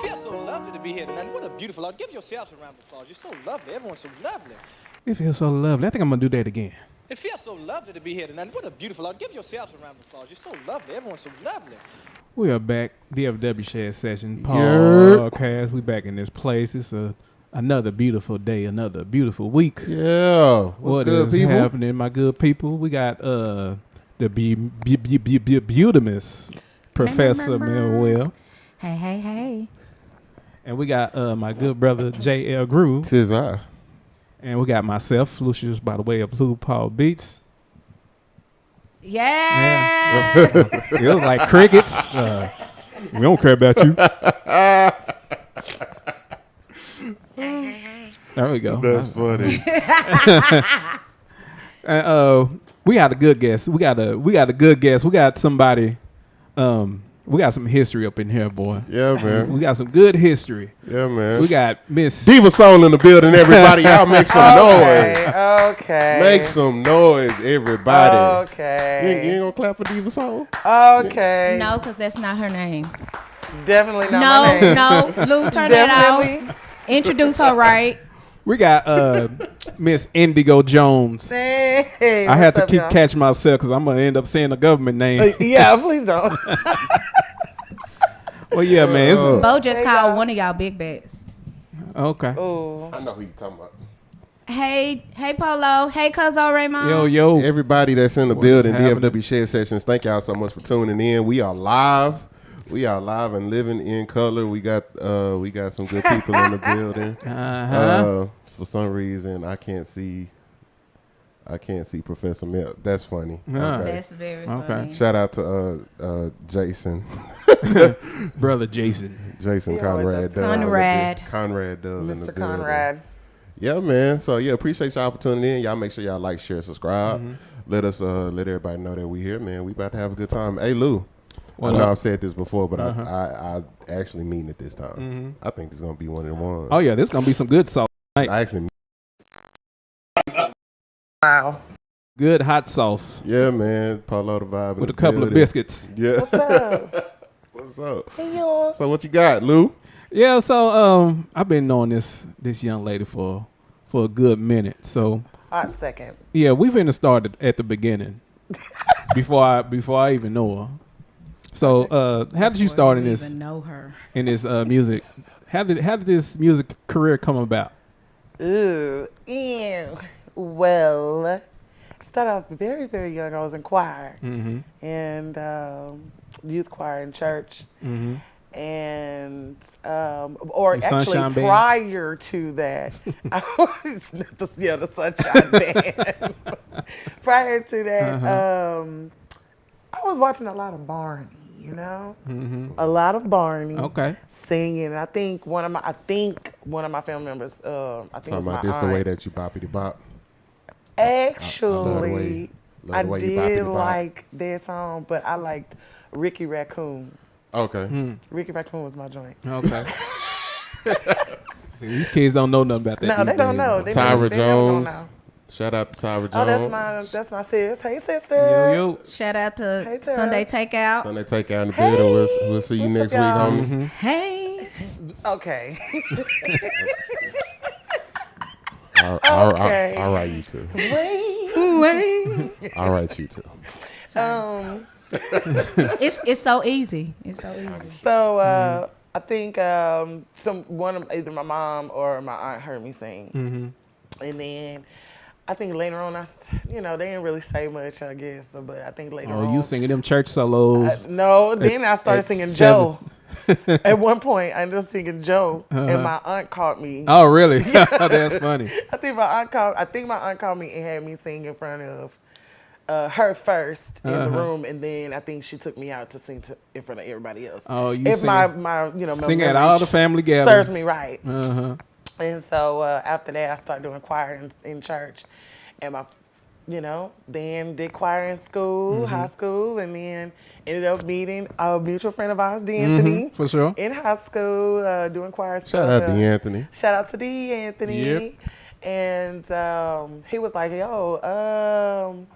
feels so lovely to be here tonight. What a beautiful audience. Give yourselves a round of applause. You're so lovely. Everyone's so lovely. It feels so lovely. I think I'm going to do that again. It feels so lovely to be here tonight. What a beautiful audience. Give yourselves a round of applause. You're so lovely. Everyone's so lovely. We are back. DFW Shed Sessions Podcast. We back in this place. It's another beautiful day, another beautiful week. Yeah. What's good, is people? happening, my good people? We got the beautimous Professor Millwell. Hey. And we got my good brother, J Ell Groove. Tis I. And we got myself, Lucius, by the way of Blue Paul Beats. Yeah. It was like crickets. We don't care about you. There we go. That's funny. We got a good guest. We got a good guest. We got somebody. We got some history up in here, boy. Yeah, man. We got some good history. Yeah, man. We got Miss Diva Soul in the building, everybody. Y'all make some noise. Okay. Make some noise, everybody. Okay. You ain't gonna clap for Diva Soul? Okay. No, because that's not her name. Definitely not my name. No. Lou, turn that off. Introduce her right. We got Miss Indigo Jones. Hey, I had to what's keep up, catching myself because I'm gonna end up saying the government name. yeah, please don't. Well, yeah, man. Bo just Hey, called y'all. one of y'all big bets. Okay. Ooh. I know who you talking about. Hey, Polo. Hey, Cuzzo Raymond. Yo. Everybody that's in the What is building, happening? DFW Shed Sessions, thank y'all so much for tuning in. We are live. We are live and living in color. We got some good people in the building. For some reason, I can't see Professor Mill. That's funny. Ah. Okay. That's very Okay. funny. Shout out to Jason. Brother Jason. Jason He always Conrad up to Dove. Conrad. Conrad Dove in the Mr. building. Conrad. Yeah, man. So yeah, appreciate y'all for tuning in. Y'all make sure y'all like, share, subscribe. Let everybody know that we here, man. We about to have a good time. Hey Lou. What I know up? I've said this before, but I actually mean it this time. I think it's gonna be one of the ones. Oh yeah, this gonna be some good sauce. I actually Wow. Good hot sauce yeah, man. Polo the vibe in with a the couple of building. biscuits. Yeah. What's up? What's up? Hey, y'all. So what you got, Lou? Yeah, so I've been knowing this young lady for a good minute. So Hot second. yeah, we've been started at the beginning before I even know her. So how did you start in this Even know her. music? How did this music career come about? Ooh. Ew. Well, started off very, very young. I was in choir and youth choir in church. And or The actually Sunshine Band? prior to that, I was the Sunshine Band. Prior to that, I was watching a lot of Barney. You know, a lot of Barney. Okay. Singing. I think one of my family members. I think it Talking was my about this aunt. the way that you boppity bop. Actually, love the way you I did boppity bop. like that song, but I liked Ricky Raccoon. Okay. Ricky Raccoon was my joint. Okay. See, these kids don't know nothing about that. No, these they don't days. know. They Tyra don't Jones. know. Shout out to Tyra Jones. Oh, that's my sis. Hey, sister. Yo. Shout out to Hey, Tara. Sunday Takeout. Sunday take out in the building. We'll see you What's next up, week, y'all? homie. Hey. Okay. All right, you too. Wait. All right, you too. It's so easy. It's so easy. So I think either my mom or my aunt heard me sing, and then I think later on they didn't really say much, I guess. But I think later on, Oh, you singing them church solos? no. Then I started at singing 7. Joe. At one point, I ended up singing Joe, and my aunt caught me. Oh, really? That's funny. I think my aunt called me and had me sing in front of her first in the room, and then I think she took me out to sing in front of everybody else. Oh, you if sing my sing at all the family gatherings. serves me right. And so after that, I started doing choir in church, and then did choir in school, high school, and then ended up meeting a mutual friend of ours, D'Anthony, for sure. in high school, doing choir. Shout out to Anthony. Shout out to D'Anthony. Yep. And he was like, yo,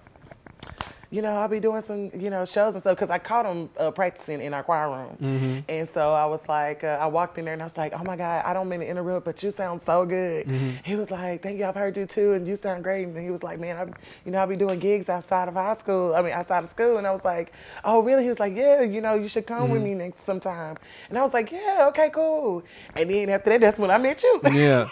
I'll be doing some, shows and stuff. Because I caught him practicing in our choir room. And so I was like, I walked in there and I was like, oh my God, I don't mean to interrupt, but you sound so good. He was like, thank you, I've heard you too, and you sound great. And he was like, man, I'll be doing gigs outside of outside of school. And I was like, oh really? He was like, yeah, you should come with me sometime. And I was like, yeah, okay, cool. And then after that, that's when I met you. Yeah.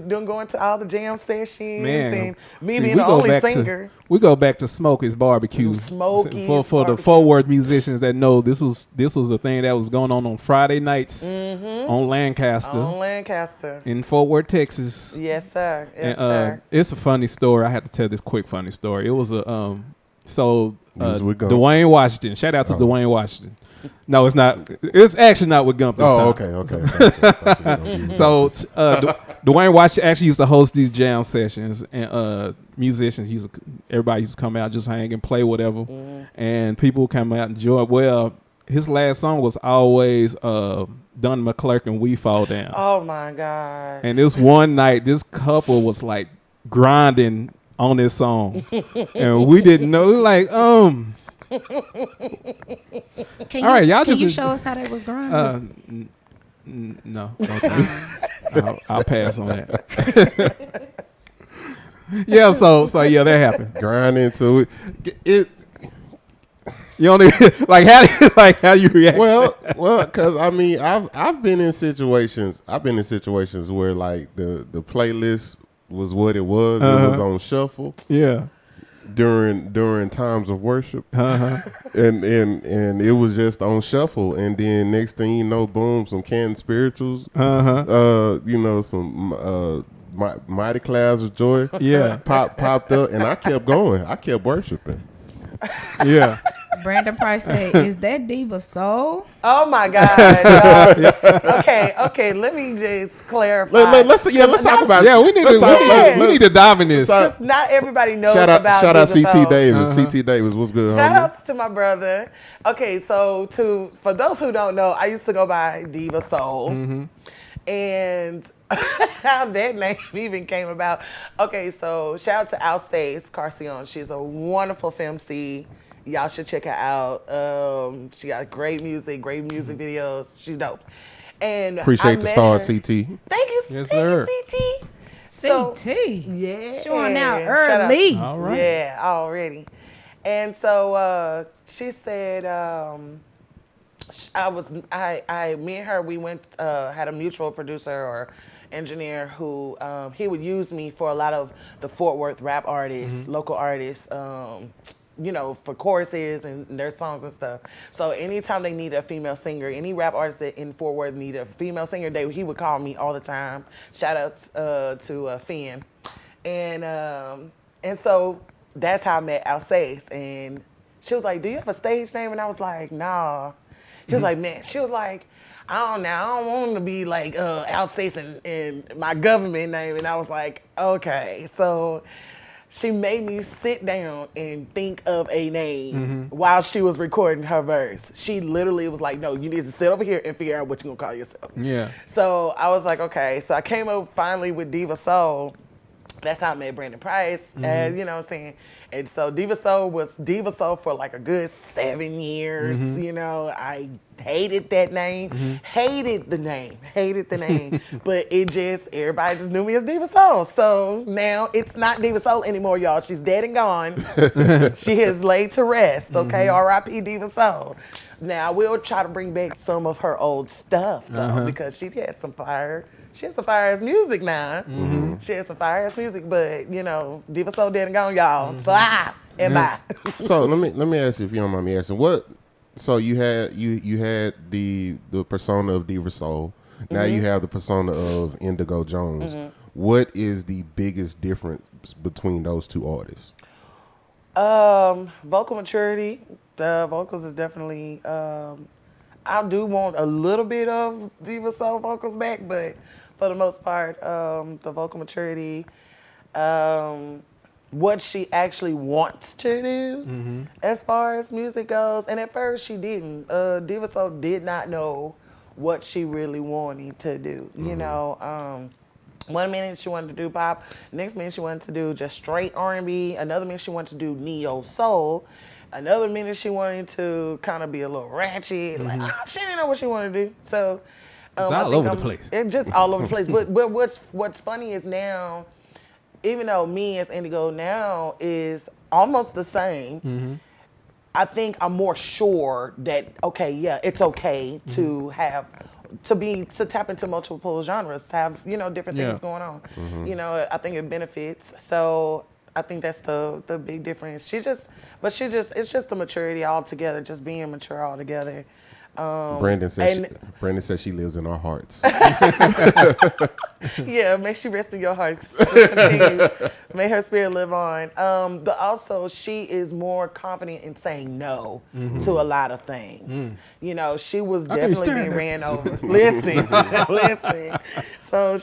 Going to all the jam sessions and me see, being the only singer. We go back to Smokey's Barbecue. For the forward musicians that know, this was a thing that was going on Friday nights on Lancaster. In Fort Worth, Texas. Yes, sir. Yes, sir. It's a funny story. I had to tell this quick funny story. It was Dwayne Washington. Shout out to Dwayne Washington. No, it's not. It's actually not with Gump this time. Okay. So Dwayne Washington actually used to host these jam sessions, and musicians everybody used to come out, just hang and play whatever, and people come out and enjoy. Well, his last song was always Don McClurkin, "We Fall Down." Oh my God! And this one night, this couple was like grinding on this song, and we didn't know. Like, Can you show us how that was grinding? No. Okay. I'll pass on that. Yeah, so yeah, that happened. Grind into it. You only how you react? Well, because I mean, I've been in situations. Where like the playlist was what it was. It was on shuffle. Yeah. During times of worship, and it was just on shuffle, and then next thing you know, boom, some canned spirituals, some Mighty Clouds of Joy, popped up, and I kept going. I kept worshiping. Yeah. Brandon Price said, "Is that Diva Soul?" Oh my God! Okay. Let me just clarify. Let's talk about it. Yeah, we need to dive in this. Not everybody knows about. Shout out Diva CT Soul. Davis. CT Davis, what's good? Shout homie? outs to my brother. Okay, so for those who don't know, I used to go by Diva Soul, and how that name even came about. Okay, so shout out to Alstace Carcion. She's a wonderful femc. Y'all should check her out. She got great music videos. She's dope. And appreciate the star, CT. Thank you, yes, sir. CT. CT, yeah, showing out early. All right, yeah, already. And so she said, me and her, we went, had a mutual producer or engineer who he would use me for a lot of the Fort Worth rap artists, local artists. For choruses and their songs and stuff. So anytime they need a female singer, any rap artist that in Fort Worth need a female singer, he would call me all the time. Shout out to Finn. And so that's how I met Alsace. And she was like, do you have a stage name? And I was like, nah. He was like, man. She was like, I don't want to be like Alsace and my government name. And I was like, okay. So she made me sit down and think of a name while she was recording her verse. She literally was like, no, you need to sit over here and figure out what you're going to call yourself. Yeah. So I was like, okay. So I came up finally with Diva Soul. That's how I met Brandon Price, and you know what I'm saying? And so Diva Soul was Diva Soul for like a good 7 years. I hated that name, hated the name, but everybody just knew me as Diva Soul. So now it's not Diva Soul anymore, y'all. She's dead and gone. She has laid to rest, okay? R.I.P. Diva Soul. Now I will try to bring back some of her old stuff, though, because she had some fire. She has some fire ass music now. She has some fire ass music, but Diva Soul dead and gone, y'all. So bye. So let me ask you, if you don't mind me asking, what? So you had the persona of Diva Soul. Now you have the persona of Indigo Jones. What is the biggest difference between those two artists? Vocal maturity. The vocals is definitely. I do want a little bit of Diva Soul vocals back, but for the most part, the vocal maturity, what she actually wants to do as far as music goes. And at first she didn't. Diva Soul did not know what she really wanted to do. One minute she wanted to do pop, next minute she wanted to do just straight R&B, another minute she wanted to do neo soul. Another minute she wanted to kind of be a little ratchet. Like, she didn't know what she wanted to do. So It's all over the place. It's just all over the place. But what's funny is now, even though me as Indigo now is almost the same, I think I'm more sure that it's okay to have to tap into multiple genres, to have different things going on. I think it benefits. So I think that's the big difference. It's just the maturity altogether, just being mature altogether. Brandon says she lives in our hearts. Yeah, may she rest in your hearts. Just continue. May her spirit live on. But also, she is more confident in saying no to a lot of things. She was definitely being ran over. Listen. So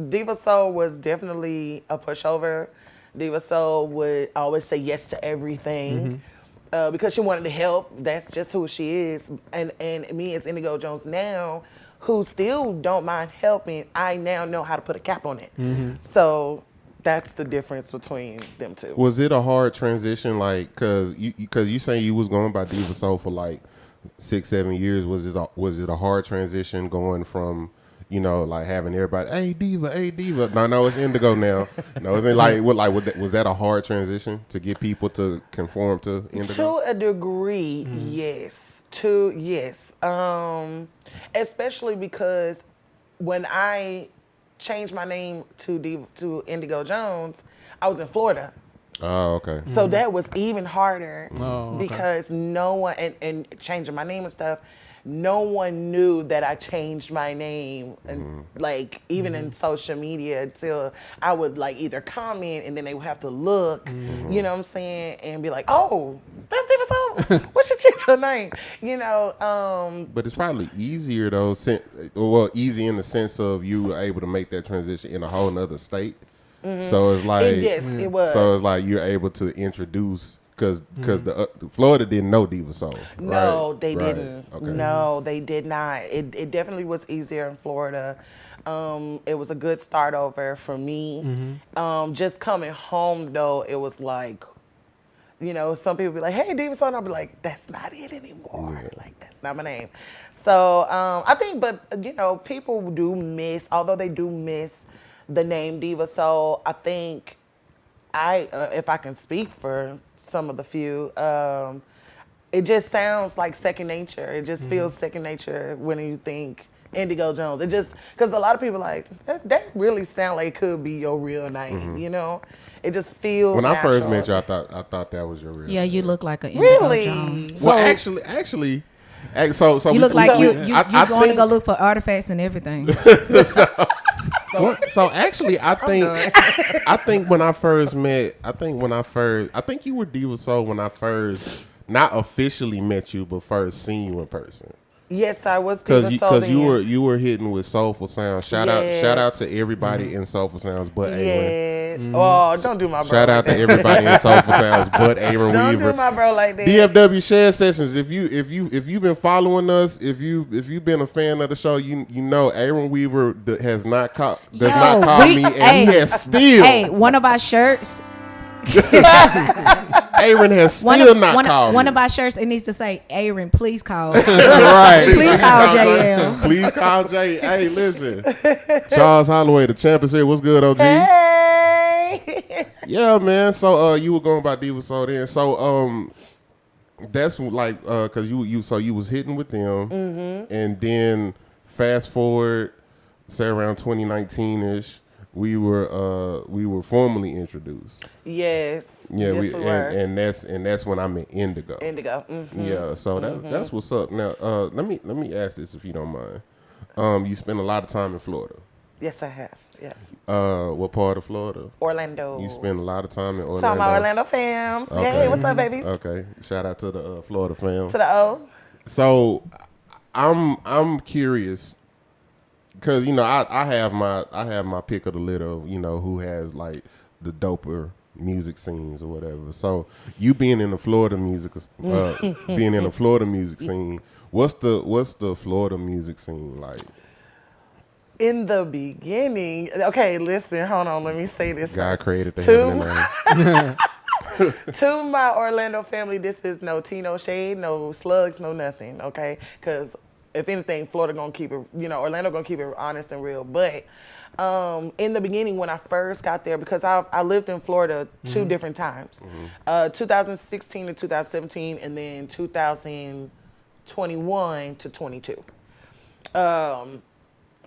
Diva Soul was definitely a pushover. Diva Soul would always say yes to everything. Because she wanted to help. That's just who she is. And me as Indigo Jones now, who still don't mind helping, I now know how to put a cap on it. So that's the difference between them two. Was it a hard transition, like, cause you saying you was going by Diva Soul for like 6-7 years? Was it a hard transition going from like having everybody, hey diva. No, it's Indigo now. No, isn't was that a hard transition to get people to conform to Indigo? To a degree, yes. Especially because when I changed my name to Indigo Jones, I was in Florida. Oh, okay. So that was even harder because no one, and changing my name and stuff, no one knew that I changed my name, and even in social media, until I would either comment and then they would have to look, you know what I'm saying, and be like, oh, that's Diva Soul. What you change your name? But it's probably easier though, easy in the sense of you were able to make that transition in a whole nother state. So it's like, yes, it was. So it's like you're able to introduce. Because the Florida didn't know Diva Soul. No, right? they didn't. Okay. No, they did not. It definitely was easier in Florida. It was a good start over for me. Just coming home though, it was like, some people be like, "Hey, Diva Soul," and I'll be like, "That's not it anymore. That's not my name." So I think, but people do miss, although they do miss the name Diva Soul. I think if I can speak for some of the few, it just sounds like second nature. It just feels second nature when you think Indigo Jones. It just, because a lot of people like, that really sound like it could be your real name, It just feels When natural. I first met you, I thought that was your real name. You look like an Indigo Really? Jones. Well, actually, so You look like you're going to go think- look for artifacts and everything. So actually, I think when I first met, I think you were Diva Soul when I first, not officially met you, but first seen you in person. Yes, I was Diva Soul Because then. you were hitting with Soulful Sounds. Shout out to everybody in Soulful Sounds, but Aaron. Yes. Oh, don't do my bro. Shout out to everybody in Soulful Sounds, but Aaron Don't Weaver. do my bro like that. DFW Shed Sessions. If you've been following us, if you've been a fan of the show, you know Aaron Weaver does not call me, and he has still. Hey, one of our shirts. Aaron has still not called one me. of our shirts, it needs to say, Aaron, please call. Right. Please call J Ell. Please call J. Hey, listen. Charles Holloway, the champion, said, "What's good, OG?" Hey. Yeah, man. So you were going by Diva Soul then. So that's like because you was hitting with them, and then fast forward, say around 2019ish. We were formally introduced. Yes. Yeah, yes, we were. and that's when I met Indigo. Indigo. Yeah, so that's what's up. Now, let me ask this if you don't mind. You spend a lot of time in Florida. Yes, I have. Yes. What part of Florida? Orlando. You spend a lot of time in Orlando. Talking about Orlando fams. Okay. Hey, what's up, babies? Okay, shout out to the Florida fam. To the O. So, I'm curious. Because I have my pick of the litter of who has like the doper music scenes or whatever. So you being in the Florida music scene, what's the Florida music scene like? In the beginning, okay, listen, hold on, let me say this. God first. created the heaven and earth. To my Orlando family, this is no tea, no shade, no slugs, no nothing, okay? Because if anything, Florida gonna keep it, Orlando gonna keep it honest and real. But in the beginning, when I first got there, because I lived in Florida 2 different times, 2016 to 2017, and then 2021 to 22. And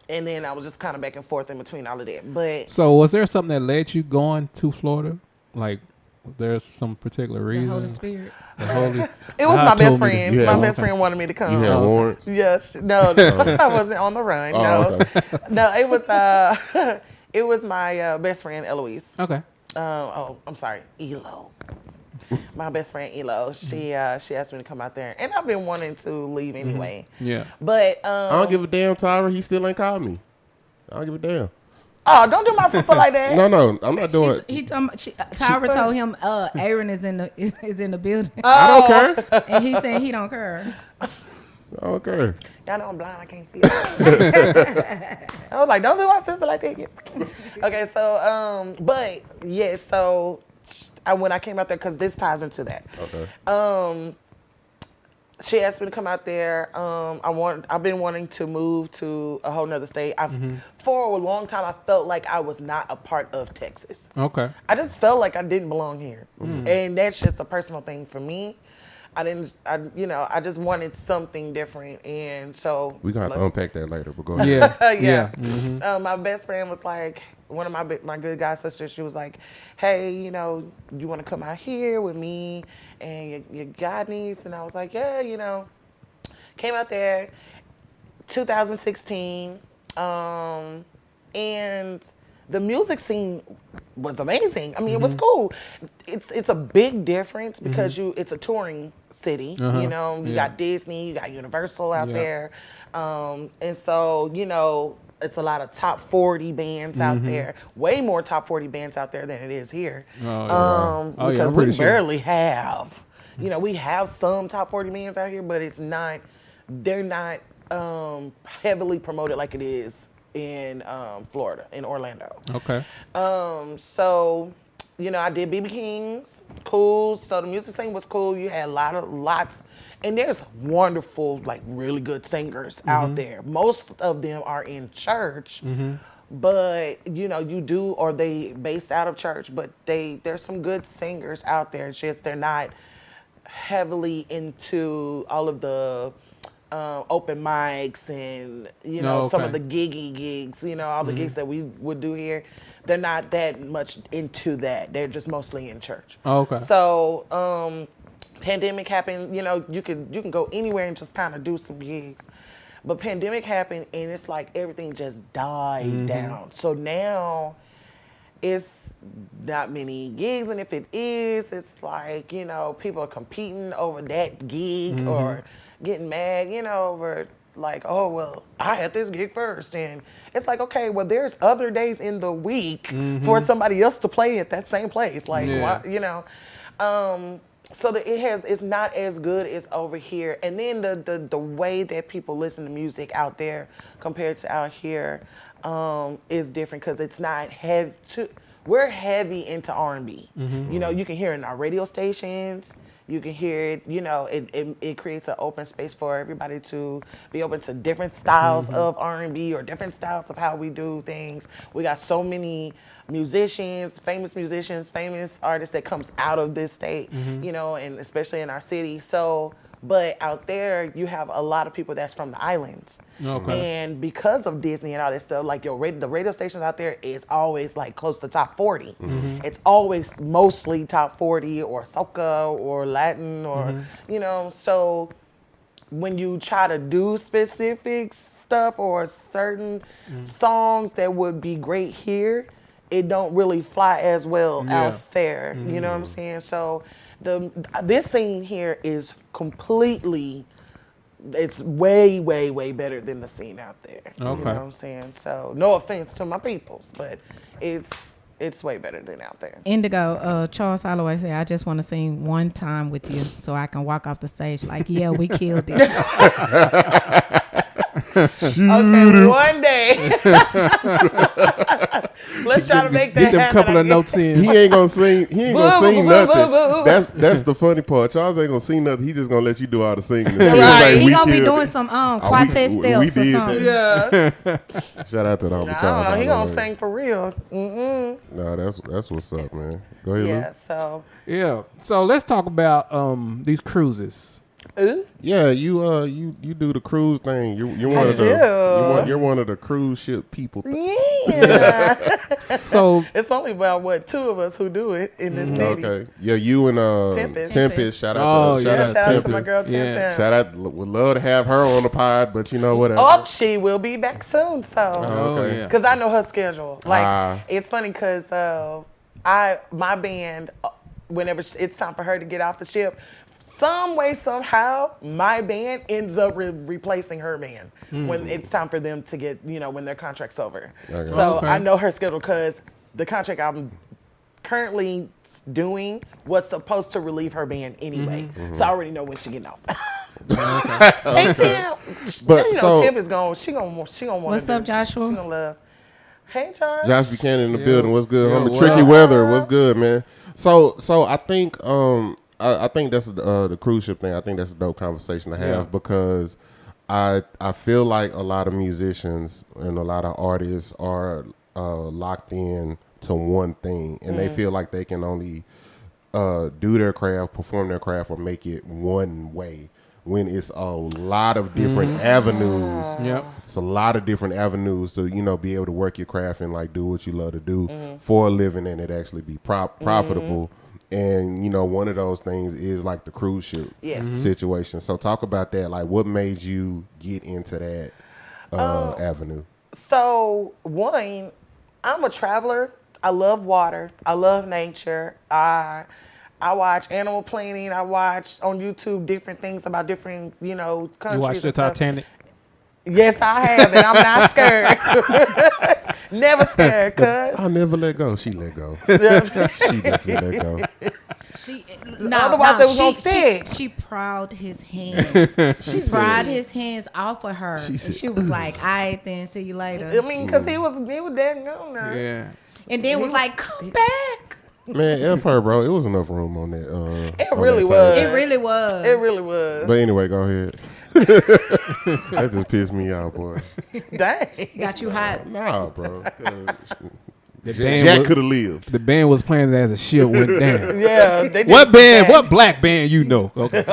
then I was just kind of back and forth in between all of that. But so, was there something that led you going to Florida? Like, there's some particular reason? The Holy Spirit. It was my best told me friend. to- My Yeah, best okay. friend wanted me to come. You had warrants? Yes. No, I wasn't on the run. Oh, No. okay. No, it was my best friend Eloise. Okay. I'm sorry, Elo. My best friend Elo. She asked me to come out there, and I've been wanting to leave anyway. Yeah. But I don't give a damn, Tyra. He still ain't called me. I don't give a damn. oh, don't do my sister like that. No, I'm not doing it. Tyra told him Aaron is in the building. I don't care. And he said he don't care. I don't care. Y'all know I'm blind. I can't see it. I was like, don't do my sister like that. Okay, so but yeah, so when I came out there, because this ties into that. Okay. She asked me to come out there. I've been wanting to move to a whole nother state. For a long time, I felt like I was not a part of Texas. Okay. I just felt like I didn't belong here, and that's just a personal thing for me. I just wanted something different, and so We're going to have to unpack that later, but go ahead. Yeah. yeah. My best friend was like, one of my good guy sisters, she was like, hey, you want to come out here with me and your god niece? And I was like, yeah, Came out there 2016, and the music scene was amazing. I mean, it was cool. It's a big difference because it's a touring city. You got Disney, you got Universal out there, and so it's a lot of top 40 bands out there. Way more top 40 bands out there than it is here. Because we barely have. We have some top 40 bands out here, but they're not heavily promoted like it is in Florida, in Orlando. Okay. So, I did BB King's, cool. So the music scene was cool. You had lots, and there's wonderful, like really good singers out there. Most of them are in church, but or they based out of church, but there's some good singers out there. It's just they're not heavily into all of the open mics and some of the giggy gigs, all the gigs that we would do here. They're not that much into that. They're just mostly in church. Okay. So pandemic happened. You can go anywhere and just kind of do some gigs, but pandemic happened and it's like everything just died down. So now it's not many gigs, and if it is, it's like people are competing over that gig or getting mad, over like, oh, well, I had this gig first. And it's like, okay, well, there's other days in the week for somebody else to play at that same place. Like, why, so it's not as good as over here. And then the way that people listen to music out there compared to out here is different because it's not heavy. We're heavy into R&B. You can hear it in our radio stations. You can hear it, it creates an open space for everybody to be open to different styles of R&B or different styles of how we do things. We got so many musicians, famous artists that comes out of this state, and especially in our city. So, but out there, you have a lot of people that's from the islands. Okay. And because of Disney and all that stuff, like the radio stations out there is always like close to top 40. It's always mostly top 40 or soca or Latin or, so when you try to do specific stuff or certain songs that would be great here, it don't really fly as well out there. You know what I'm saying? So this scene here is completely, it's way, way, way better than the scene out there. Okay. You know what I'm saying? So no offense to my peoples, but it's way better than out there. Indigo, Charles Holloway said, I just want to sing one time with you so I can walk off the stage like, yeah, we killed it. Okay, one day. Let's try to make that Get them happen. couple of notes in. He ain't gonna sing. He ain't gonna Boo, sing boo, boo, nothing. boo, boo. That's the funny part. Charles ain't gonna sing nothing. He just gonna let you do all the singing. Right. He We gonna be killed doing it. some we quartet steps or did something. that. Yeah. Shout out to the homie Charles. No, he I gonna know sing for real. No, that's what's up, man. Go ahead, Yeah, Lou. so. Yeah. So let's talk about these cruises. Yeah, you do the cruise thing. You're one of do. you're one of the cruise ship people. Yeah. So It's only about, 2 of us who do it in this city. Okay. Yeah, you and Tempest. Shout Oh, out to yeah. Shout out to my Tempest. girl, Yeah. Tim. Shout out. Would love to have her on the pod, but whatever. Oh, she will be back soon, so. Okay. yeah. Because I know her schedule. Like, Ah. it's funny because my band, whenever it's time for her to get off the ship, some way, somehow, my band ends up replacing her band when it's time for them to get, when their contract's over. Okay. So Okay. I know her schedule because the contract I'm currently doing was supposed to relieve her band anyway. So I already know when she getting off. Hey, Tim. But so Tim is going. She gonna want. What's up, Joshua? She gonna love. Hey, Josh. Josh Buchanan in the building. What's good? Yeah, Homie what Tricky up? Weather. What's good, man? So I think I think that's the cruise ship thing. I think that's a dope conversation to have Yeah. because I feel like a lot of musicians and a lot of artists are locked in to one thing, and they feel like they can only do their craft, perform their craft, or make it one way. When it's a lot of different avenues. Yep. It's a lot of different avenues to be able to work your craft and like do what you love to do for a living, and it actually be profitable. And one of those things is like the cruise ship situation. So talk about that. Like, what made you get into that avenue? So one, I'm a traveler. I love water. I love nature. I watch Animal Planet. I watch on YouTube different things about different, countries. You watched the and stuff. Titanic? Yes, I have, and I'm not scared. Never scared, cuz. I'll never let go. She let go. She definitely let go. Otherwise it was gonna stick. She pried his hands. She pried his hands off of her. She And said- she was like, "All right, then, see you later." I mean, because he was dead gone now. Yeah. And then was like, "Come back." Man, F her, bro. It was enough room on that. It on really that was. table. It really was. It really was. But anyway, go ahead. That just pissed me out, boy. Dang. Got you hot. Nah, bro. The band Jack was- could have lived. The band was playing as a ship went down. Yeah. They did What band? that. What black band you know? Okay.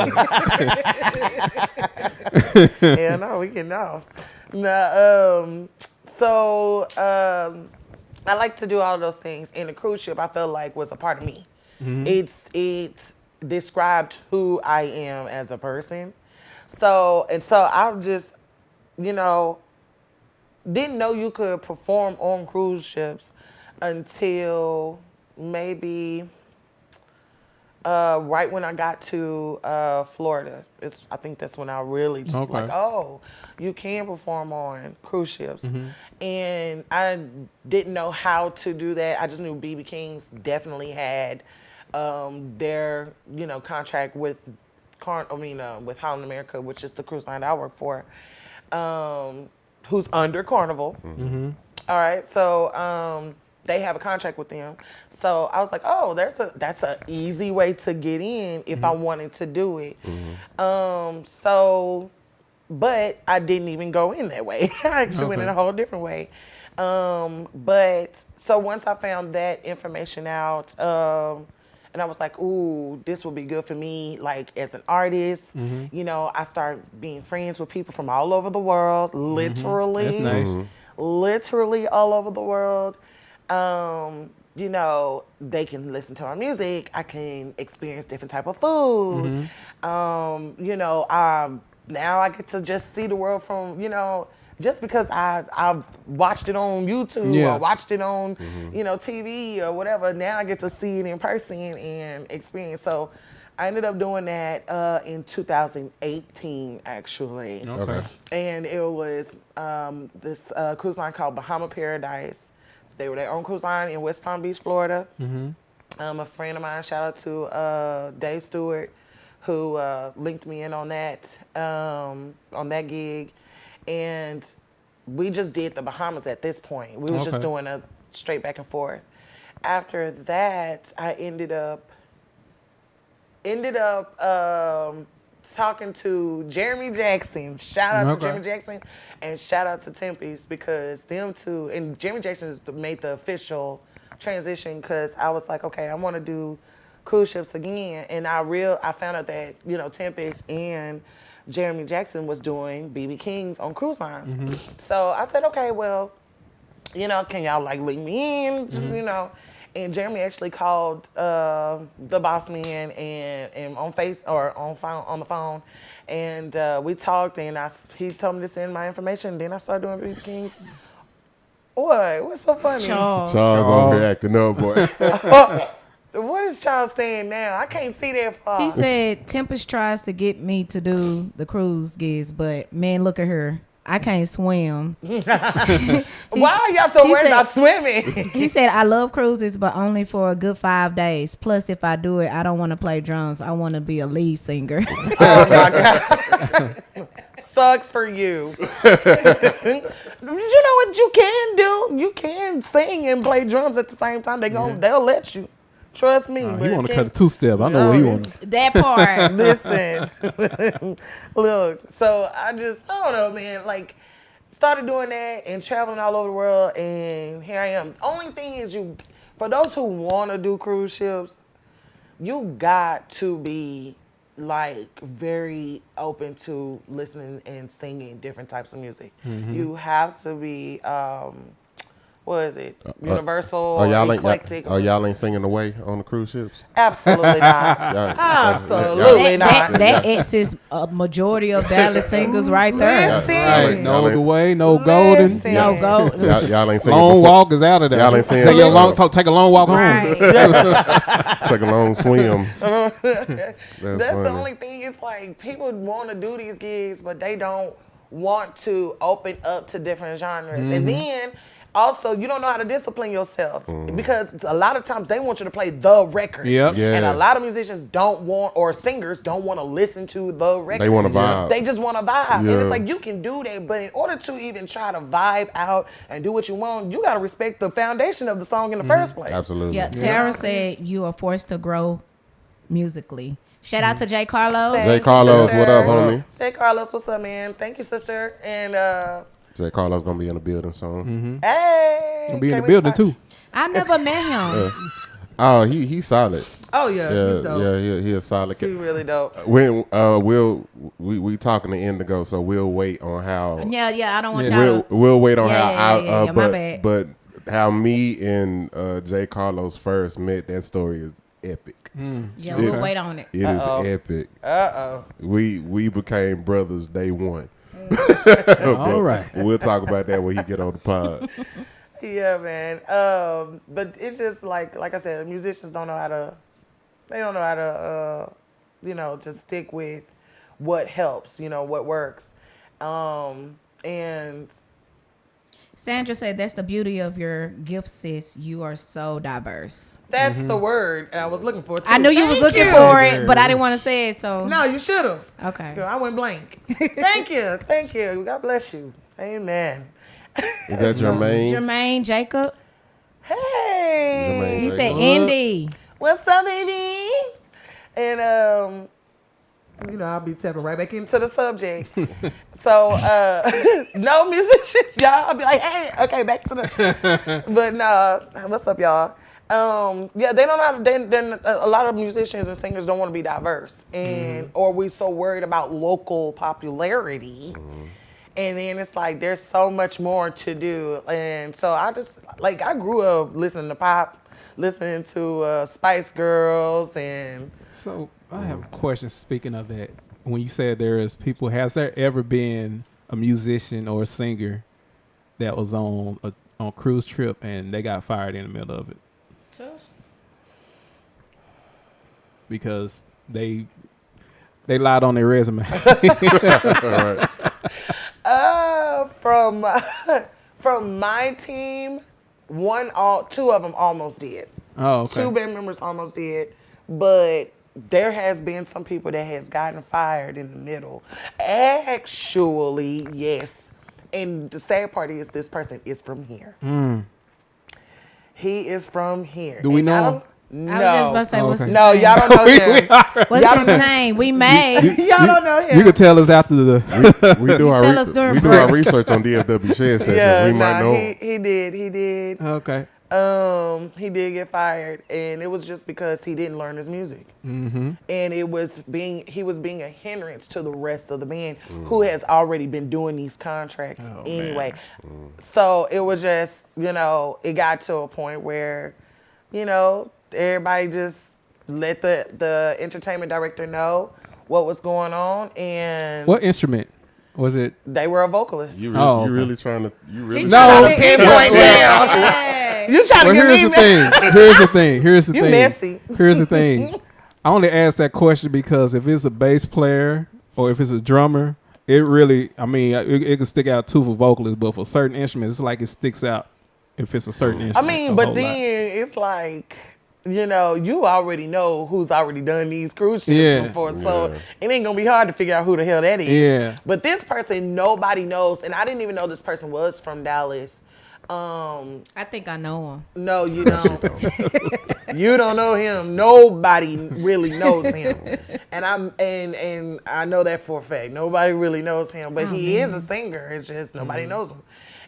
Yeah, no, we getting off. No, I like to do all of those things. And the cruise ship, I felt like was a part of me. It described who I am as a person. So I just, didn't know you could perform on cruise ships until maybe right when I got to Florida. I think that's when I really just like, oh, you can perform on cruise ships. And I didn't know how to do that. I just knew BB King's definitely had their, contract with with Holland America, which is the cruise line I work for, who's under Carnival. All right, so they have a contract with them. So I was like, oh, that's a easy way to get in if I wanted to do it. But I didn't even go in that way. I actually went in a whole different way. But so once I found that information out, and I was like, ooh, this will be good for me, like as an artist. I started being friends with people from all over the world, literally. That's nice. Literally all over the world. They can listen to our music. I can experience different type of food. Now I get to just see the world from, just because I've watched it on YouTube or watched it on, TV or whatever. Now I get to see it in person and experience. So I ended up doing that in 2018, actually. Okay. And it was this cruise line called Bahama Paradise. They were their own cruise line in West Palm Beach, Florida. A friend of mine, shout out to Dave Stewart, who linked me in on that gig. and we just did the Bahamas at this point. We was just doing a straight back and forth. After that, I ended up talking to Jeremy Jackson. Shout out to Jeremy Jackson and shout out to Tempe's, because them two, and Jeremy Jackson has made the official transition, because I was like, okay, I want to do cruise ships again. And I found out that, Tempe's and Jeremy Jackson was doing BB Kings on cruise lines. So I said, okay, well, can y'all like link me in? Just, And Jeremy actually called the boss man and on the phone, and we talked, and he told me to send my information. And then I started doing BB Kings. What's so funny? Charles over here acting up, boy. What is Charles saying now? I can't see that far. He said Tempest tries to get me to do the cruise gigs, but man, look at her. I can't swim. Why are y'all so worried about swimming? He said, I love cruises, but only for a good 5 days. Plus, if I do it, I don't want to play drums. I want to be a lead singer. Oh, my God. Sucks for you. You know what you can do? You can sing and play drums at the same time. They'll let you. Trust me. He want to cut a two-step. I know what he want. That part. Listen. Look, so I don't know, man. Like, started doing that and traveling all over the world, and here I am. Only thing is, for those who want to do cruise ships, you got to be like very open to listening and singing different types of music. You have to be what is it? Universal, eclectic. Y'all ain't singing away on the cruise ships? Absolutely not. Absolutely not. That is a majority of Dallas singers right there. Listen. No the way, no golden. Listen. No golden. Y'all ain't singing Long before. walk is out of there. Y'all ain't singing take a long walk home. Right. Take a long swim. That's funny. the only thing. It's like people want to do these gigs, but they don't want to open up to different genres. And then also, you don't know how to discipline yourself because a lot of times they want you to play the record. Yep. Yeah. And a lot of musicians don't want, or singers don't want to listen to the record. They want to vibe. They just want to vibe. Yeah. And it's like, you can do that, but in order to even try to vibe out and do what you want, you got to respect the foundation of the song in the first place. Absolutely. Yeah, Tara said you are forced to grow musically. Shout out to J. Carlos. J. Carlos, what up, homie? J. Carlos, what's up, man? Thank you, sister. And J. Carlos gonna be in the building soon. hey, He'll be in the building too. I never met him. Oh, he's solid. Oh yeah, he's dope. Yeah, he a solid. He really dope. When we talking to Indigo, so we'll wait on how. Yeah, I don't want y'all. We'll wait on Yeah, my bad. but how me and J. Carlos first met, that story is epic. Yeah, we'll wait on it. It is epic. We became brothers day one. All right. We'll talk about that when he get on the pod. Yeah, man. But it's just like I said, musicians don't know how to. They don't know how to, just stick with what helps. What works. And Sandra said that's the beauty of your gift, sis. You are so diverse. that's the word I was looking for. Too. I knew you was looking for it, but I didn't want to say it. So No, you should have. Okay. I went blank. Thank you. God bless you. Amen. Is that Jermaine? Jermaine Jacob. Hey. Jermaine He Jacob. said Indy. What's up, baby? And I'll be tapping right back into the subject. So no musicians, y'all. I'll be like, hey, okay, back to the. But no, what's up, y'all? Yeah, they don't know how to. Then a lot of musicians and singers don't want to be diverse, and or we so worried about local popularity. And then it's like there's so much more to do, and so I just I grew up listening to pop, listening to Spice Girls, and So I have a question. Speaking of that, when you said there is people, has there ever been a musician or a singer that was on a cruise trip and they got fired in the middle of it because they lied on their resume? Right. From my team, two of them almost did. Oh, okay. Two band members almost did, but there has been some people that has gotten fired in the middle. Actually, yes. And the sad part is this person is from here. He is from here. Do we know him? No. I was just about to say, what's his No, name? y'all don't know him. What's his name? We may. Y'all don't know him. You could tell us after the. We do tell us during we do our research on DFW Shed Sessions. Yeah, We might know him. he did. Okay. He did get fired, and it was just because he didn't learn his music, and he was being a hindrance to the rest of the band who has already been doing these contracts anyway. So it was just, it got to a point where, everybody just let the entertainment director know what was going on, and What instrument was it? they were a vocalist. You okay. really trying to No. Pinpoint down. You trying to Well, get here's me the thing. Here's the You thing. messy. Here's the thing. I only asked that question because if it's a bass player or if it's a drummer, it really, it can stick out too for vocalists, but for certain instruments, it's like it sticks out if it's a certain instrument. But then it's like, you already know who's already done these cruise ships before, so it ain't gonna be hard to figure out who the hell that is. Yeah. But this person, nobody knows, and I didn't even know this person was from Dallas. I think I know him. No, you don't. You don't know him. Nobody really knows him, and I know that for a fact. Nobody really knows him, but he is a singer. It's just nobody knows him,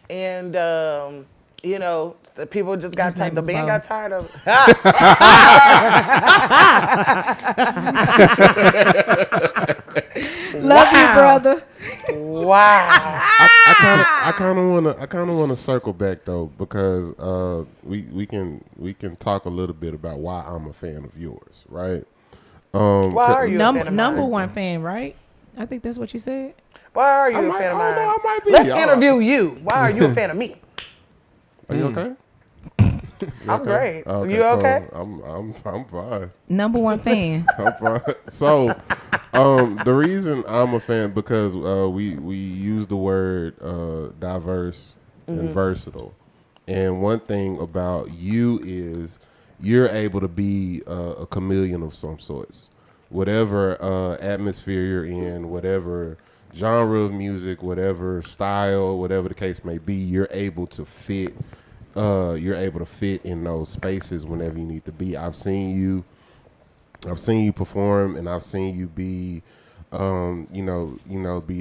and the people just got tired. The band got tired of. Love you, brother. Wow. I kind of want to circle back though, because we can talk a little bit about why I'm a fan of yours, right? Why are you a fan of number mine? one fan, right? I think that's what you said. Why are you a fan of mine? I might be. Let's interview you. Why are you a fan of me? Are you okay? I'm great. Okay, You okay? I'm fine. Number one fan. I'm fine. So, the reason I'm a fan because we use the word diverse and versatile, and one thing about you is you're able to be a chameleon of some sorts, whatever atmosphere you're in, whatever genre of music, whatever style, whatever the case may be, you're able to fit. You're able to fit in those spaces whenever you need to be. I've seen you perform, and I've seen you be, be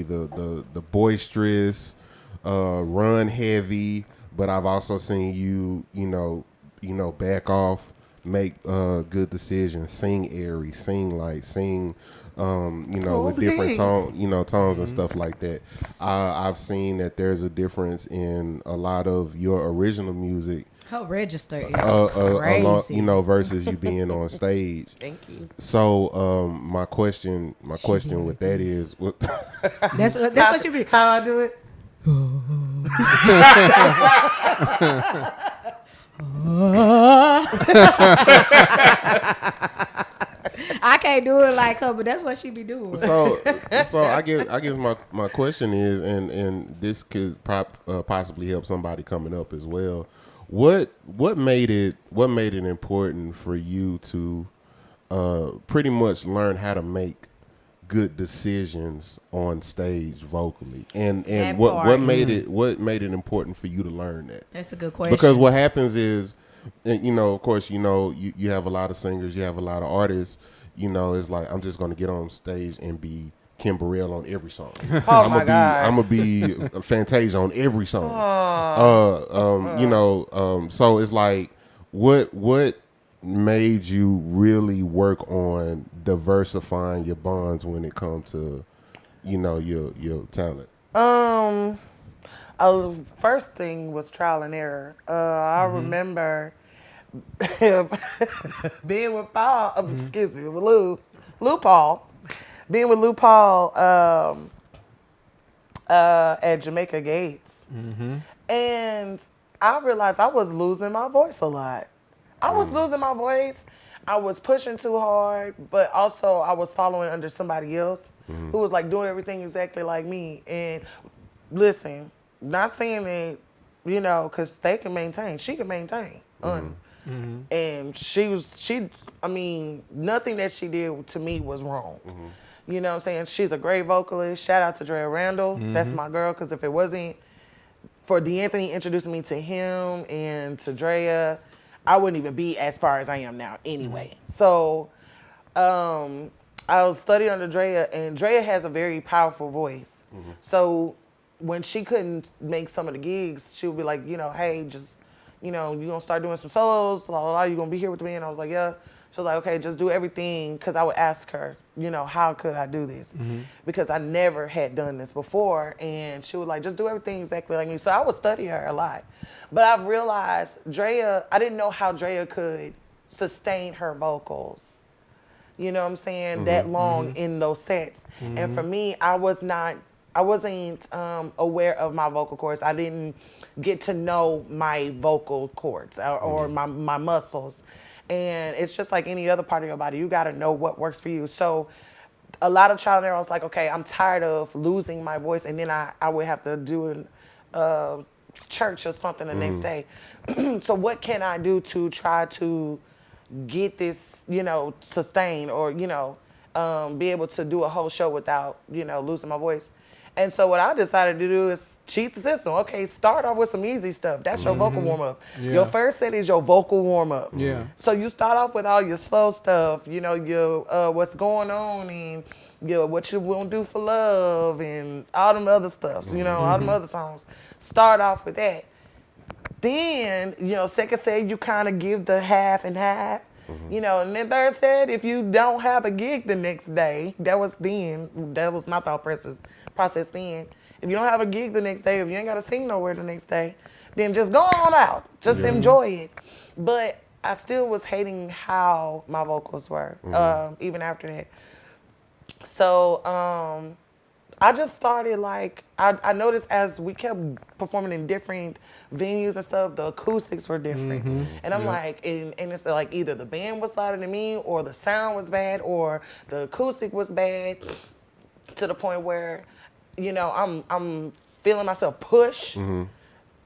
the boisterous, run heavy. But I've also seen you, back off, make good decisions, sing airy, sing light, sing. With different tones and stuff like that. I've seen that there's a difference in a lot of your original music. Her register is crazy. Versus you being on stage. Thank you. So, my question with that is, That's what you be. How I do it? I can't do it like her, but that's what she be doing. So I guess my question is, and this could possibly help somebody coming up as well. What made it important for you to pretty much learn how to make good decisions on stage vocally, and what made it important for you to learn that? That's a good question. Because what happens is, and of course, you have a lot of singers, you have a lot of artists. It's like, I'm just going to get on stage and be Kim Burrell on every song. God. I'm going to be Fantasia on every song. So it's like, what made you really work on diversifying your bonds when it comes to, your talent? First thing was trial and error. I remember being with Paul, with Lou Paul, being with Lou Paul at Jamaica Gates, and I realized I was losing my voice a lot. I was losing my voice. I was pushing too hard, but also I was following under somebody else who was like doing everything exactly like me. And listen, not saying that, because they can maintain. She can maintain. And nothing that she did to me was wrong. You know what I'm saying? She's a great vocalist. Shout out to Drea Randall. That's my girl, because if it wasn't, for D'Anthony introducing me to him and to Drea, I wouldn't even be as far as I am now anyway. So I was studying under Drea, and Drea has a very powerful voice. So when she couldn't make some of the gigs, she would be like, hey, just, you going to start doing some solos, blah, blah, blah. You going to be here with me? And I was like, yeah. She was like, okay, just do everything. Because I would ask her, how could I do this? Because I never had done this before. And she was like, just do everything exactly like me. So I would study her a lot. But I've realized I didn't know how Drea could sustain her vocals. You know what I'm saying? That long in those sets. And for me, I wasn't aware of my vocal cords. I didn't get to know my vocal cords or my muscles. And it's just like any other part of your body. You got to know what works for you. So a lot of trial and error, I was like, okay, I'm tired of losing my voice. And then I would have to do church or something the next day. So what can I do to try to get this, sustained or, be able to do a whole show without, losing my voice? And so what I decided to do is cheat the system. Okay, start off with some easy stuff. That's your vocal warm-up. Yeah. Your first set is your vocal warm-up. Yeah. So you start off with all your slow stuff, your what's going on and your what you won't do for love and all them other stuff, all them other songs. Start off with that. Then, second set, you kind of give the half and half. And then third set, if you don't have a gig the next day, that was my thought process then. If you don't have a gig the next day, if you ain't got to sing nowhere the next day, then just go on out. Just enjoy it. But I still was hating how my vocals were, even after that. So I just started I noticed as we kept performing in different venues and stuff, the acoustics were different. And I'm like, and it's like either the band was louder than me or the sound was bad or the acoustic was bad to the point where, I'm feeling myself push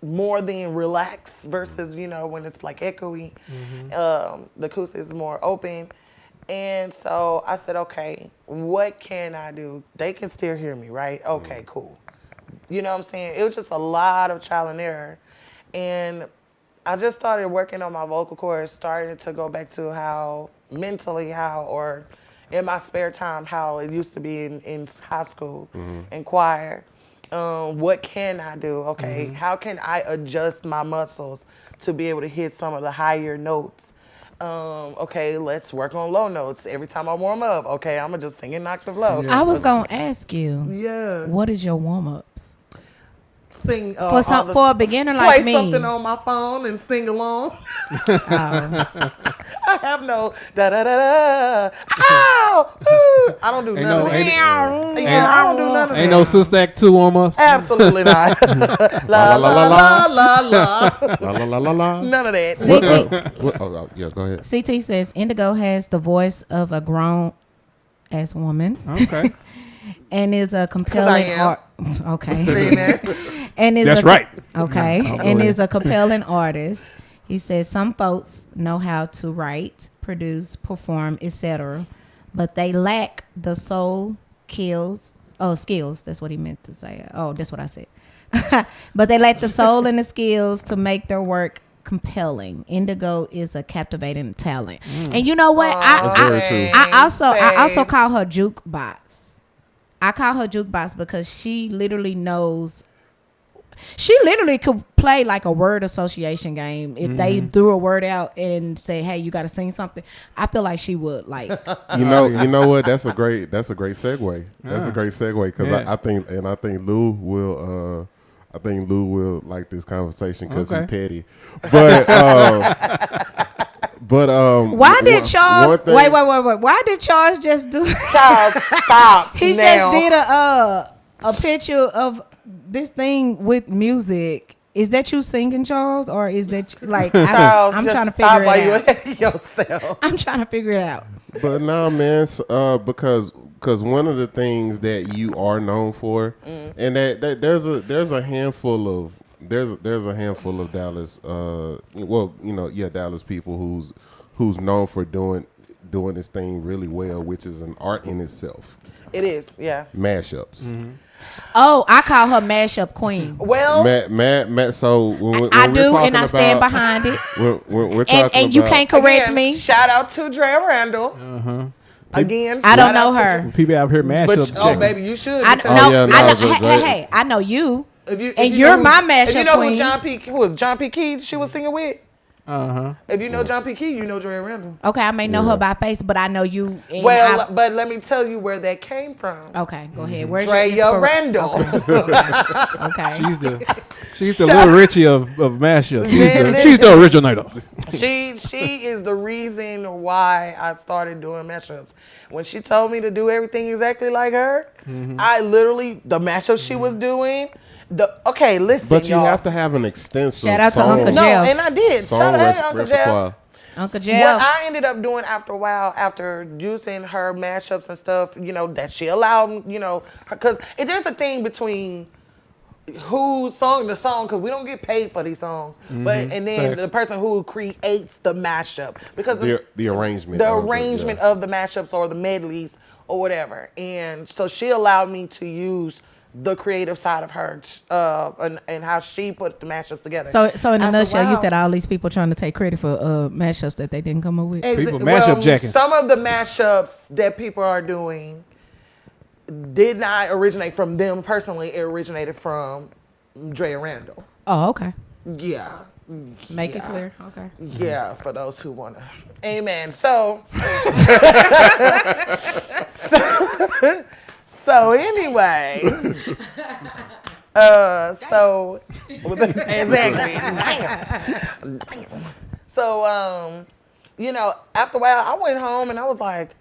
more than relax versus, when it's like echoey. The acoustic is more open. And so I said, okay, what can I do? They can still hear me, right? Okay, cool. You know what I'm saying? It was just a lot of trial and error. And I just started working on my vocal cords, started to go back to how or in my spare time, how it used to be in high school, in choir. What can I do? Okay, how can I adjust my muscles to be able to hit some of the higher notes? Okay, let's work on low notes. Every time I warm up, okay, I'm going to just sing an octave low. I was going to ask you, what is your warm-ups? Sing for a beginner like me. Play something on my phone and sing along. I have no da-da-da-da. Ow! Ooh. I don't do none of that. I don't do none of that. Ain't no Sister Act 2 warm-ups? Absolutely not. La, la, la, la, la, la. La la la la la. None of that. Yeah, go ahead. CT says Indigo has the voice of a grown-ass woman. Okay. And is a compelling okay. And is That's right. Okay. And is a compelling artist. He says some folks know how to write, produce, perform, etc., but they lack the skills. That's what he meant to say. Oh, that's what I said. But they lack the soul and the skills to make their work compelling. Indigo is a captivating talent. And you know what? That's very true. I also call her jukebox. I call her jukebox because she literally could play like a word association game. If they threw a word out and say, "Hey, you got to sing something," I feel like she would like. You know what? That's a great segue. That's a great segue because I think Lou will. I think Lou will like this conversation because he's petty. But why did Charles wait? Why did Charles just do? Charles, stop! He now. just did a picture of this thing with music. Is that you singing, Charles, or is that like Charles? I'm trying to figure it out. Yourself. I'm trying to figure it out. But no, man, because one of the things that you are known for, and that there's a handful of Dallas, Dallas people who's known for doing doing this thing really well, which is an art in itself. It is, yeah. Mashups. Mm-hmm. Oh, I call her mashup queen. Well, So when I we're do, talking and I stand about- behind it. We're talking And you can't correct again, me. Shout out to Drea Randall. Again, I don't shout out know to- her. People out here mashup. But checking. baby, you should. I because know. yeah, no, I know. it's a great- Hey, I know you. if and you you're know my who- mashup If you know queen. who John P. Who was John P. Key? She was singing with. Uh-huh. If you know John P. Key, you know Drea Randall. Okay, I may know her by face, but I know you. And Well, but let me tell you where that came from. okay, go ahead. Where's your Drea inspira- Randall. Okay. She's the Little Richie of mashup. Man, She's the originator. She is the reason why I started doing mashups. When she told me to do everything exactly like her, I literally the mashup she was doing. Okay, listen, But you y'all. have to have an extensive Shout out to song, Uncle No, Jeff. and I did. song Shout out to Uncle Jeff. repertoire. Uncle What Jeff. I ended up doing after a while, after using her mashups and stuff, that she allowed, because there's a thing between who's song the song, because we don't get paid for these songs, but and then Facts. the person who creates the mashup, because The arrangement. the of it, arrangement yeah. of the mashups or the medleys or whatever, and so she allowed me to use the creative side of her and how she put the mashups together. So in a After nutshell, you while- said all these people trying to take credit for mashups that they didn't come up with. People mashup jacking. Some of the mashups that people are doing did not originate from them personally. It originated from Drea Randall. Oh, okay. Yeah. Make it Yeah. clear. Okay. Yeah, for those who want to. Amen. So anyway. So exactly. So after a while I went home and I was like,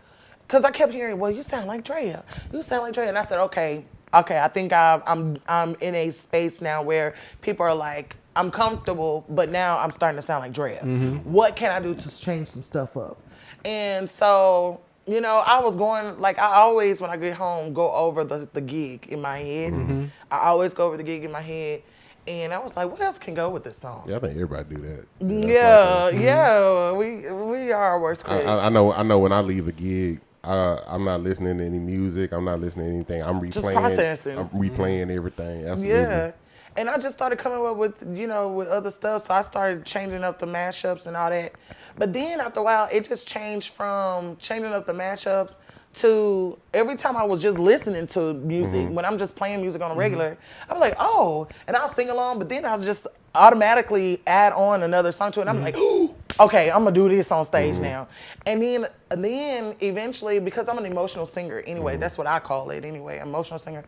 because I kept hearing, well, you sound like Drea. You sound like Drea. And I said, okay, I think I'm in a space now where people are like, I'm comfortable, but now I'm starting to sound like Drea. What can I do to change some stuff up? And so, I was going, like I always, when I get home, go over the gig in my head. I always go over the gig in my head. And I was like, what else can go with this song? Yeah, I think everybody do that. Yeah, we are our worst critics. I know when I leave a gig, I'm not listening to any music. I'm not listening to anything. I'm replaying. Just processing. I'm replaying everything. Absolutely. Yeah. And I just started coming up with, with other stuff. So I started changing up the mashups and all that. But then after a while, it just changed from changing up the mashups to every time I was just listening to music, when I'm just playing music on a regular, I was like, oh, and I'll sing along, but then I'll just automatically add on another song to it. And I'm like, ooh, okay, I'm gonna do this on stage now. And then eventually, because I'm an emotional singer anyway, that's what I call it anyway, emotional singer.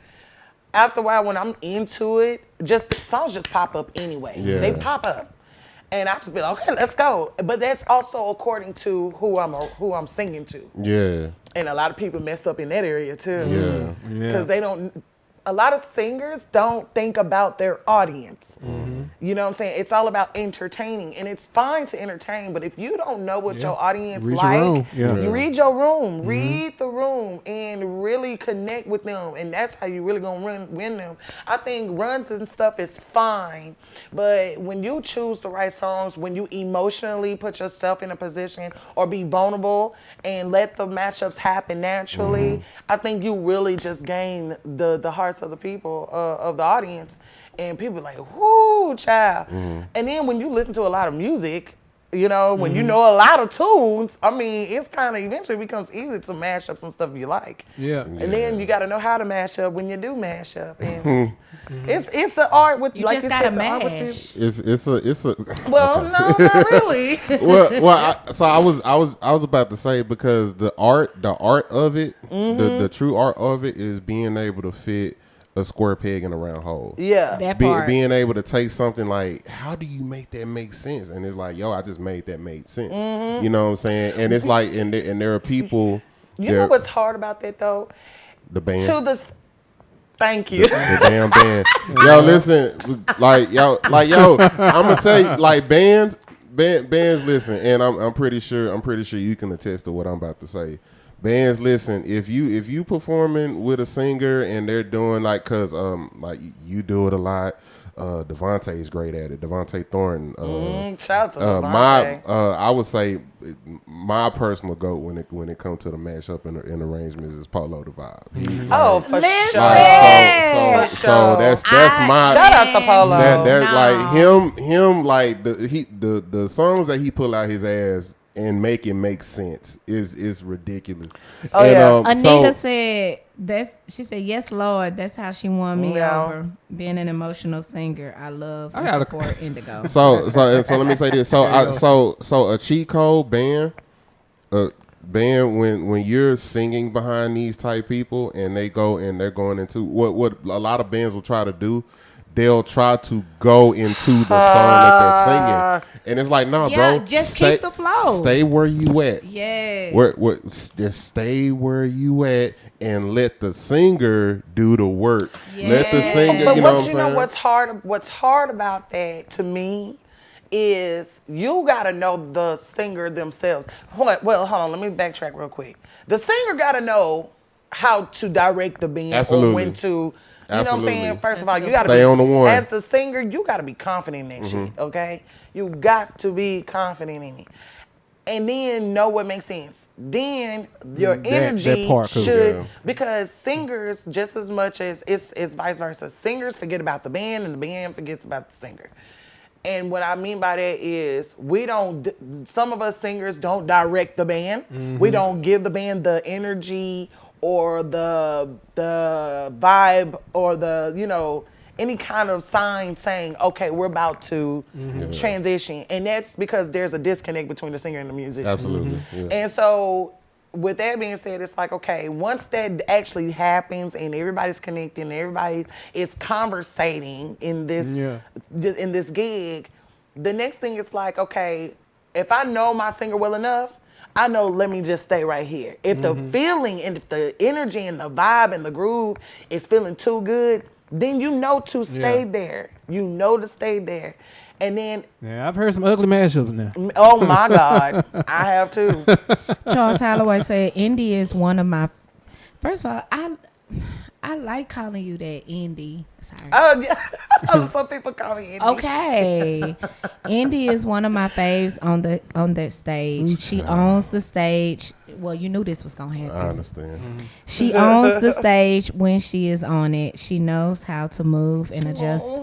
After a while, when I'm into it, songs just pop up anyway. Yeah. They pop up. And I just be like, okay, let's go. But that's also according to who I'm singing to. Yeah. And a lot of people mess up in that area too. Yeah. Because they don't, a lot of singers don't think about their audience. You know what I'm saying? It's all about entertaining. And it's fine to entertain, but if you don't know what your audience Read your room. Yeah. you read your room, read the room, and really connect with them. And that's how you really gonna win them. I think runs and stuff is fine, but when you choose the right songs, when you emotionally put yourself in a position or be vulnerable and let the matchups happen naturally, I think you really just gain the hearts of the people, of the audience. And people be like, whoo, child. And then when you listen to a lot of music, when you know a lot of tunes, I mean, it's kind of eventually becomes easy to mash up some stuff you like. Yeah. And then you got to know how to mash up when you do mash up. And it's an art with, You like just you gotta said, it's an art with mash. It's a. well, no, not really. I was about to say, because the art of it, the true art of it is being able to fit a square peg in a round hole. Yeah. That part. Being able to take something like, how do you make that make sense? And it's like, yo, I just made that make sense. You know what I'm saying? And it's like, and there are people. You know what's hard about that though? The band. Thank you. The damn band. Yo, listen, yo, I'm gonna tell you, like bands listen, and I'm pretty sure you can attest to what I'm about to say. Bands, listen, if you performing with a singer and they're doing like you do it a lot, Devontae's great at it. Devontae Thornton. Shout out to Devontae. I would say my personal goat when it comes to the mashup and the arrangements is Polo the Vibe. For Listen. sure. So that's my shout out to Polo. Like him like the songs that he pull out his ass and make it make sense is ridiculous. Anita said she said, yes, Lord, that's how she won me over. Being an emotional singer. I love and support Indigo. So let me say this. So a cheat code band, when you're singing behind these type people and they're going into what a lot of bands will try to do. They'll try to go into the song that they're singing, and it's like, no, bro, just keep the flow. Stay where you at. Yes. Just stay where you at, and let the singer do the work. Yes. Let the singer. But you know what I'm saying? know what's hard about that to me is you got to know the singer themselves. Well, hold on, let me backtrack real quick. The singer got to know how to direct the band or when to. You know what I'm saying? First of all, you got to stay on the one. As the singer, you got to be confident in that shit, okay? You got to be confident in it. And then know what makes sense. Then your energy should, because singers, just as much as it's vice versa, singers forget about the band and the band forgets about the singer. And what I mean by that is some of us singers don't direct the band. We don't give the band the energy or the vibe or the, any kind of sign saying, okay, we're about to transition. And that's because there's a disconnect between the singer and the musician. Absolutely. Yeah. And so with that being said, it's like, okay, once that actually happens and everybody's connecting, everybody is conversating in this gig, the next thing is like, okay, if I know my singer well enough, I know, let me just stay right here. If the feeling and if the energy and the vibe and the groove is feeling too good, then you know to stay there. You know to stay there. And then... Yeah, I've heard some ugly mashups now. Oh, my God. I have, too. Charles Holloway said, Indy is one of my... First of all, I like calling you that, Indy. Sorry. Some people call me Indy. Okay. Indy is one of my faves on that stage. She owns the stage. Well, you knew this was going to happen. I understand. She owns the stage when she is on it. She knows how to move and adjust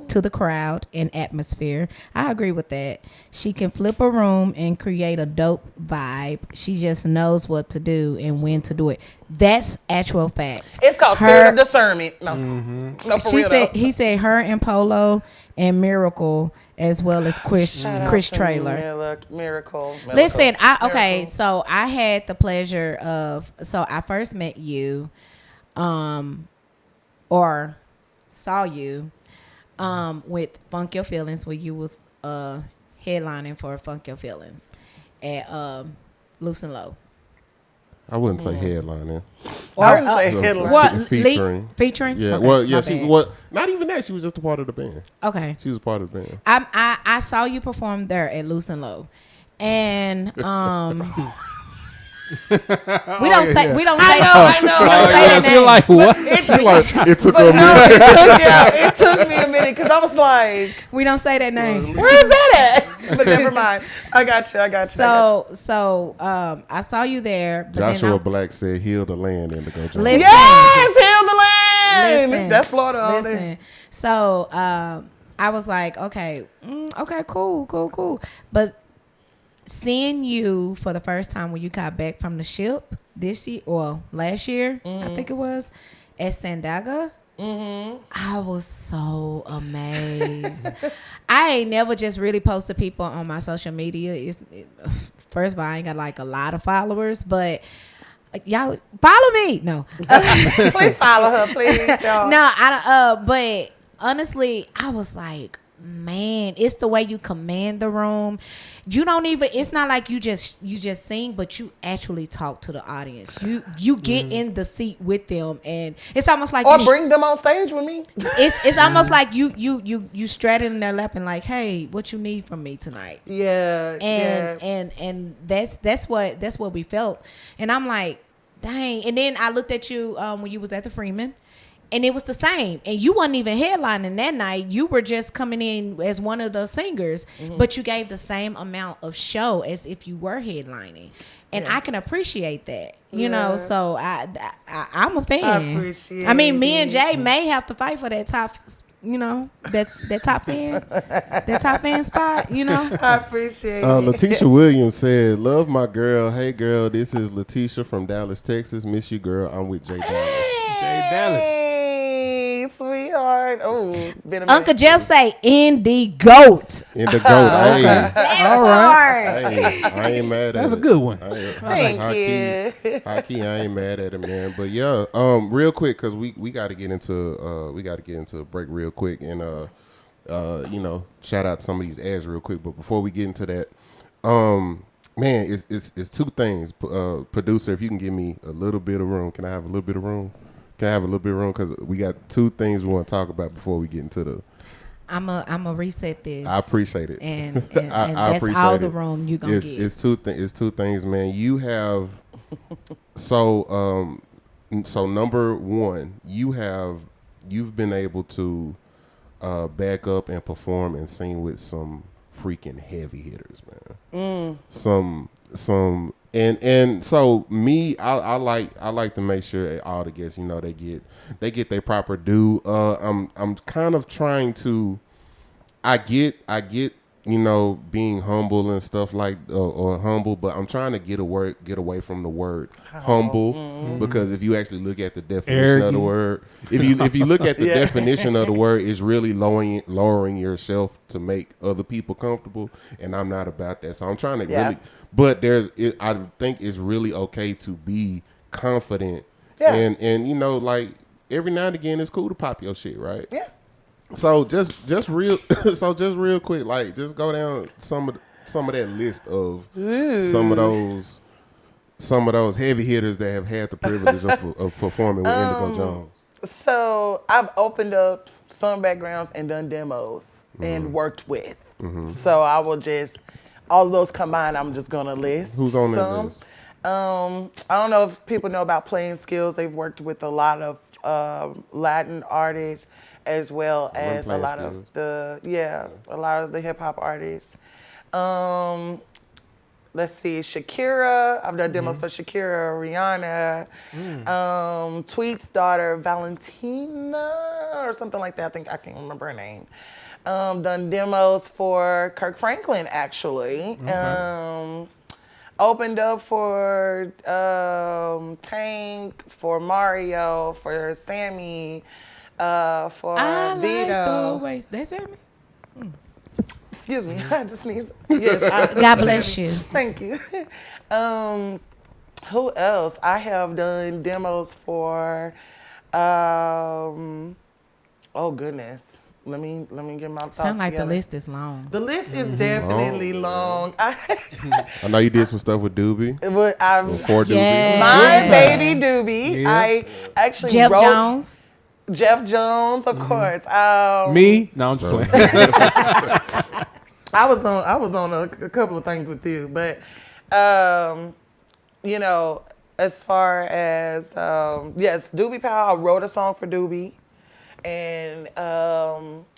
to the crowd and atmosphere. I agree with that. She can flip a room and create a dope vibe. She just knows what to do and when to do it. That's actual facts. It's called spirit of discernment. No, for real though. He said her and Polo and Miracle as well as Chris Trailer. Miracle. Listen, so I had the pleasure of, I first met you, or saw you, with Funk Your Feelings, where you was headlining for Funk Your Feelings at Loose and Low. I wouldn't say headlining. I wouldn't say headlining. Featuring? Yeah. Not even that. She was just a part of the band. Okay. She was a part of the band. I saw you perform there at Loose and Low. And we don't say that name. You're like, what? It took a minute. It took me a minute because I was like, we don't say that name. Where is that at? But never mind. I got you. So I saw you there. But Joshua Black said, "Heal the land, Indigo Jones." Listen, yes, heal the land. That's Florida all day. So I was like, okay, cool. But seeing you for the first time when you got back from the ship this year or last year, I think it was, at Sandaga, I was so amazed. I ain't never just really posted people on my social media. First of all, I ain't got like a lot of followers, but y'all follow me. No, please follow her, please. No, but honestly, I was like, man, it's the way you command the room. You don't even, it's not like you just sing, but you actually talk to the audience. You get in the seat with them, and it's almost like bring them on stage with me. It's almost like you straddling their lap and like, hey, what you need from me tonight? Yeah. And that's what we felt. And I'm like, dang. And then I looked at you when you was at the Freeman. And it was the same. And you wasn't even headlining that night. You were just coming in as one of the singers, but you gave the same amount of show as if you were headlining. And I can appreciate that, you know. So I'm a fan. I appreciate I mean, me and Jay may have to fight for that top, you know, that top fan spot, you know. I appreciate it. Letitia Williams said, "Love my girl. Hey girl, this is Letitia from Dallas, Texas. Miss you, girl. I'm with J Dallas." J Dallas. Hey, sweetheart. Oh, been a minute. Uncle Jeff say, "In the goat." In the goat. Hey, All right. hey, I ain't mad at That's it. a good one. Thank you. High key, I ain't mad at it, man. But yeah, real quick, cause we got to get into a break real quick, and you know, shout out some of these ads real quick. But before we get into that, man, it's two things. Producer, if you can give me a little bit of room, can I have a little bit of room? Because we got two things we want to talk about before we get into the. I'm a reset this. I appreciate it, and I that's appreciate all it. the room you gonna get. It's two things, man. You have so number one, you've been able to back up and perform and sing with some freaking heavy hitters, man. And so me, I like to make sure all the guests, you know, they get their proper due. I'm kind of trying to. I get, you know, being humble and stuff like or humble, but I'm trying to get away from the word humble, because if you actually look at the definition of the word, if you look at the definition of the word, it's really lowering yourself to make other people comfortable, and I'm not about that. So I'm trying to really. But I think it's really okay to be confident, and you know, like every now and again, it's cool to pop your shit, right? Yeah. So just real quick, like just go down some of that list of some of those heavy hitters that have had the privilege of performing with Indigo Jones. So I've opened up some backgrounds and done demos and worked with. So I will just. All of those combined, I'm just gonna list. Who's on that list? I don't know if people know about Playing Skills. They've worked with a lot of Latin artists, as well as a lot of the hip hop artists. Let's see, Shakira. I've done demos for Shakira, Rihanna, Tweet's daughter, Valentina, or something like that. I can't remember her name. Done demos for Kirk Franklin, actually. Opened up for Tank, for Mario, for Sammy, for I Vito. like that's Sammy. Excuse me, I had to sneeze. Yes, God bless you. Thank you. Who else? I have done demos for. Oh goodness. Let me get my thoughts Sound like together. the list is long. The list is definitely long. I know you did some stuff with Doobie. Before Doobie. Yeah. My baby Doobie. Yeah. I actually Jeff wrote Jones. Jeff Jones, of course. Me? No, I'm just playing. I was on a couple of things with you, but you know, as far as yes, Doobie Powell. I wrote a song for Doobie, and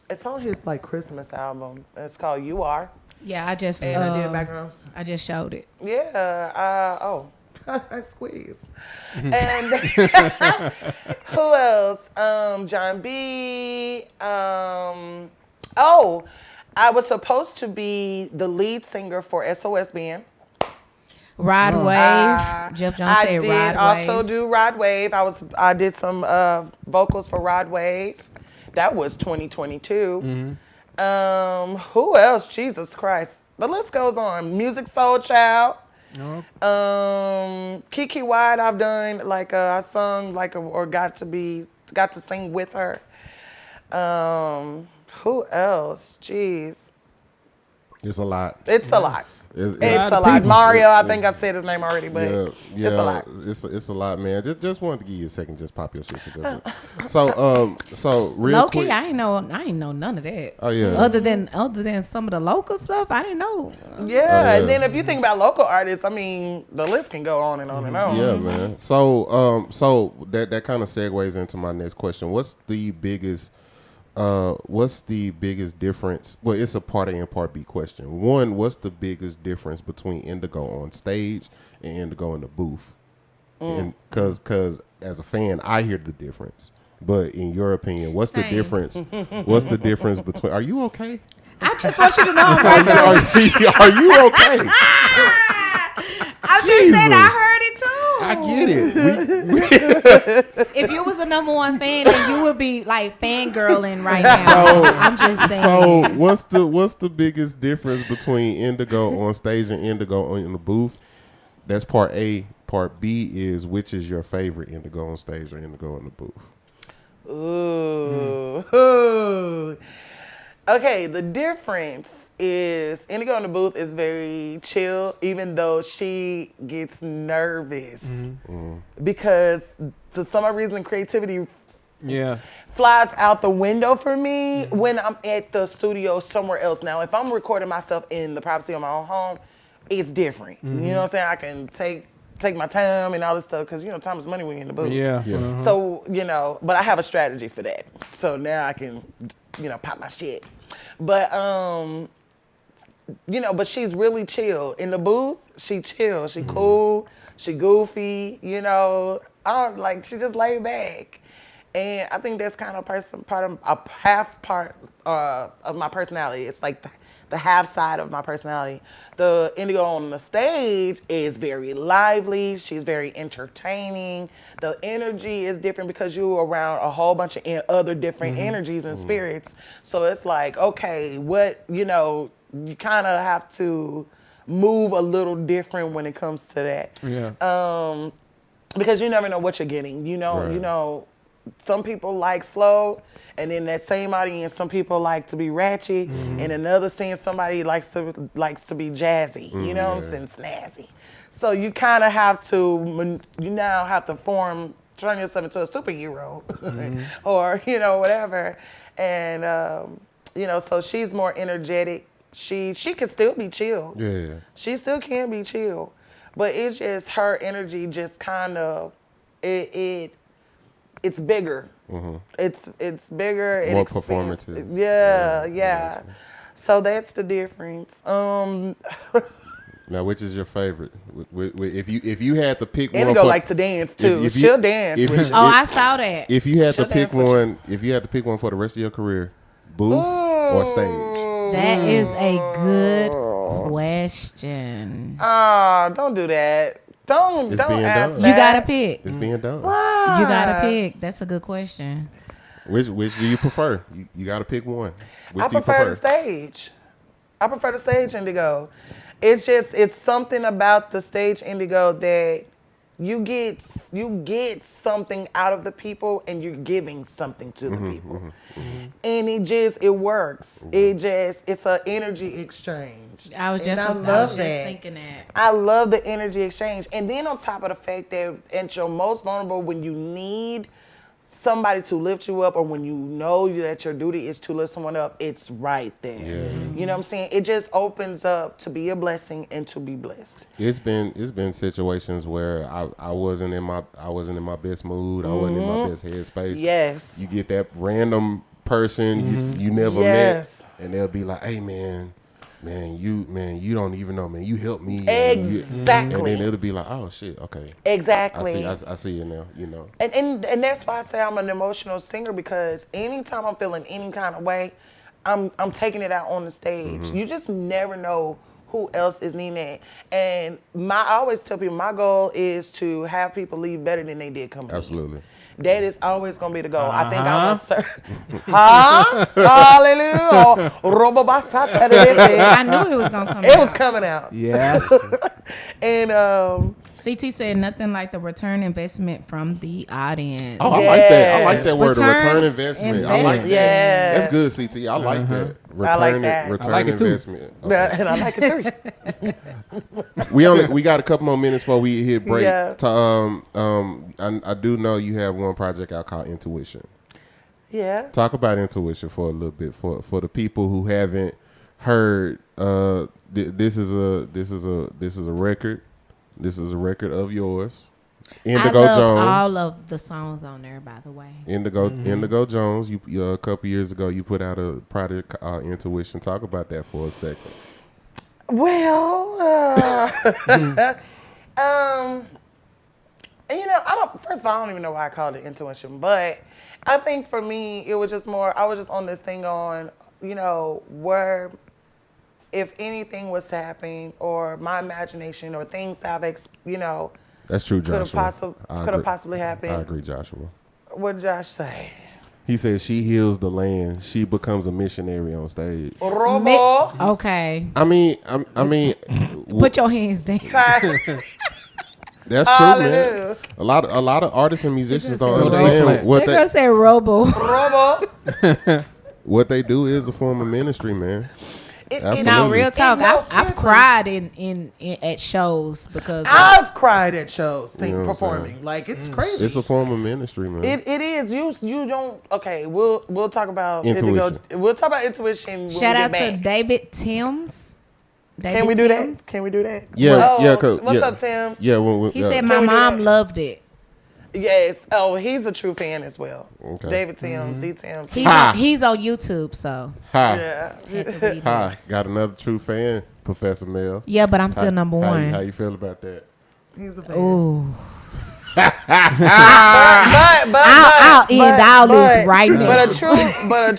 it's on his like Christmas album. It's called "You Are." Yeah, I just And I did backgrounds. I just showed it. Yeah. I squeeze. And who else? John B. I was supposed to be the lead singer for SOS Band. Rod Wave. Jeff Jones I said did Rod also Wave. do Rod Wave. I did some vocals for Rod Wave. That was 2022. Who else? Jesus Christ. The list goes on. Music Soul Child. Kiki White, I've done I sung or got to sing with her. Who else? Jeez. It's a lot. It's a lot. It's a lot. Mario, I think I said his name already, but yeah, it's a lot. It's a lot, man. Just wanted to give you a second, just pop your shit for just so real low quick. key, I ain't know none of that. Oh yeah. Other than some of the local stuff, I didn't know. Yeah, and then if you think about local artists, I mean, the list can go on and on and on. Yeah, man. So that kind of segues into my next question. What's the biggest difference? Well, it's a part A and part B question. One, what's the biggest difference between Indigo on stage and Indigo in the booth? And because as a fan, I hear the difference. But in your opinion, what's the difference? What's the difference between? Are you okay? I just want you to know I'm right there. Are you okay? I just said I heard it too. I get it. If you was a number one fan, then you would be like fangirling right now. I'm just saying. So what's the biggest difference between Indigo on stage and Indigo in the booth? That's part A. Part B is, which is your favorite, Indigo on stage or Indigo in the booth? Ooh. Okay, the difference is Indigo in the booth is very chill, even though she gets nervous because for some reason creativity flies out the window for me when I'm at the studio somewhere else. Now, if I'm recording myself in the privacy of my own home, it's different. You know what I'm saying? I can take my time and all this stuff because, time is money when you're in the booth. Yeah. So, but I have a strategy for that. So now I can, pop my shit. But, but she's really chill. In the booth, she chill. She cool. She goofy, she just laid back. And I think that's kind of half part of my personality. It's like the half side of my personality. The Indigo on the stage is very lively. She's very entertaining. The energy is different because you're around a whole bunch of other different energies and spirits. So it's like, okay, you kind of have to move a little different when it comes to that. Yeah. Because you never know what you're getting. Some people like slow, and in that same audience, some people like to be ratchet, and another scene, somebody likes to be jazzy, and snazzy. So you kind of have to, turn yourself into a superhero, or whatever, and so she's more energetic. She can still be chill. Yeah. She still can be chill, but it's just her energy just kind of it's bigger. It's bigger. More performative. Yeah. So that's the difference. Now, which is your favorite? If you had to pick one, Indigo like to dance too. She'll dance. I saw that. If you had to pick one, for the rest of your career, booth or stage? That is a good question. Don't do that. Don't ask that. You gotta pick. It's being done. Why? You gotta pick. That's a good question. Which do you prefer? You gotta pick one. Which I do you prefer the stage. I prefer the stage Indigo. It's something about the stage Indigo that you get something out of the people and you're giving something to the people. And it works. It's an energy exchange. I was just thinking that. I love the energy exchange. And then on top of the fact that at your most vulnerable, when you need somebody to lift you up, or when you know that your duty is to lift someone up, it's right there. Yeah. You know what I'm saying? It just opens up to be a blessing and to be blessed. It's been situations where I wasn't in my best mood. I wasn't in my best headspace. Yes. You get that random person you never met, and they'll be like, "Hey man, you don't even know, man. You helped me." Exactly. And then it'll be like, "Oh shit, okay." Exactly. I see it now. And that's why I say I'm an emotional singer, because anytime I'm feeling any kind of way, I'm taking it out on the stage. You just never know who else is needing it. And I always tell people my goal is to have people leave better than they did coming in. Absolutely. That is always gonna be the goal. I think I'm Hallelujah. I knew it was gonna come out. It was coming out. Yes. And CT said nothing like the return investment from the audience. Oh, I like that. I like that word, return investment. I like that. Yeah. That's good, CT. I like that. Return that. Return I like it too. investment. Yeah, and I like it too. We got a couple more minutes before we hit break. Yeah. I do know you have one project out called Intuition. Yeah. Talk about Intuition for a little bit for the people who haven't heard. This is a record. This is a record of yours. Indigo I love Jones. all of the songs on there, by the way. Indigo Jones. You a couple years ago you put out a project called Intuition. Talk about that for a second. Well, first of all, I don't even know why I called it Intuition, but I think for me, it was just more, I was just on this thing on, where if anything was to happen or my imagination or things that I've, That's true, could Joshua. have possibly happened. I agree, Joshua. What did Josh say? He says she heals the land. She becomes a missionary on stage. Robo. Okay. I mean, Put your hands down. that's true, man. A lot of artists and musicians don't understand what They're gonna say Robo. Robo. what they do is a form of ministry, man. Absolutely. Now, real talk. No, I've seriously. cried in at shows because I've cried at shows, You know what I'm performing. saying? Like, it's crazy. It's a form of ministry, man. It is. You don't. Okay, we'll talk about Intuition. We'll talk about Intuition. When shout we out get to back. David Timms. Can we do that? Can we do that? Yeah, Oh, yeah. 'Cause- what's yeah. up, Tim? Yeah, when He said my Can we do mom that? loved it. Yes. Oh, he's a true fan as well. Okay. David Timms, Z Timms. He's on YouTube, so Hi, Yeah. had to read hi. this. Got another true fan, Professor Mel. Yeah, but I'm still number How one. you feel about that? He's a fan. Ooh, But I'll end all this right now. But a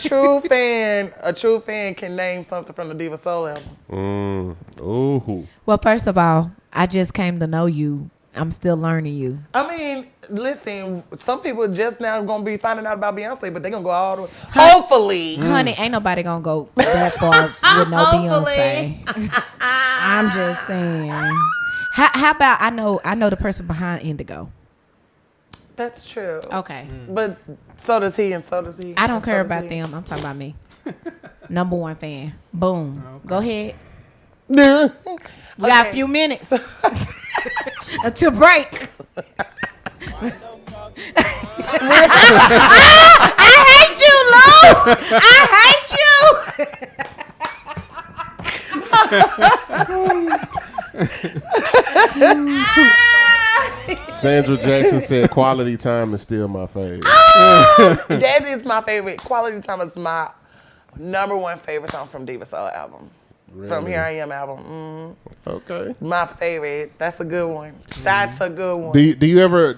true fan can name something from the Diva Soul album. Ooh. well, first of all, I just came to know you. I'm still learning you. I mean, listen, some people just now gonna be finding out about Beyonce, but they're gonna go all the way. Hopefully. Honey, ain't nobody gonna go that far with no Beyonce. I'm just saying. How about I know the person behind Indigo. That's true. Okay. But so does he, and so does he. I don't and care so does about he. them. I'm talking about me. Number one fan. Boom. Go ahead. We got a few minutes until break. I hate you, Lou. I hate you. Sandra Jackson said quality time is still my favorite. That is my favorite. Quality Time is my number one favorite song from Diva Soul album. From Really? Here I Am album. Okay. My favorite. That's a good one. That's a good one. Do you ever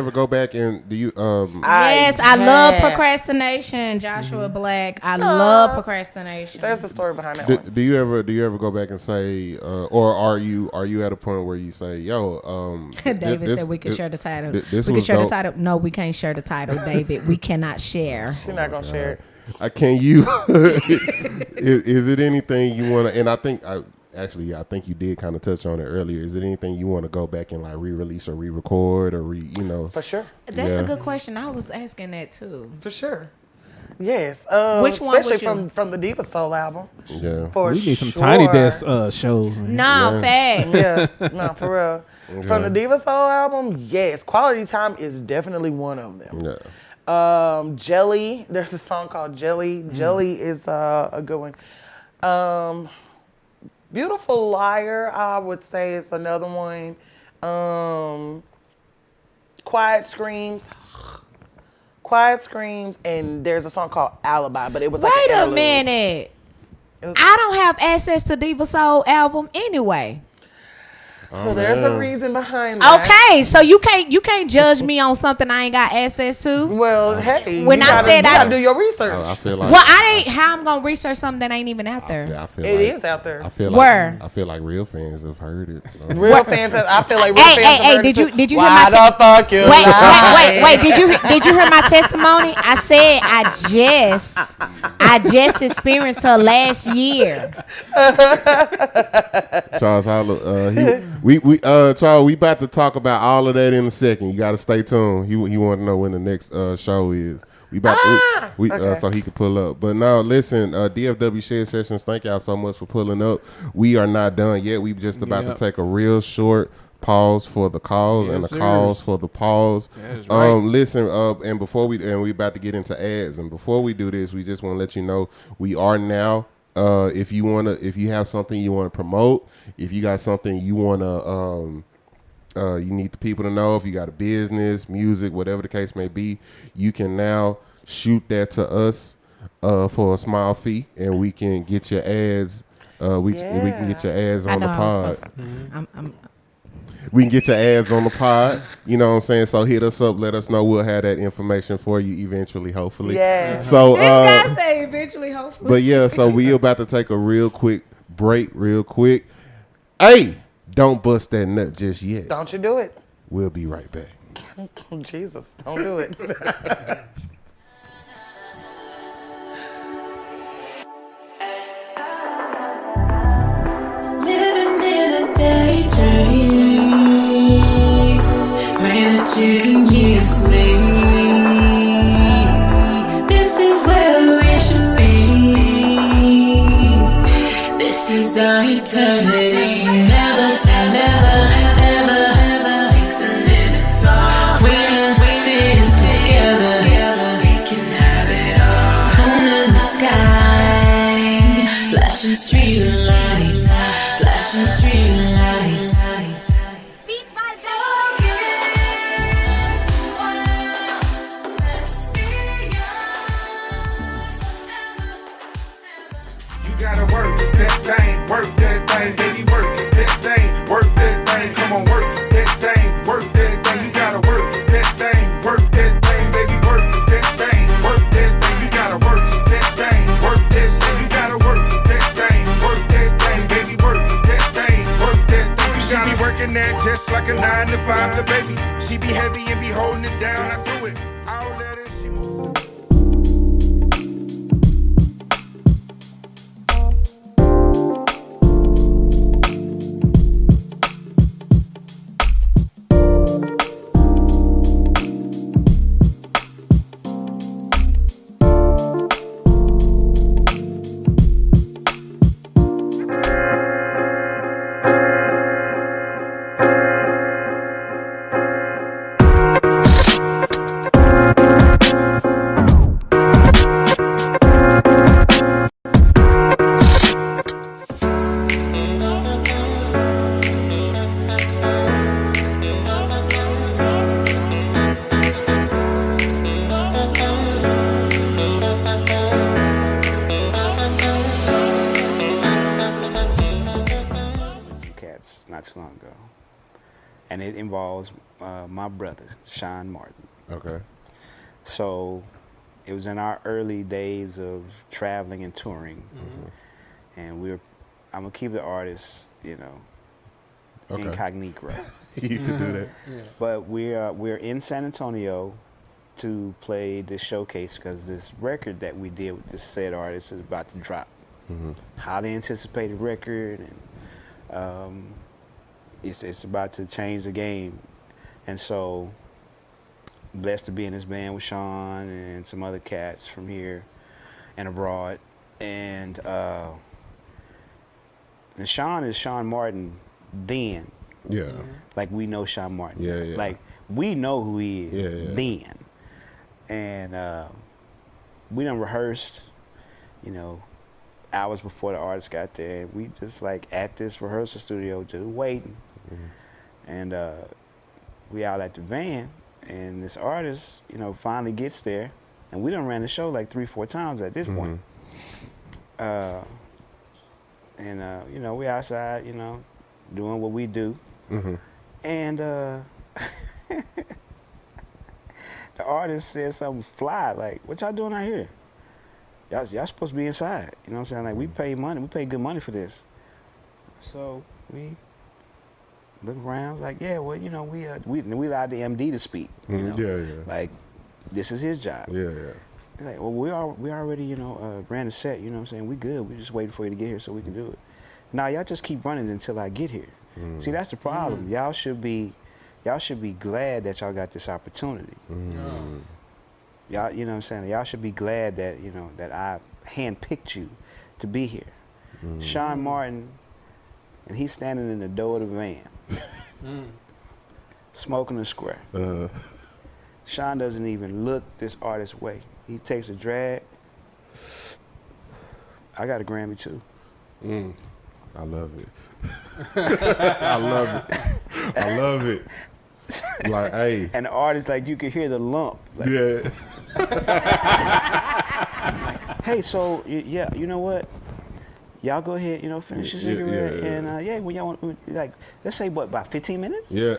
go back and do you Yes, I love have. procrastination, Joshua Black. I love procrastination. There's a story behind that one. do you ever go back and say or are you at a point where you say, yo, David said we can share the title. this We can was share the dope. title. No, we can't share the title, David. We cannot share. She's not gonna share it. Can you is it anything you want to, and I think you did kind of touch on it earlier. Is it anything you want to go back and like re-release or re-record or For sure. That's Yeah. a good question. I was asking that too. For sure. Yes. Which one especially would you? from the Diva Soul album. yeah. For We need some sure. tiny desk shows. Man. No, facts. Yeah, no, for real. From the Diva Soul album, yes, Quality Time is definitely one of them. Yeah. Jelly, there's a song called Jelly. Jelly is a good one. Beautiful Liar, I would say, is another one. Quiet Screams, and there's a song called Alibi, but it was like Wait an a interlude. minute. It was- I don't have access to Diva Soul album anyway. Well, there's a reason behind that. Okay, so you can't judge me on something I ain't got access to. Well, hey, When you I gotta, said you I- gotta do your research. I feel like Well, I ain't. How I'm gonna research something that ain't even out there? I feel It like, is out there. I feel Where? like I feel like real fans have heard it. Real fans, I feel like real Hey, fans. have heard did it you too. did you Why hear my the fuck you lying? wait? Did you hear my testimony? I said I just experienced her last year. Charles, Charles, we about to talk about all of that in a second. You got to stay tuned. He want to know when the next show is. So he could pull up. But no, listen, DFW Shed Sessions, thank y'all so much for pulling up. We are not done yet. We just about to take a real short pause for the calls and the calls for the pause. Right. Listen, and before we about to get into ads, and before we do this, we just want to let you know we are now. If you have something you want to promote, if you got something you want to, you need the people to know. If you got a business, music, whatever the case may be, you can now shoot that to us for a small fee, and we can get your ads. We can get your ads on the pod. We can get your ads on the pod. You know what I'm saying? So hit us up. Let us know. We'll have that information for you eventually, hopefully. Yeah. So This guy say eventually, hopefully. but yeah, so we about to take a real quick break, real quick. Hey, don't bust that nut just yet. Don't you do it. We'll be right back. Oh, Jesus, don't do it. Living in a daydream, praying that you can kiss me. This is where we should be. This is our eternity. Never say never, ever. Take the limits off. We're in this together. We can have it all. Moon in the sky, flashing street lights. Flashing street lights. You gotta work that thing, baby, work that thing, come on, work that thing, you gotta work that thing, baby, work that thing, you gotta work that thing, you gotta work that thing, baby, work that thing, you gotta be working that just like a 9 to 5, the baby, she be heavy and be holding it down, I do it, all that and she move. not too long ago, and it involves my brother, Sean Martin. Okay. So it was in our early days of traveling and touring, and I'm gonna keep the artist, incognito. You can do that. Yeah. But we're in San Antonio to play this showcase because this record that we did with this said artist is about to drop. Highly anticipated record, and it's about to change the game. And so, blessed to be in this band with Sean and some other cats from here and abroad. And Sean is Sean Martin then. Yeah. Like we know Sean Martin. Yeah, yeah. Like we know who he is then. And we done rehearsed, hours before the artist got there. And we just like at this rehearsal studio just waiting. And we out at the van, and this artist, finally gets there. And we done ran the show like 3-4 times at this point. And we outside, doing what we do. And the artist said something fly, like, what y'all doing out here? Y'all supposed to be inside. You know what I'm saying? Like, we pay money, we pay good money for this. So we look around, like, yeah, well, we allowed the MD to speak. Like, this is his job. He's like, well, we already, ran the set, you know what I'm saying? We good. We just waiting for you to get here so we can do it. Now y'all just keep running until I get here. See, that's the problem. Y'all should be glad that y'all got this opportunity. Y'all, you know what I'm saying? Y'all should be glad that, you know, that I handpicked you to be here. Sean Martin, and he's standing in the door of the van, smoking a square. Sean doesn't even look this artist's way. He takes a drag. I got a Grammy too. I love it. I love it. I love it. Like, hey. And the artist, like, you could hear the lump. Like, Yeah. hey, so, yeah, you know what? Y'all go ahead, you know, finish your cigarette. And, when y'all want, like, let's say, what, about 15 minutes? Yeah.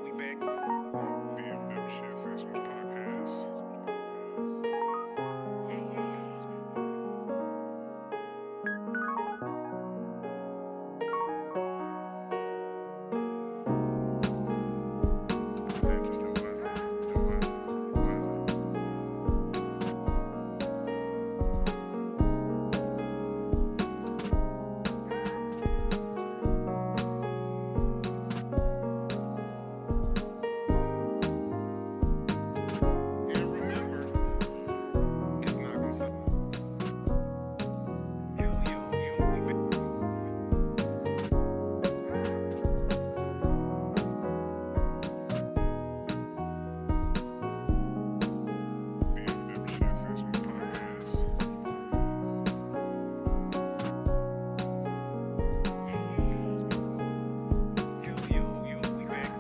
We back. DFW Shed Sessions Podcast. It's interesting, was it? And remember, it's not gonna suck. We back. DFW Shed Sessions Podcast. We back.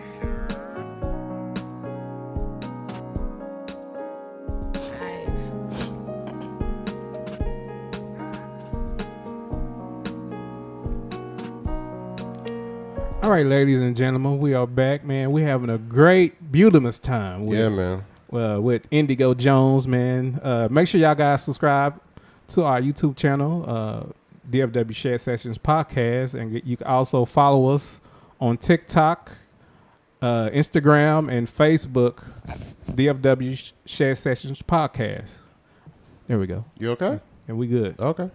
All right, ladies and gentlemen, we are back, man. We're having a great, beautiful time. Yeah, man. With Indigo Jones, man. Make sure y'all guys subscribe to our YouTube channel, DFW Shed Sessions Podcast, and you can also follow us on TikTok, Instagram, and Facebook, DFW Shed Sessions Podcast. There we go. You okay? And we good. Okay.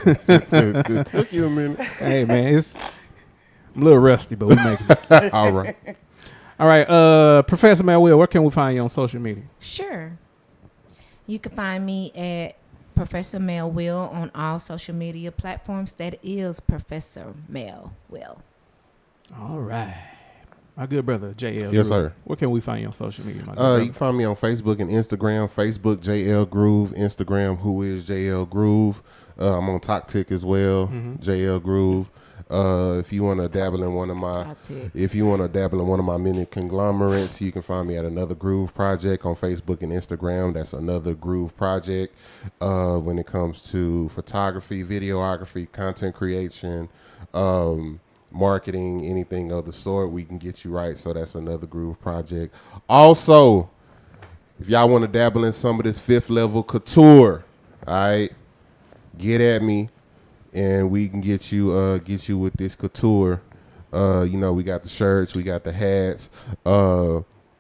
It took you a minute. Hey, man, I'm a little rusty, but we making it. All right. All right, Professor Manuel, where can we find you on social media? Sure. You can find me at Professor Mel Will on all social media platforms. That is Professor Mel Will. All right. My good brother, J Ell Groove. Yes, sir. Where can we find you on social media, my good You brother? can find me on Facebook and Instagram. Facebook, J Ell Groove. Instagram, who is J Ell Groove. I'm on TokTik as well, J Ell Groove. If you want to dabble in one of my many conglomerates, you can find me at Another Groove Project on Facebook and Instagram. That's Another Groove Project. When it comes to photography, videography, content creation, marketing, anything of the sort, we can get you right. So that's Another Groove Project. Also, if y'all want to dabble in some of this fifth level couture, all right, get at me and we can get you with this couture. We got the shirts, we got the hats.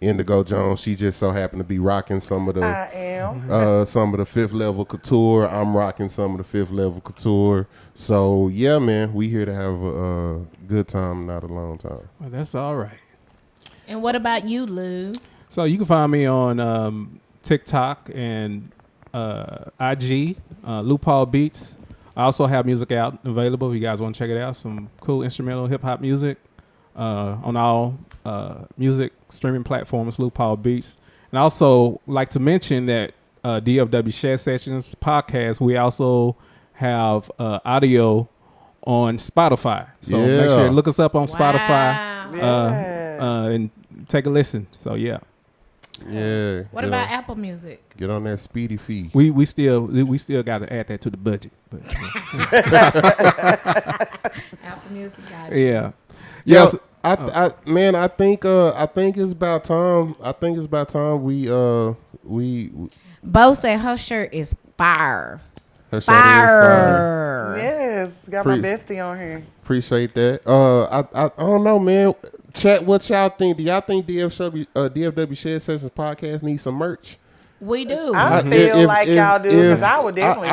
Indigo Jones, she just so happened to be rocking some of the fifth level couture. I'm rocking some of the fifth level couture. So yeah, man, we here to have a good time, not a long time. Well, that's all right. And what about you, Lou? So you can find me on TikTok and IG, Lou Paul Beats. I also have music out available if you guys want to check it out. Some cool instrumental hip hop music on all music streaming platforms, Lou Paul Beats. And I also like to mention that DFW Shed Sessions Podcast, we also have audio on Spotify. So make sure you look us up on Spotify and take a listen. So yeah. Yeah. What about Apple Music? Get on that speedy feed. We still got to add that to the budget. But, Apple Music, guys. yeah. Yo, Yes. I think it's about time. I think it's about time we Bo said her shirt is fire. her shirt is fire. Yes, got Pre- my bestie on here. Appreciate that. I don't know, man. Chat, what y'all think? Do y'all think DFW Shed Sessions Podcast needs some merch? We do. I feel like y'all do, because I would definitely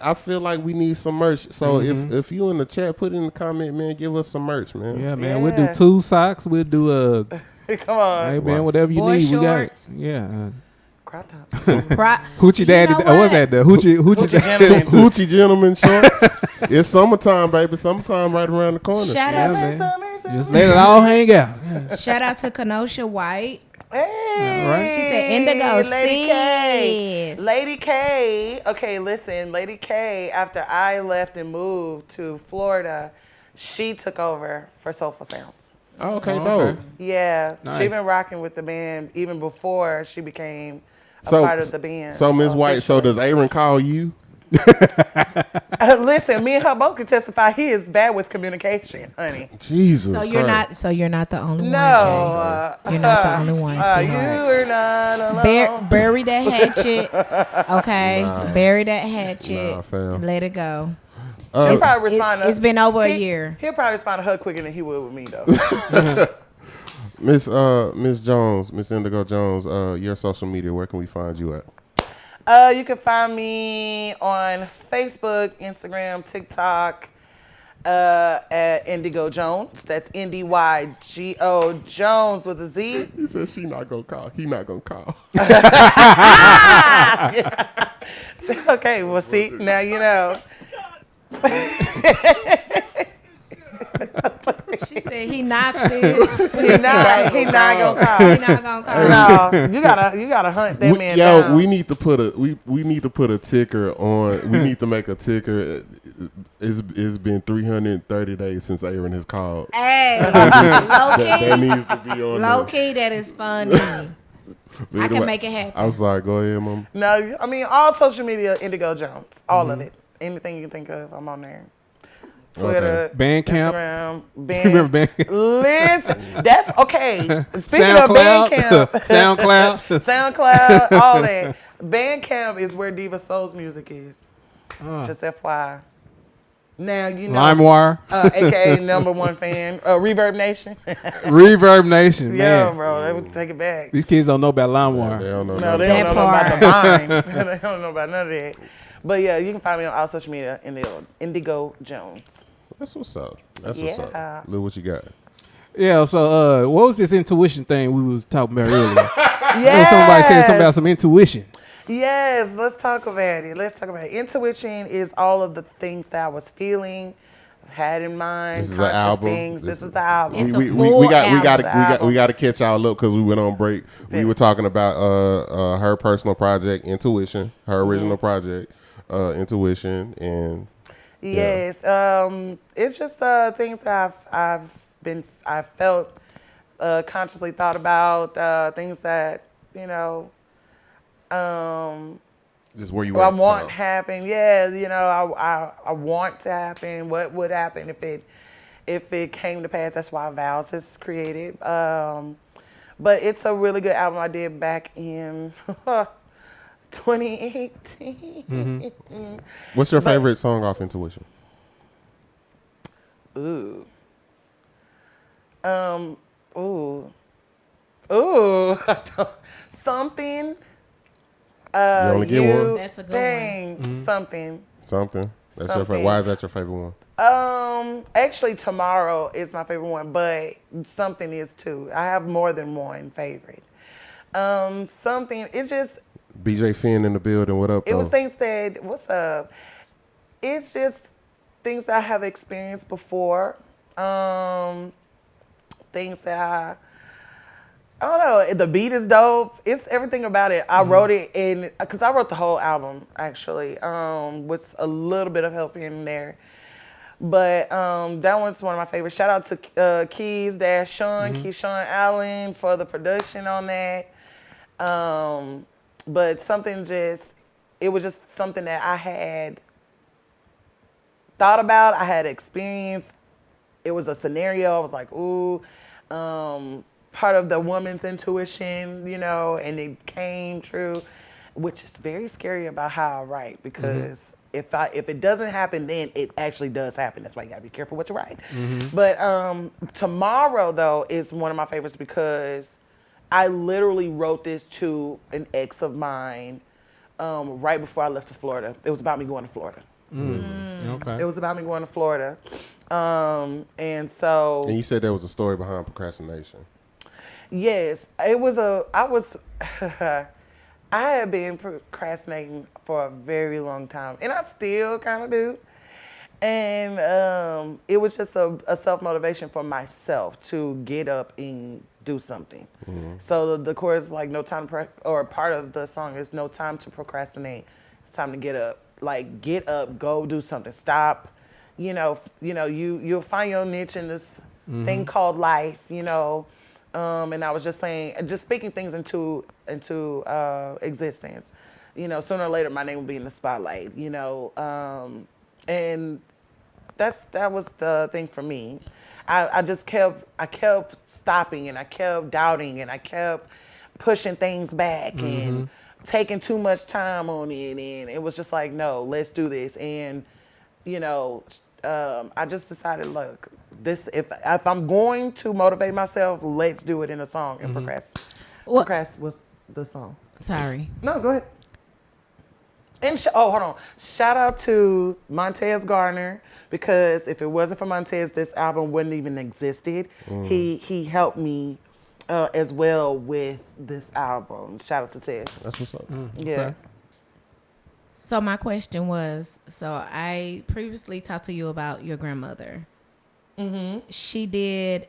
I feel like we need some merch. So if you in the chat, put in the comment, man. Give us some merch, man. Yeah, man. We'll do 2 socks. We'll do Come on. hey, man, whatever you Boy need. shorts. We got it. Yeah. Crop top. Hoochie Daddy. know what? What's that? The Hoochie Gentleman. Hoochie gentleman shorts. It's summertime, baby. Summertime right around the corner. Shout Yeah, out, man. Just let it all hang out. Yeah. shout out to Kenosha White. Hey, All right. She said Indigo Lady K. sis. Lady K. Okay, listen, Lady K. After I left and moved to Florida, she took over for Soulful Sounds. Oh, okay, Oh, dope. okay. Yeah, Nice. she been rocking with the band even before she became a part of the band. So Ms. White, so does Aaron call you? Listen, me and her both can testify he is bad with communication, honey. Jesus. So you're Christ. not the only one. No, Jay. You're not the only one, you sweetheart. are not alone. Bury that hatchet, okay? Bury that hatchet. Nah, fam. Let it go. He'll probably respond. It's been over a year. He'll probably respond to her quicker than he would with me, though. Miss Jones, Miss Indigo Jones, your social media, where can we find you at? You can find me on Facebook, Instagram, TikTok, at Indigo Jones. That's NDYGO Jones with a Z. He said she not gonna call. He not gonna call. Okay, well, see, now you know. She said he not serious. He not gonna call. He not gonna call. No, you gotta hunt that man Yo, down. we need to put a ticker on. We need to make a ticker. It's been 330 days since Aaron has called. Hey, low That key, needs to be on low there. key, that is funny. I can make it happen. I'm sorry. Go ahead, Mom. No, I mean all social media, Indigo Jones, all of it. Anything you can think of, I'm on there. Twitter, Bandcamp. Instagram, Remember Bandcamp? Listen, that's okay. Speaking of SoundCloud. Bandcamp, SoundCloud. SoundCloud, all that. Bandcamp is where Diva Soul's music is. Just FYI. Now you know. LimeWire. AKA #1 fan. Reverb Nation. Reverb Nation, Yeah, man. bro, they would take it back. These kids don't know about LimeWire. They don't know. No, they That don't know about part. the vine. They don't know about none of that. But yeah, you can find me on all social media, Indigo Jones. That's what's up. That's what's Yeah. up. Look what you got. Yeah, so what was this intuition thing we was talking about earlier? Yes. Somebody said something about some intuition. Yes, let's talk about it. Intuition is all of the things that I was feeling, had in mind. This is an conscious album. Things. This is the album. It's a We full got to catch y'all up because we went on break. We were talking about her personal project, Intuition, her original project, Intuition, and Yes, it's just things that I've felt, consciously thought about, things that just where you I at, want so. happen. Yeah, I want to happen. What would happen if it came to pass? That's why Vows is created. But it's a really good album I did back in 2018. What's your favorite song off Intuition? Ooh. Something. You only get one? That's a good Dang, something. Something. That's your favorite. Something. Why is that your favorite one? Actually, Tomorrow is my favorite one, but Something is too. I have more than one favorite. Something. It's just. BJ Finn in the building. What up? It was things that. What's up? It's just things that I have experienced before. Things that I don't know. The beat is dope. It's everything about it. I wrote it because I wrote the whole album actually, with a little bit of help here and there. But that one's one of my favorites. Shout out to Keyshawn Allen for the production on that. But it was just something that I had thought about. I had experienced. It was a scenario. I was like, ooh, part of the woman's intuition, and it came true, which is very scary about how I write because if it doesn't happen, then it actually does happen. That's why you gotta be careful what you write. But Tomorrow though is one of my favorites because I literally wrote this to an ex of mine right before I left to Florida. It was about me going to Florida. Okay. It was about me going to Florida. And so. And you said there was a story behind procrastination. Yes, I had been procrastinating for a very long time, and I still kind of do. And it was just a self-motivation for myself to get up and do something. So the chorus is like, no time or part of the song is no time to procrastinate. It's time to get up. Like, get up, go do something. Stop. You'll find your niche in this thing called life, And I was just saying, just speaking things into existence. Sooner or later, my name will be in the spotlight. And that was the thing for me. I kept stopping, and I kept doubting, and I kept pushing things back and taking too much time on it. And it was just like, no, let's do this. And I just decided, look, if I'm going to motivate myself, let's do it in a song. And Progress was the song. Sorry. No, go ahead. And hold on. Shout out to Montez Gardner, because if it wasn't for Montez, this album wouldn't even existed. He helped me as well with this album. Shout out to Tez. That's what's up. Yeah. Okay. So my question was, I previously talked to you about your grandmother. She did,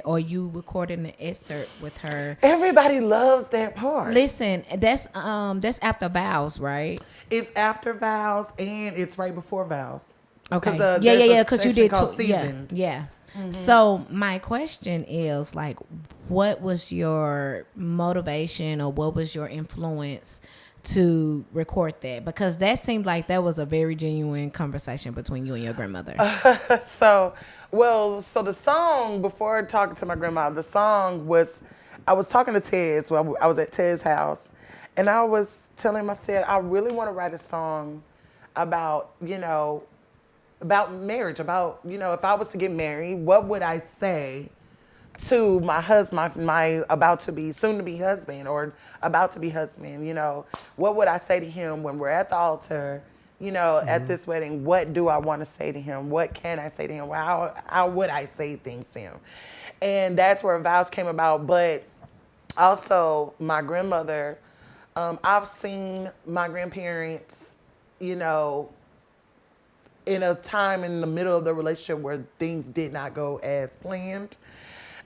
or you recorded an excerpt with her. Everybody loves that part. Listen, that's after Vows, right? It's after Vows, and it's right before Vows. Okay. Yeah. Because you did Seasoned. Yeah. So my question is, like, what was your motivation, or what was your influence to record that? Because that seemed like that was a very genuine conversation between you and your grandmother. So the song, before talking to my grandma, the song was, I was talking to Tez. Well, I was at Tez's house, and I was telling him, I said, I really want to write a song about, about marriage, about, if I was to get married, what would I say to my husband, my about to be, soon to be husband, or about to be husband, what would I say to him when we're at the altar, at this wedding? What do I want to say to him? What can I say to him? How would I say things to him? And that's where Vows came about. But also my grandmother, I've seen my grandparents, in a time in the middle of the relationship where things did not go as planned.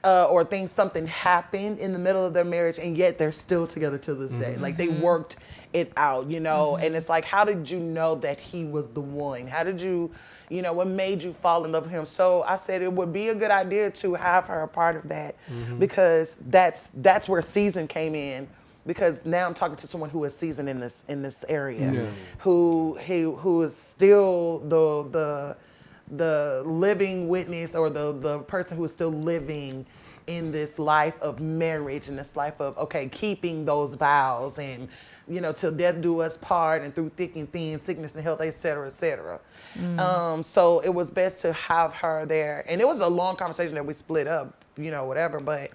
Or something happened in the middle of their marriage, and yet they're still together to this day. Like, they worked it out, and it's like, how did you know that he was the one? How did you, what made you fall in love with him? So I said it would be a good idea to have her a part of that, because that's where season came in. Because now I'm talking to someone who is seasoned in this area, who is still the living witness, or the person who is still living in this life of marriage, and this life of, keeping those vows, and, till death do us part, and through thick and thin, sickness and health, et cetera, et cetera. So it was best to have her there. And it was a long conversation that we split up, whatever, but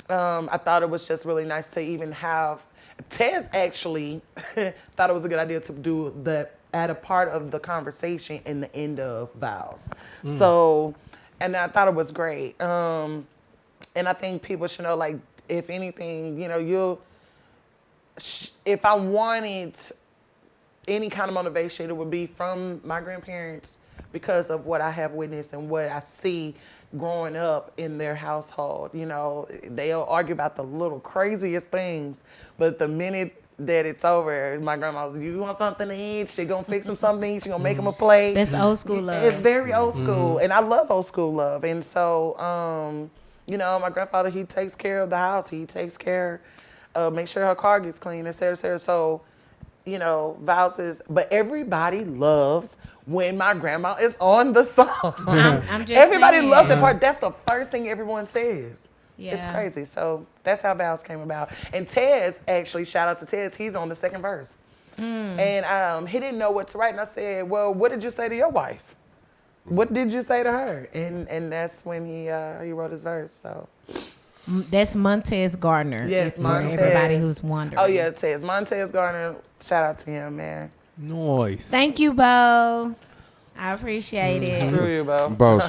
I thought it was just really nice to even have, Tez actually thought it was a good idea to do add a part of the conversation in the end of Vows. So, and I thought it was great. And I think people should know, like, if anything, if I wanted any kind of motivation, it would be from my grandparents, because of what I have witnessed and what I see growing up in their household. They'll argue about the little craziest things, but the minute that it's over, my grandma's, you want something to eat? She gonna fix them something to eat. She gonna make them a plate. That's old school love. It's very old school, and I love old school love. And so, my grandfather, he takes care of the house. He takes care, make sure her car gets clean, et cetera, et cetera. So, Vows is, but everybody loves when my grandma is on the song. I'm just everybody saying. loves that part. That's the first thing everyone says. Yeah. It's crazy. So that's how Vows came about. And Tez, actually, shout out to Tez, he's on the second verse. And he didn't know what to write. And I said, well, what did you say to your wife? What did you say to her? And that's when he wrote his verse. So That's Montez Gardner. yes, for Montez. everybody who's wondering. Oh yeah, Montez Gardner. Shout out to him, man. Nice. Thank you, Bo. I appreciate it. Screw you, Bo. Bo,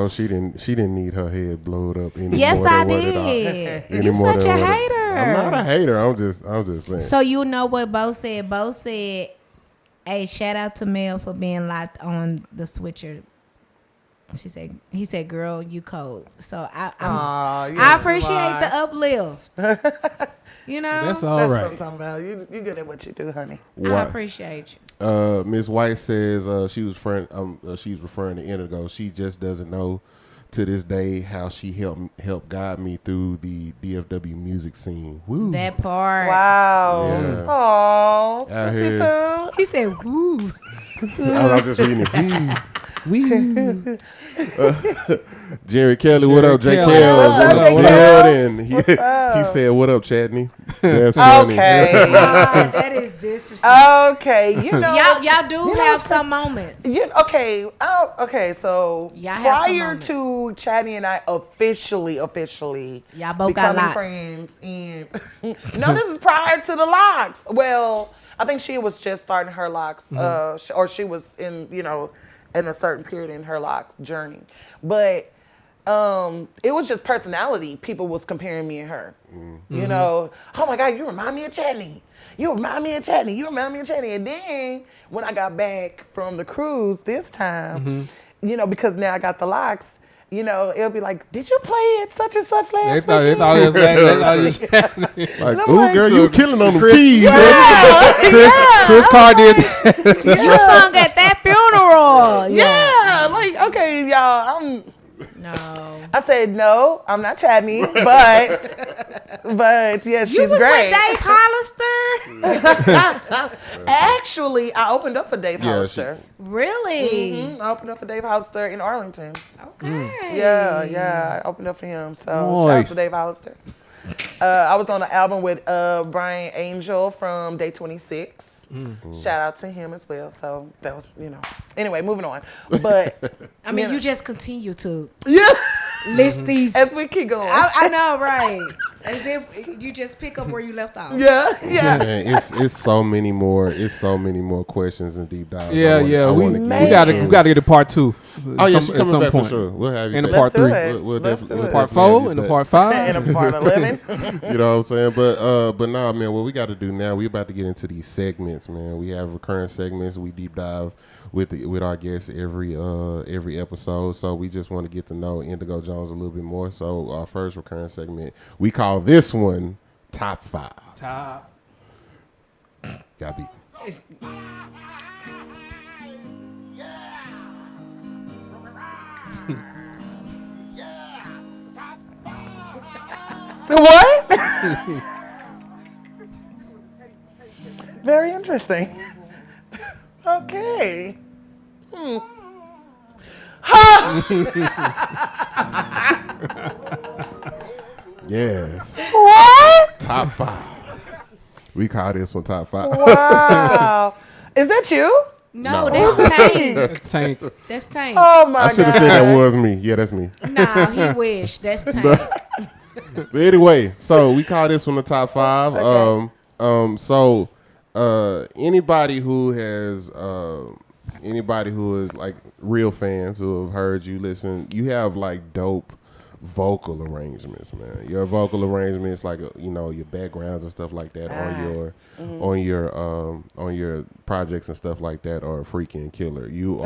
she didn't need her head blowed up anymore. Yes, I than what it did. any You more such than a what it- hater. I'm not a hater. I'm just saying. So you know what Bo said? Bo said, "Hey, shout out to Mel for being locked on the switcher." He said, "Girl, you cold." So I appreciate the uplift. You know, That's all That's right. what I'm talking about. You good at what you do, honey. I Why? appreciate you. Miss White says she was she's referring to Indigo. She just doesn't know to this day how she helped guide me through the DFW music scene. Woo. That part. Wow. Yeah. Aww. Out here. Poo. He said, "Woo." I was just reading it. Woo. Jerry Kelly, what up? J. Kelly. Kelly What's up, was J. in the Kelly? building. up? He said, "What up, Chatney?" That's funny. Okay. That is disrespectful. Okay. You know. Y'all do have some moments. Okay, so Y'all have some prior moments. to Chatty and I officially Y'all both got becoming locks. friends, and no, this is prior to the locks. Well, I think she was just starting her locks, or she was in a certain period in her locks journey, but it was just personality. People was comparing me and her. You know, oh my God, you remind me of Chatney. You remind me of Chatney. You remind me of Chatney. And then when I got back from the cruise this time, because now I got the locks, it'll be like, did you play at such and such last week? They thought it was Like, I'm ooh, like, girl, you killing on them Chris- keys. Chris Carr did that. You sung at that funeral. Yeah, like, okay, y'all, No. I said, no, I'm not Chatney, but yes, You she's was great. with Dave Hollister? Actually, I opened up for Dave Yeah, Hollister. Really? I opened up for Dave Hollister in Arlington. Okay. Yeah, I opened up for him. So shout out Nice. to Dave Hollister. I was on the album with Brian Angel from Day 26. Shout out to him as well. So that was, Anyway, moving on. But I mean, you just continue to yeah, list these. as we keep going. I know, right? As if you just pick up where you left off. yeah. Man, it's so many more. It's so many more questions and deep dives. Yeah, we we got to get to part 2. Oh yeah, she's at coming some back point. for sure. We'll have you In the back. part do 3. it. We'll Let's definitely do it. Part definitely have 4 you and the back. part 5. And a part 11. You know what I'm saying? But nah, man, what we got to do now, we about to get into these segments, man. We have recurring segments. We deep dive with our guests every episode. So we just want to get to know Indigo Jones a little bit more. So our first recurring segment, we call this one Top 5. Top. Gotta be. What? Very interesting. Okay. Yes. What? Top 5. We call this one Top 5. Wow. Is that you? No, that's Tank. That's Tank. That's Tank. Oh my God. I should have said that was me. Yeah, that's me. No, he wish. That's Tank. But anyway, so we call this one the Top 5. Okay. So anybody who is like real fans who have heard you listen, you have like dope vocal arrangements, man. Your vocal arrangements, like your backgrounds and stuff like that on your projects and stuff like that are freaking killer. You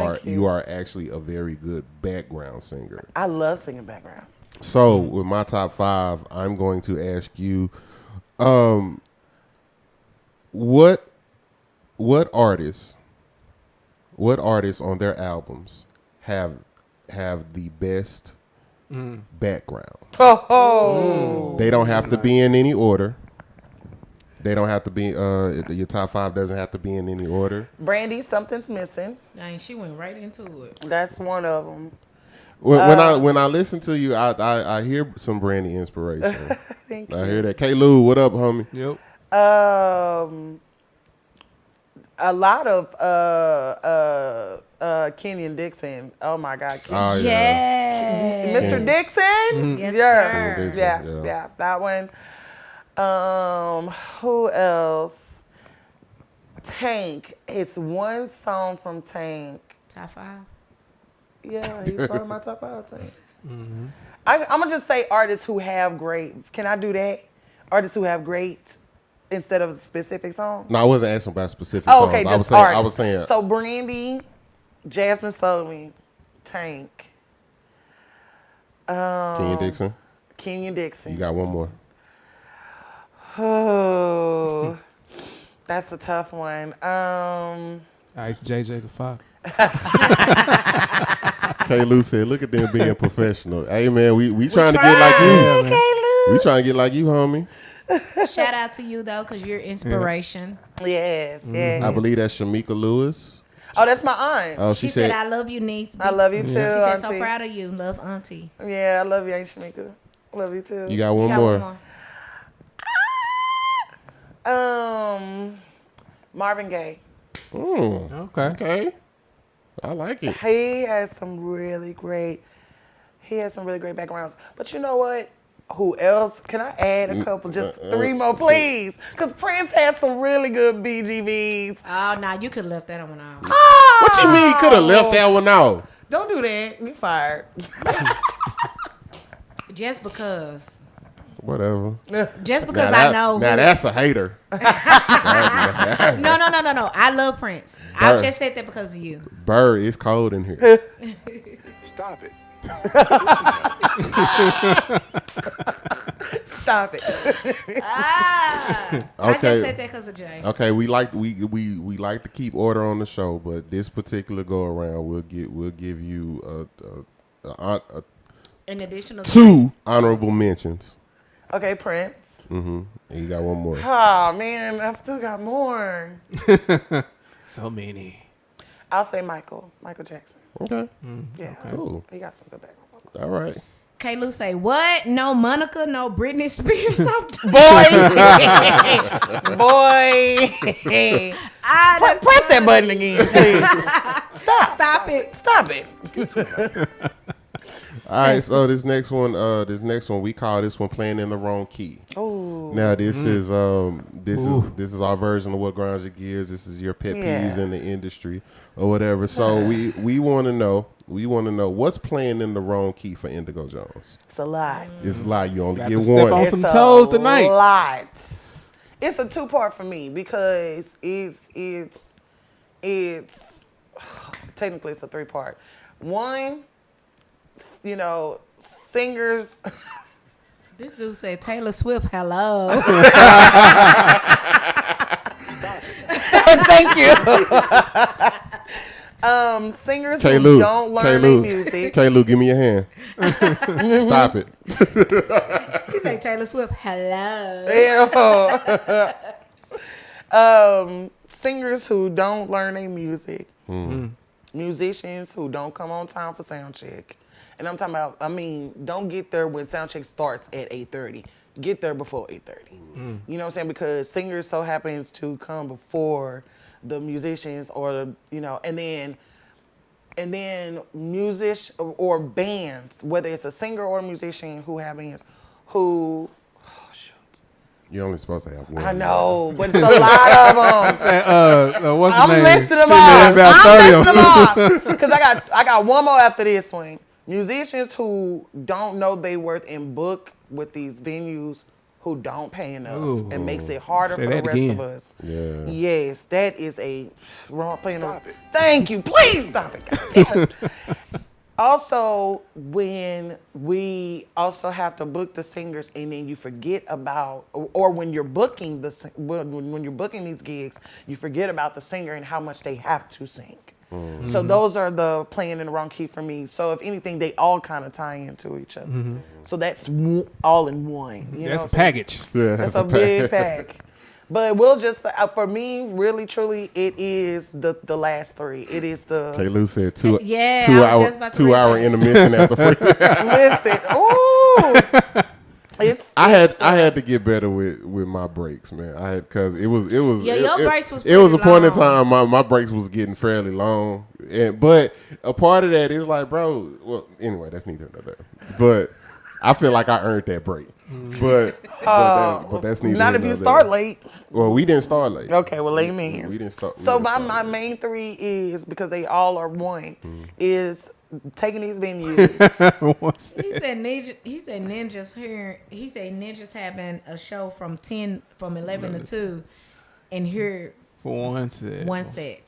are actually a very good background singer. I love singing backgrounds. So with my top 5, I'm going to ask you, what artists on their albums have the best background? Oh. They don't have to be in any order. They don't have to be. Your top 5 doesn't have to be in any order. Brandy, Something's Missing. Dang, she went right into it. That's one of them. When I listen to you, I hear some Brandy inspiration. Thank I hear that. K. Lou, what up, homie? Yep. A lot of Kenyon Dixon. Oh my God, Oh, Yes. Mr. Dixon. Yes, Yeah. sir. Dixon, Yeah, that one. Who else? Tank. It's one song from Tank. Top 5. Yeah, he's part of my top 5. Tank. I'm gonna just say artists who have great. Can I do that? Artists who have great instead of specific songs. No, I wasn't asking about specific Oh, songs. okay, I was just saying. artists. I was saying. So Brandy, Jasmine Sullivan, Tank, Kenyon Dixon. Kenyon Dixon. You got one more. Oh, that's a tough one. Ice JJ the Fox. K. Lou said, "Look at them being professional." Hey man, we trying to get like you. We trying to get like you, homie. Shout out to you though, cause you're inspiration. Yes, yes. I believe that's Shamika Lewis. Oh, that's my aunt. Oh, She said, "I love you, niece." I love you too. She said, "So auntie. proud of you, love, auntie." Yeah, I love you, Aunt Shamika. Love you too. You got one Got more. one Marvin Gaye. Okay. Okay. I like it. He has some really great backgrounds. But you know what? Who else? Can I add a couple? Just 3 more, please. Because Prince has some really good BGVs. Oh, nah, you could have left that one out. What you mean? Could have left that one out. Don't do that. You fired. Just because. Whatever. Just because I know. Now that's a hater. No. I love Prince. I just said that because of you. Bird, it's cold in here. Stop it. Stop it. I just said that because of Jay. Okay, we like to keep order on the show, but this particular go around, we'll give you An additional 2 honorable mentions. Okay, Prince. And you got one more. Oh, man. I still got more. So many. I'll say Michael Jackson. Okay. Yeah. Cool. He got some good background vocals. All right. K-Lou say, what? No Monica, no Britney Spears. Boy. Press that button again, please. Stop it. All right, so this next one, we call this one "Playing in the Wrong Key." Oh. Now this is our version of what grinds your gears. This is your pet peeves in the industry or whatever. So we want to know what's playing in the wrong key for Indigo Jones. It's a lot. It's a lot. You only Got get to step one. on some toes tonight. A lot. It's a 2-part for me because it's technically it's a 3-part. One, singers. This dude said Taylor Swift, hello. Thank you. Singers who don't learn their music. K-Lou, give me your hand. Stop it. He said Taylor Swift, hello. Singers who don't learn their music. Musicians who don't come on time for sound check. And I'm talking about, don't get there when sound check starts at 8:30. Get there before 8:30. You know what I'm saying? Because singers so happens to come before the musicians and then musicians or bands, whether it's a singer or a musician who have bands who, You're only supposed to have one. I know, but it's a lot of them. What's I'm the name? listing them off. Because I got one more after this one. Musicians who don't know they worth and book with these venues who don't pay enough and makes it harder for the rest of us. Yeah. Yes, that is a wrong playing. Stop it. Thank you. Please stop it. God damn it. Also, when we also have to book the singers and then you forget about, or when you're booking when you're booking these gigs, you forget about the singer and how much they have to sing. So those are the playing in the wrong key for me. So if anything, they all kind of tie into each other. So that's all in one. That's a package. Yeah, that's a big pack. But we'll just, for me, really, truly, it is the last 3. It is the... K-Lou said 2 I was just about to 2 hour intermission after free. Listen, ooh. I had to get better with my brakes, man. I had because it was Yeah, your brakes was it was a pretty point in long. time my brakes was getting fairly long, but a part of that is like, bro. Well, anyway, that's neither nor there. But I feel like I earned that break. But that's neither. Not if you start late. Well, we didn't start late. Okay, well, amen. We didn't start. So my main three is, because they all are one, is taking these venues. He said Ninjas here. He said Ninjas having a show from 11 to 2, and here For one set.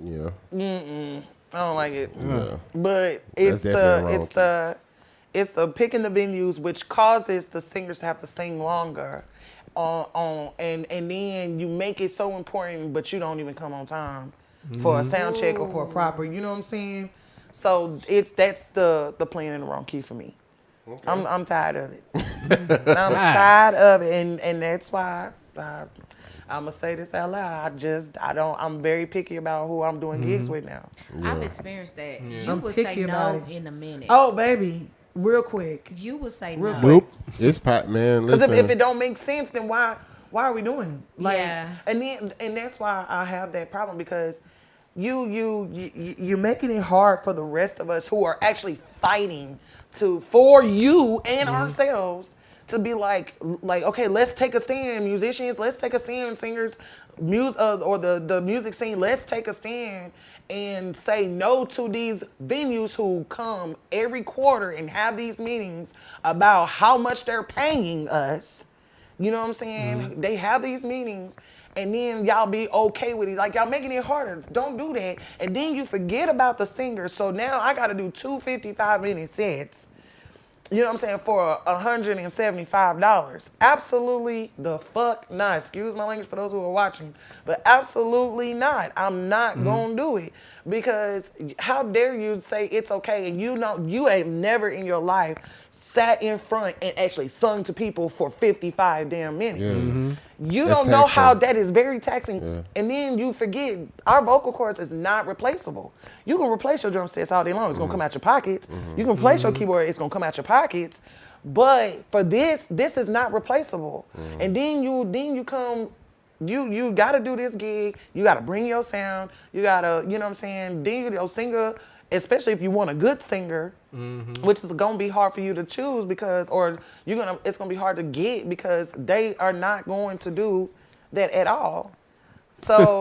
Yeah. I don't like it. Yeah. But That's definitely wrong. it's the picking the venues, which causes the singers to have to sing longer. And then you make it so important, but you don't even come on time for a sound check or for a proper. You know what I'm saying? So that's the playing in the wrong key for me. Okay. I'm tired of it. I'm tired of it, and that's why I'm gonna say this out loud. I'm very picky about who I'm doing gigs with now. Yeah. I've experienced that. Yeah. You would say no in a minute. Oh, baby. Real quick. You would say Real no. quick. It's Pat, man. Because Listen. if it don't make sense, then why are we doing it? Like, Yeah. And that's why I have that problem, because you're making it hard for the rest of us who are actually fighting for you and ourselves to be like, okay, let's take a stand, musicians, let's take a stand, singers, or the music scene, let's take a stand and say no to these venues who come every quarter and have these meetings about how much they're paying us. You know what I'm saying? They have these meetings, and then y'all be okay with it. Like, y'all making it harder. Don't do that. And then you forget about the singers. So now I got to do 2 55-minute sets. You know what I'm saying? For $175. Absolutely the fuck not. Excuse my language for those who are watching, but absolutely not. I'm not gonna do it, because how dare you say it's okay, and you ain't never in your life sat in front and actually sung to people for 55 damn minutes. Yeah. You That's don't know how taxing. that is very taxing. Yeah. And then you forget our vocal cords is not replaceable. You can replace your drum sets all day long. It's going to come out your pockets. You can replace your keyboard. It's going to come out your pockets. But for this is not replaceable. And then you come, you got to do this gig. You got to bring your sound. You got to, you know what I'm saying? Then your singer, especially if you want a good singer, which is gonna be hard for you to choose, because it's gonna be hard to get, because they are not going to do that at all. So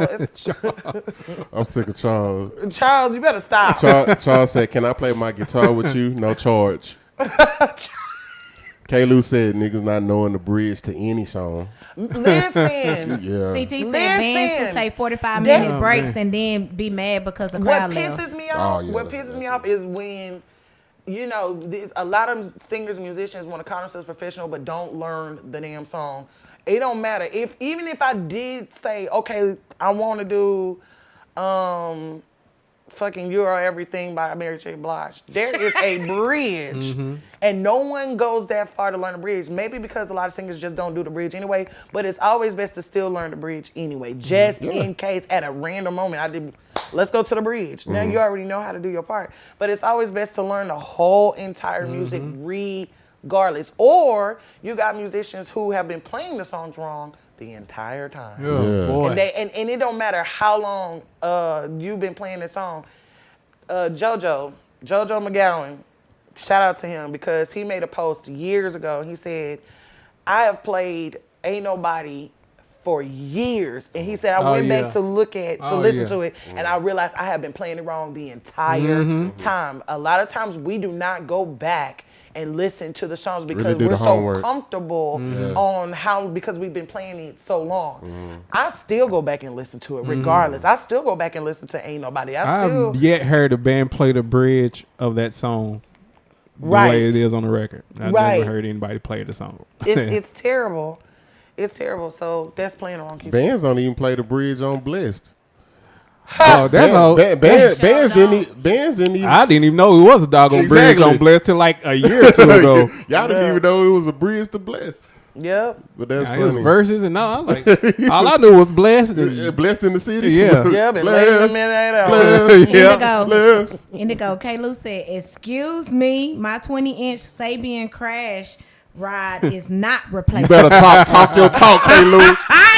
I'm sick of Charles. Charles, you better stop. Charles said, "Can I play my guitar with you? No charge." K-Lou said, "Niggas not knowing the bridge to any song." Listen. Yeah. CT said bands who take 45-minute breaks and then be mad because the crowd left. Pisses me off? Oh, yeah, what pisses me off is when, you know, a lot of singers, musicians want to call themselves professional but don't learn the damn song. It don't matter. Even if I did say, okay, I want to do fucking You Are Everything by Mary J. Blige. There is a bridge, and no one goes that far to learn the bridge. Maybe because a lot of singers just don't do the bridge anyway, but it's always best to still learn the bridge anyway, just in case at a random moment let's go to the bridge. Now you already know how to do your part, but it's always best to learn the whole entire music regardless. Or you got musicians who have been playing the songs wrong the entire time. Yeah. Boy. And it don't matter how long you've been playing this song. Jojo McGowan, shout out to him, because he made a post years ago. He said, I have played Ain't Nobody for years. And he said, I went back to listen to it, and I realized I have been playing it wrong the entire time. A lot of times we do not go back and listen to the songs because we're so comfortable because we've been playing it so long. I still go back and listen to it regardless. I still go back and listen to Ain't Nobody. I've yet heard a band play the bridge of that song the way it is on the record. I've never heard anybody play the song. It's terrible. It's terrible. So that's playing the wrong key. Bands don't even play the bridge on Blessed. Oh, that's all. Bands didn't even. I didn't even know it was a doggone bridge on Blessed till like a year or two ago. Y'all didn't even know it was a bridge to Blessed. Yep. But that's It was funny. verses and all. I'm like, all I knew was Blessed. And, Blessed in the city. Yeah. Yeah, but Indigo. K-Lou said, excuse me, my 20-inch Sabian crashed ride is not You replaceable. better talk your talk, K-Lou.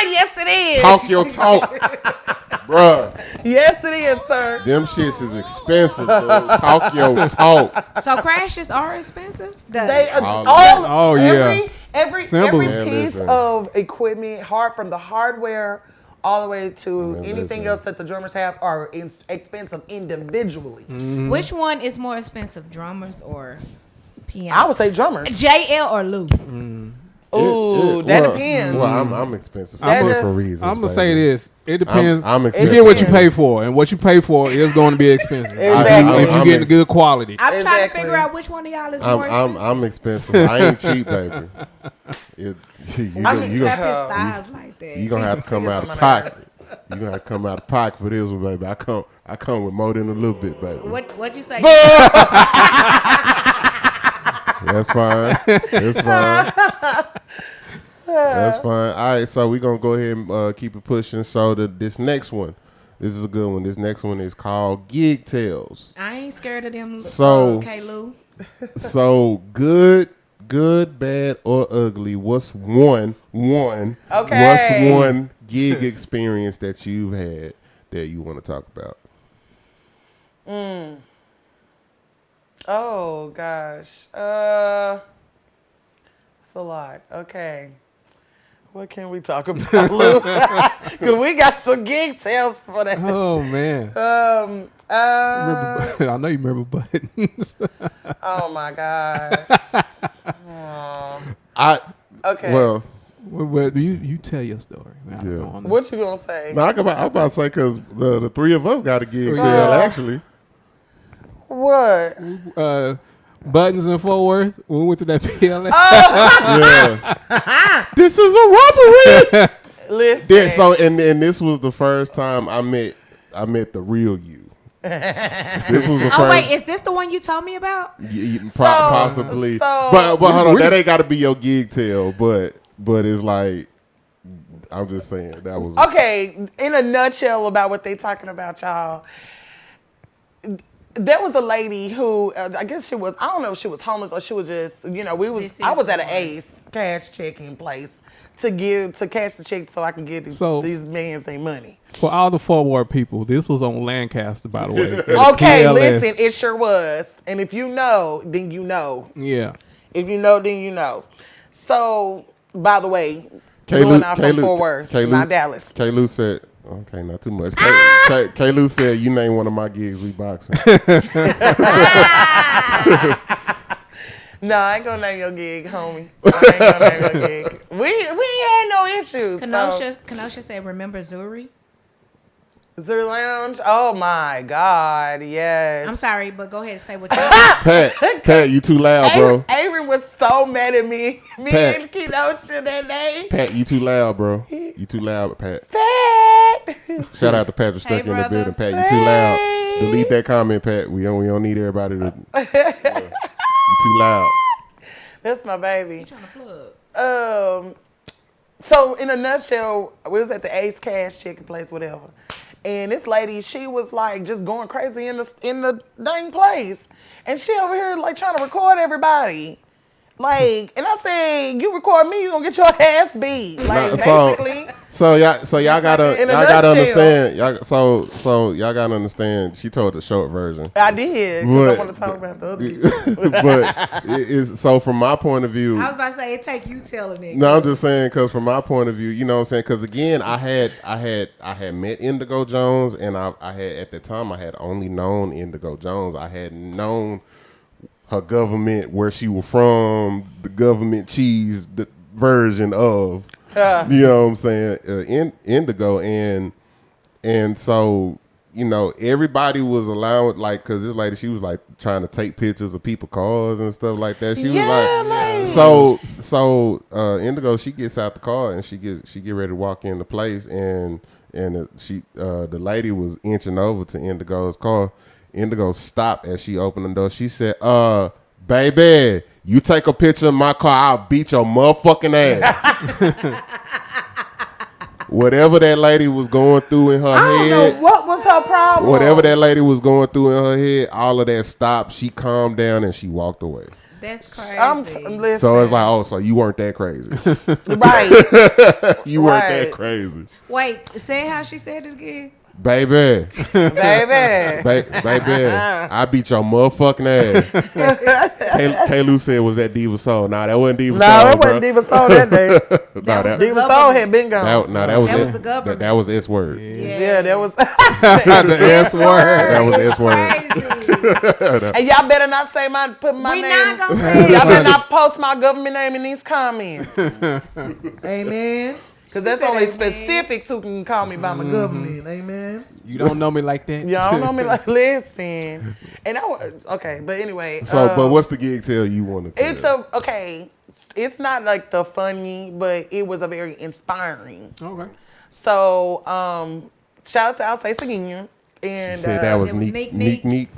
Yes, it is. Talk your talk, bruh. Yes, it is, sir. Them shits is expensive, dude. Talk your talk. So crashes are expensive. They Oh, yeah. every Simple. piece Man, listen. of equipment, from the hardware all the way to Man, anything listen. else that the drummers have are expensive individually. Which one is more expensive, drummers or piano? I would say drummers. J Ell or Lou? Ooh, that depends. Well, I'm expensive for That different reasons. I'm gonna baby. say this. It depends. I'm You expensive. get what you pay for, and what you pay for is going to be expensive. Exactly. If you get the good quality. I'm trying to Exactly. figure out which one of y'all is more expensive. I'm expensive. I ain't cheap, baby. You I'm you slap gonna his thighs like that. you gonna have to come out of Figure pocket. some You gonna have to come out of pocket for this one, baby. I come with more than a little bit, baby. What you say? That's fine. That's fine. That's fine. All right, so we're going to go ahead and keep it pushing. So this next one, this is a good one. This next one is called Gig Tales. I ain't scared of them. So- okay, Lou. So good, bad, or ugly, what's one gig experience that you've had that you want to talk about? Oh gosh, it's a lot. Okay, what can we talk about, Lou? Because we got some gig tales for that. Oh man. I know you remember buttons. Oh my god. Okay. Well, Well, you tell your story. I Yeah. don't know. What you gonna say? no, I'm about to say because the three of us got a gig Yeah. tale actually. What? Buttons in Fort Worth when we went to that PLA. Yeah. This is a robbery. Listen. Yeah, so and this was the first time I met the real you. This was the Oh first. wait, is this the one you told me about? Possibly, but hold on, that ain't got to be your gig tale. But it's like, I'm just saying that was Okay, in a nutshell about what they talking about, y'all. There was a lady who, I guess she was, I don't know if she was homeless or she was just, I was at an Ace cash checking place to cash the check so I can get these mans their money. For all the Fort Worth people, this was on Lancaster, by the way. Okay, PLS. listen, it sure was. And if you know, then you know. Yeah. If you know, then you know. So, by the way, K-Lou, out from Fort Worth, not Dallas. K-Lou said, okay, not too much. K-Lou said, you name one of my gigs, we boxing. No, I ain't gonna name your gig, homie. I ain't gonna name your gig. We ain't had no issues. Kenosha said, remember Zuri? Zuri Lounge? Oh my God, yes. I'm sorry, but go ahead and say what you Pat, you too loud, bro. Avery was so mad at me. Pat. And Kenosha that day. Pat, you too loud, bro. You too loud, Pat. Pat. Shout out to Patrick Stuck in the brother. building. Pat, you too loud. Delete that comment, Pat. We don't need everybody to. You too loud. That's my baby. trying to plug. So in a nutshell, we was at the Ace Cash chicken place, whatever. And this lady, she was like just going crazy in the dang place. And she over here like trying to record everybody. Like, and I said, you record me, you gonna get your ass beat. Like basically. So y'all gotta understand. nutshell. Y'all gotta understand. She told the short version. I did. 'Cause I want to talk about the other people. But it is so from my point of view. I was about to say, it take you telling it. No, I'm just saying because from my point of view, you know what I'm saying? Because again, I had met Indigo Jones, and I had at the time I had only known Indigo Jones. I had known her government, where she was from, the government cheese the version of, you know what I'm saying, Indigo, and so everybody was allowed, like, cause this lady, she was like trying to take pictures of people's cars and stuff like that. She was like, so Indigo, she gets out the car and she get ready to walk in the place, and the lady was inching over to Indigo's car. Indigo stopped as she opened the door. She said, baby, you take a picture of my car, I'll beat your motherfucking ass. Whatever that lady was going through in her head. I don't know what was her problem. Whatever that lady was going through in her head, all of that stopped. She calmed down and she walked away. That's crazy. Listen. So it's like, oh, so you weren't that crazy. Right. You weren't that crazy. Wait, say how she said it again. Baby. Baby. Baby. I beat your motherfucking ass. K-Lou said, was that Diva Soul? Nah, that wasn't Diva Soul. No, it wasn't Diva Soul that day. Diva government. Soul had been gone. That was the government. That was S word. Yeah, that was The S word. That was S word. Crazy. And y'all better not say put my We name. not gonna say it. Y'all better not post my government name in these comments. Amen. Because that's only specifics who can call me by my government. Amen. You don't know me like that. Y'all don't know me like, listen. And okay, but anyway. So, but what's the gig tell you want to tell? Okay. It's not like the funny, but it was a very inspiring. Okay. So, shout out to I'll Say Again. And She said that was was neek.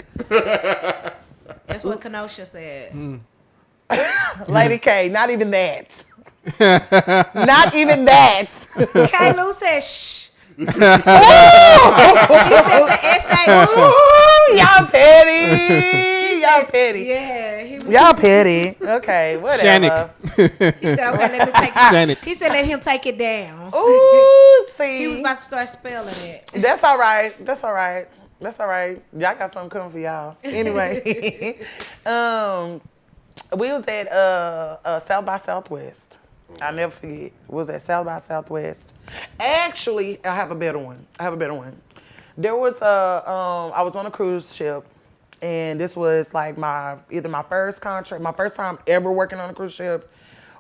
That's what Kenosha said. Lady K, not even that. Not even that. K-Lou said, shh. He said the S.A. Y'all petty. Y'all petty. Yeah. Y'all petty. Okay, whatever. Shannick. He said, okay, let me take it. Shannick. He said, let him take it down. Ooh, see. He was about to start spelling it. That's all right. That's all right. That's all right. Y'all got something coming for y'all. Anyway, we was at South by Southwest. I'll never forget. It was at South by Southwest. Actually, I have a better one. There was I was on a cruise ship, and this was like either my first contract, my first time ever working on a cruise ship,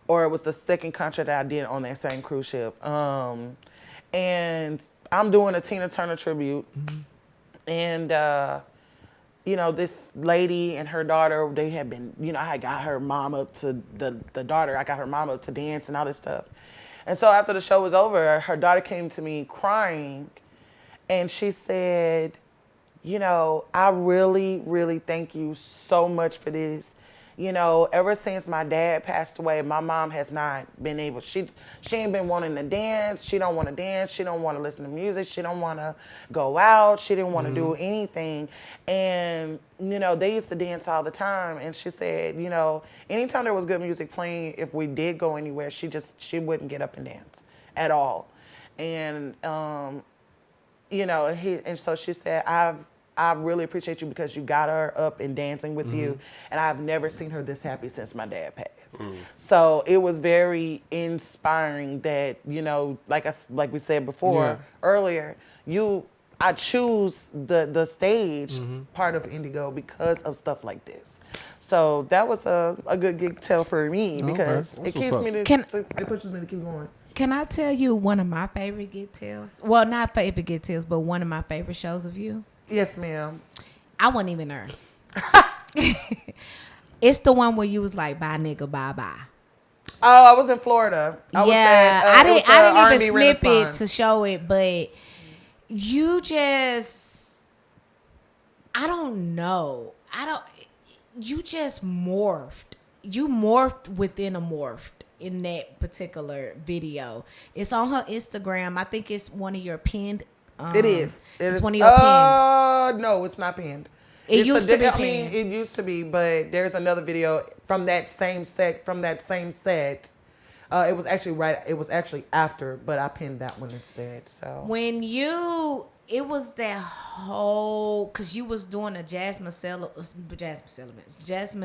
or it was the second contract that I did on that same cruise ship. And I'm doing a Tina Turner tribute, and this lady and her daughter, they had been, I got her mom up to the daughter. I got her mom up to dance and all this stuff. And so after the show was over, her daughter came to me crying, and she said, I really, really thank you so much for this. Ever since my dad passed away, my mom has not been able, she ain't been wanting to dance. She don't want to dance. She don't want to listen to music. She don't want to go out. She didn't want to do anything. And, they used to dance all the time. And she said, anytime there was good music playing, if we did go anywhere, she wouldn't get up and dance at all. And, and so she said, I really appreciate you because you got her up and dancing with you. And I've never seen her this happy since my dad passed. So it was very inspiring that, like we said before, earlier, I choose the stage part of Indigo because of stuff like this. So that was a good gig tell for me because it keeps me it pushes me to keep going. Can I tell you one of my favorite gig tells? Well, not favorite gig tells, but one of my favorite shows of you. Yes, ma'am. I wasn't even there. It's the one where you was like, bye, nigga, bye-bye. Oh, I was in Florida. I didn't even snip it to show it, but you just, I don't know. You just morphed. You morphed within a morphed in that particular video. It's on her Instagram. I think it's one of your pinned. It is. It's one of your pinned. No, it's not pinned. It used to be pinned. I mean, it used to be, but there's another video from that same set. It was actually after, but I pinned that one instead. So it was that whole, because you was doing a Jasmine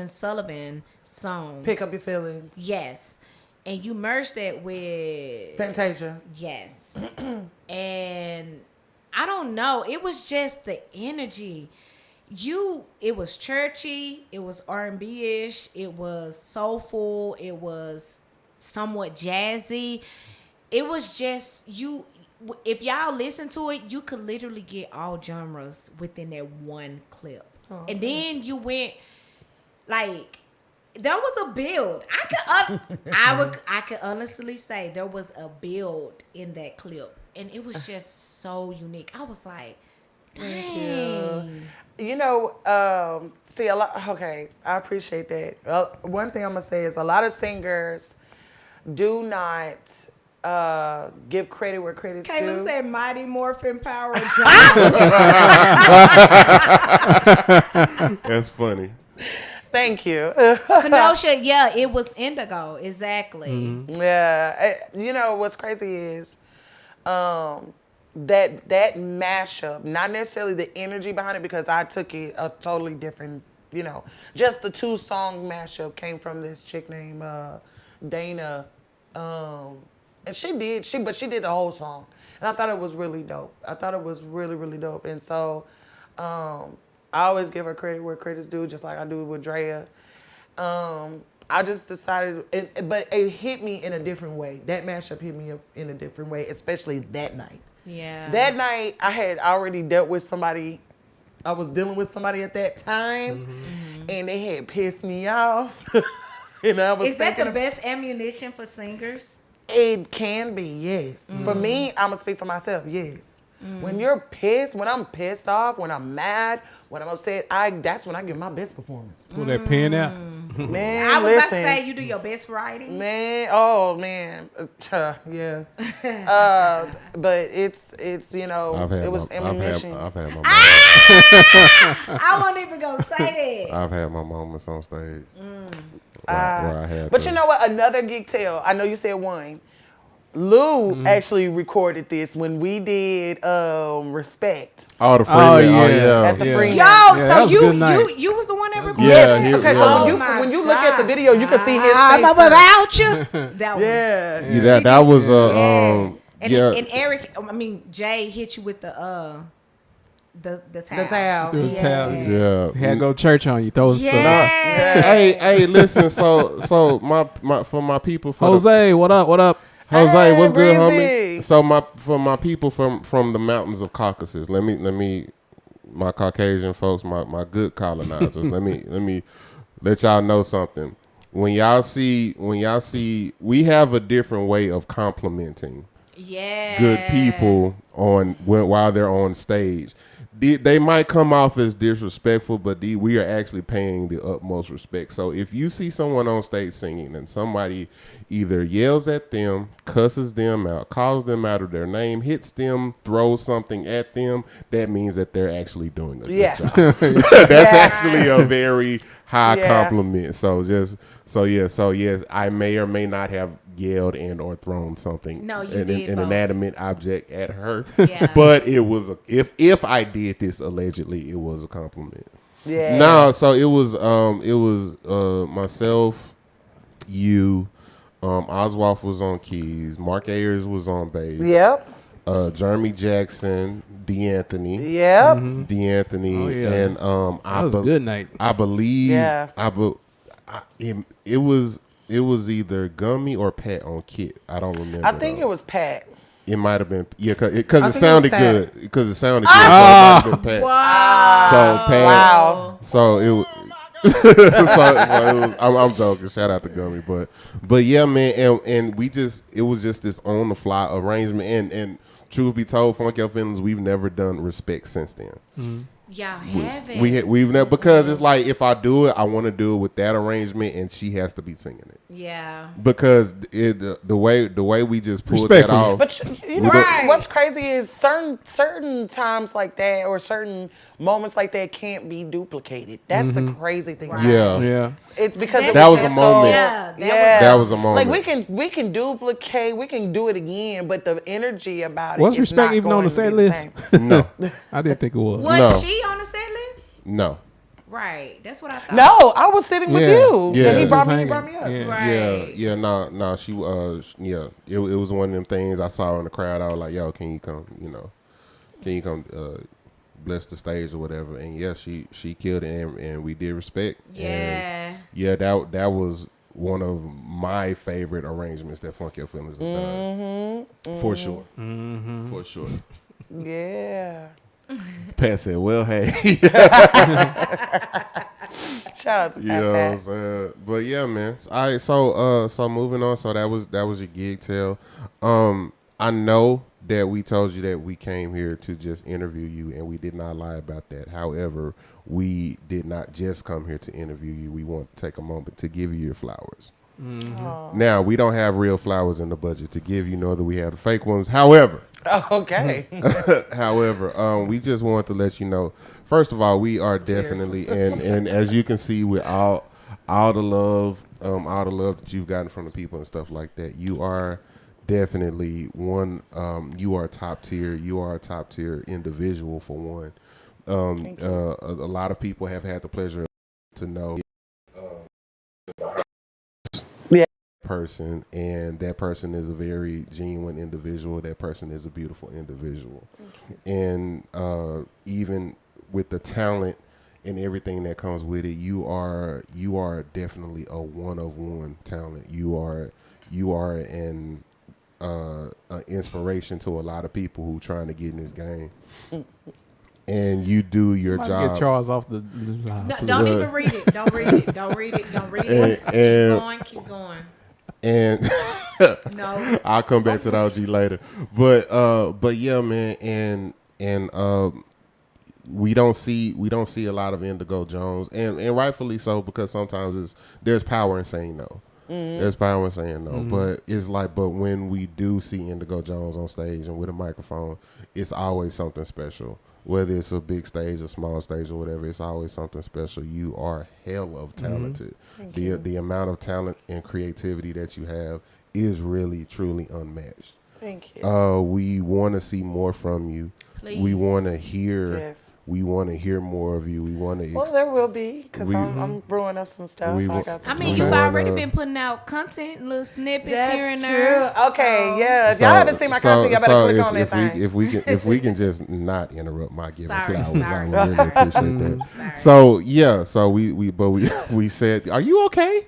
Sullivan song. Pick Up Your Feelings. Yes. And you merged that with Fantasia. Yes. And I don't know. It was just the energy. It was churchy. It was R&B-ish. It was soulful. It was somewhat jazzy. It was just you. If y'all listen to it, you could literally get all genres within that one clip. Oh, and then you went like, there was a build. I could honestly say there was a build in that clip, and it was just so unique. I was like, dang. See a lot. Okay, I appreciate that. One thing I'm gonna say is a lot of singers do not give credit where credit's due. Caleb said Mighty Morphin Power That's funny. Thank you. Kenosha, yeah, it was indigo. Exactly. Mm-hmm. Yeah. You know, what's crazy is that mashup, not necessarily the energy behind it, because I took it a totally different, you know, just the 2-song mashup came from this chick named Dana. And she did the whole song. And I thought it was really dope. I thought it was really, really dope. And so I always give her credit where credit's due, just like I do with Drea. I just decided, but it hit me in a different way. That mashup hit me up in a different way, especially that night. Yeah. That night, I had already dealt with somebody. I was dealing with somebody at that time, and they had pissed me off. And I was Is that the best ammunition for singers? It can be, yes. For me, I'm going to speak for myself, yes. When you're pissed, when I'm pissed off, when I'm mad, when I'm upset, that's when I give my best performance. Pull that pen out. Man, I was about to listen. say you do your best writing. Man, yeah. But it's you know, it was ammunition. I've had my moments. I won't even go say that. I've had my moments on stage where I had. But you know what? Another geek tale. I know you said one. Lou actually recorded this when we did Respect. Oh, the Freeman. At the Freeman. Yo, that so was a good night. you was the one that recorded. Yeah, Okay, yeah. so when you look at the video, you can see his I'm face. about you. That one. Yeah. That was And Eric, I mean Jay hit you with the towel. The towel. Through the towel. Yeah. Had to go to church on you. Throwing stuff. Hey, listen. So my for my people. Jose, what up? What up? Jose, what's good, Breezy. homie? So for my people from the mountains of Caucasus, let me my Caucasian folks, my good colonizers, let me let y'all know something. When y'all see, we have a different way of complimenting good people while they're on stage. They might come off as disrespectful, but we are actually paying the utmost respect. So if you see someone on stage singing and somebody either yells at them, cusses them out, calls them out of their name, hits them, throws something at them, that means that they're actually doing a good job. That's actually a very high compliment. So yes, I may or may not have yelled and or thrown something, an inanimate object at her. But it was if I did this allegedly, it was a compliment. Yeah. No, so it was myself, you, Oswald was on keys, Mark Ayers was on bass. Yep. Jeremy Jackson, D'Anthony. Yep. D'Anthony. Oh, yeah. And That was a good night. I believe it was either Gummy or Pat on Kit. I don't remember. I think it was Pat. It might have been because it it sounded was good. Pat. Because it sounded good. So it might have been Pat. Wow. So Pat. Wow. So it was. so it was, I'm joking. Shout out to Gummy, but yeah, man, and it was just this on the fly arrangement. And truth be told, Funk Your Feelings, we've never done Respect since then. Y'all haven't. We've never, because it's like if I do it, I want to do it with that arrangement, and she has to be singing it. Yeah. Because the way we just pulled that off. But you know what's crazy is certain times like that or certain moments like that can't be duplicated. That's the crazy thing. Yeah. It's because that was a moment. That was a moment. Like we can duplicate, we can do it again, but the energy about Was it. Respect even on the set list? No. I didn't think it was. Was she on the set list? No. Right. That's what I thought. No, I was sitting with you. Yeah. And he brought Just me up. hanging. Right. Yeah, no, she it was one of them things I saw in the crowd. I was like, yo, can you come, bless the stage or whatever. And yeah, she killed it, and we did Respect. Yeah. And that was one of my favorite arrangements that Funk Your Feelings have done. For sure. For sure. Yeah. Pat said, well, hey. Shout out to Pat. You know what I'm saying? But yeah, man. All right, so moving on. So that was your gig tale. I know that we told you that we came here to just interview you, and we did not lie about that. However, we did not just come here to interview you. We want to take a moment to give you your flowers. Now, we don't have real flowers in the budget to give you, nor do we have the fake ones. However, Okay. we just wanted to let you know, first of all, we are definitely, and as you can see with all the love that you've gotten from the people and stuff like that, you are definitely one, you are top tier. You are a top tier individual for one. A lot of people have had the pleasure to know person, and that person is a very genuine individual. That person is a beautiful individual, and even with the talent and everything that comes with it, you are definitely a one of one talent. You are an inspiration to a lot of people who trying to get in this game. And you do your job. Get Charles off the. No, don't even read it. Don't read it. Don't read it. Don't read it. Keep going. And No, I'll come back to the OG later. But yeah, man, and we don't see a lot of Indigo Jones, and rightfully so, because sometimes there's power in saying no. There's power in saying no. But it's like, but when we do see Indigo Jones on stage and with a microphone, it's always something special. Whether it's a big stage, a small stage, or whatever, it's always something special. You are hell of talented. The amount of talent and creativity that you have is really, truly unmatched. Thank you. We want to see more from you. please. We want to hear. Yes. We want to hear more of you. We want to. Well, there will be, because I'm brewing up some stuff. I mean, you've already been putting out content, little snippets here and there. Okay, so. yeah. If y'all haven't seen my content, y'all better click on that thing. If we can just not interrupt my giving flowers, sorry. I would really appreciate that. So yeah, so we said, are you okay?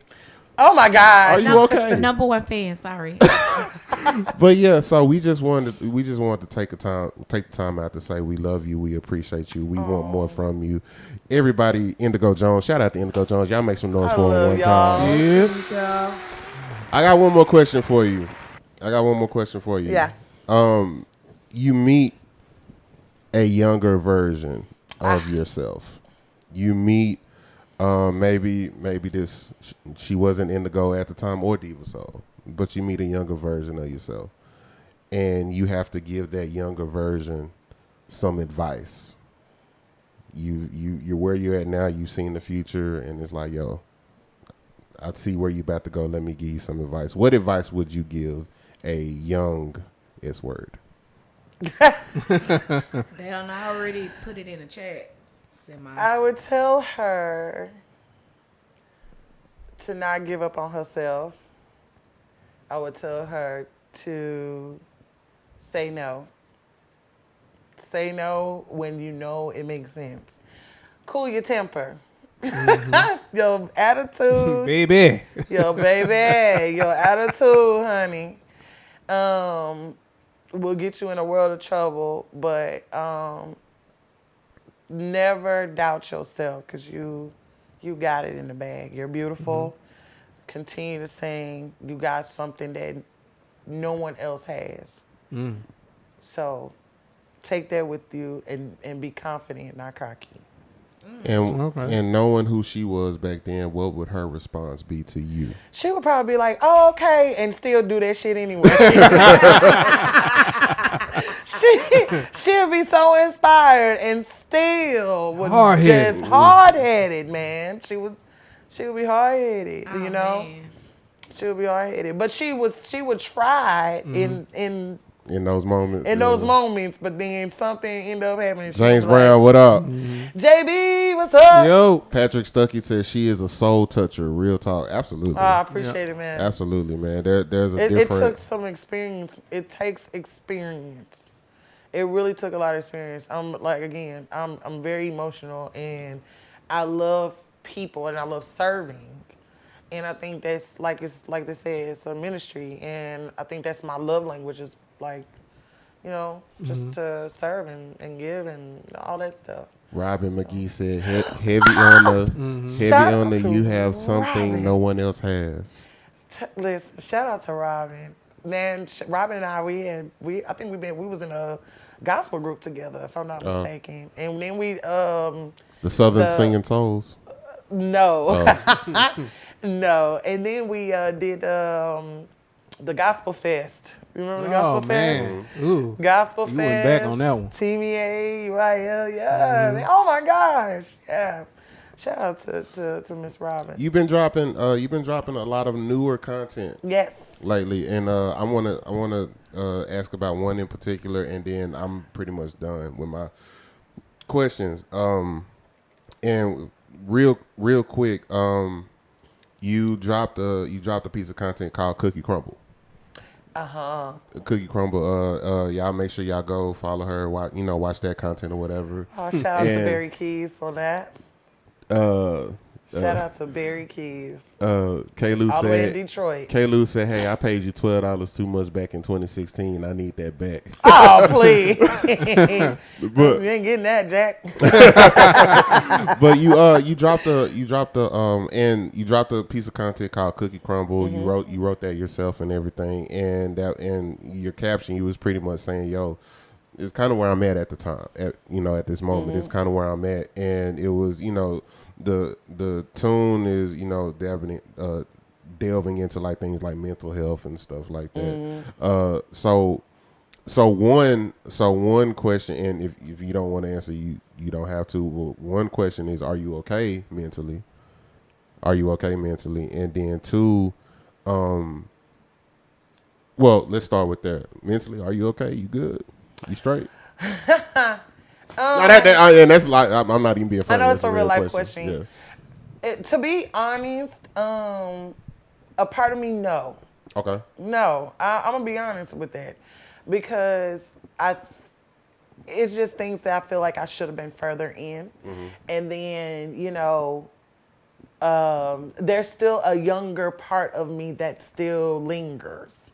Oh my God. Are you okay? Number one fan, sorry. But yeah, so we just wanted to take the time out to say we love you, we appreciate you, we want more from you. Everybody, Indigo Jones, shout out to Indigo Jones. Y'all make some noise for him one time. Yeah. I got one more question for you. Yeah. You meet a younger version of yourself. You meet maybe this she wasn't Indigo at the time or Diva Soul, but you meet a younger version of yourself, and you have to give that younger version some advice. You're where you're at now. You've seen the future, and it's like, yo, I see where you're about to go. Let me give you some advice. What advice would you give a young S-word? They don't already put it in the chat. I would tell her to not give up on herself. I would tell her to say no. Say no when you know it makes sense. Cool your temper. Your attitude. Baby. Your attitude, honey, will get you in a world of trouble, but never doubt yourself, because you got it in the bag. You're beautiful. Continue to sing. You got something that no one else has. So take that with you and be confident, not cocky. And knowing who she was back then, what would her response be to you? She would probably be like, oh, okay, and still do that shit anyway. She'll be so inspired and still would just hard-headed, man. She would be hard-headed, you know? Man. She would be hard-headed. But she would try in those moments. Moments, but then something ended up happening. James Brown, what up? JB, what's up? Yo. Patrick Stuckey says she is a soul toucher. Real talk. Absolutely. Oh, I appreciate it, man. Absolutely, man. There's a different... It took some experience. It takes experience. It really took a lot of experience. I'm very emotional, and I love people, and I love serving. And I think that's like they said, it's a ministry, and I think that's my love language, is like, you know, just to serve and give and all that stuff. Robin McGee said, heavy on the you have something Robin. No one else has. Listen, shout out to Robin. Man, Robin and I think we was in a gospel group together, if I'm not mistaken. And then we the Southern Singing Souls. No. No, and then we did the Gospel Fest. You remember the Gospel Fest? Man. Ooh. Gospel You Fest. went back on that one. TMA, UIL, yeah. Man, oh my gosh, yeah. Shout out to Miss Robin. You've been dropping a lot of newer content. Yes. Lately, and I wanna ask about one in particular, and then I'm pretty much done with my questions. And real quick, you dropped a piece of content called Cookie Crumble. Cookie Crumble. Y'all make sure y'all go follow her. Watch that content or whatever. Oh, shout out to Barry Keys on that. Shout out to Barry Keys. K-Lou all the way in said, Detroit. K-Lou said, hey, I paid you $12 too much back in 2016. I need that back. Oh, please. But you ain't getting that, Jack. but you dropped a piece of content called Cookie Crumble. Mm-hmm. You wrote that yourself and everything, and your caption, you was pretty much saying, yo, it's kind of where I'm at the time, at this moment. Mm-hmm. It's kind of where I'm at, and it was, the tune is, delving into like things like mental health and stuff like that. Mm-hmm. So one question, and if you don't want to answer, you don't have to. Well, one question is, are you okay mentally? Are you okay mentally? And then two, well, let's start with that. Mentally, are you okay? You good? You straight? And that's like, I'm not even being funny. I know That's it's a real life question. Yeah. To be honest, a part of me, no. Okay. No, I'm gonna be honest with that, because it's just things that I feel like I should have been further in, and then there's still a younger part of me that still lingers.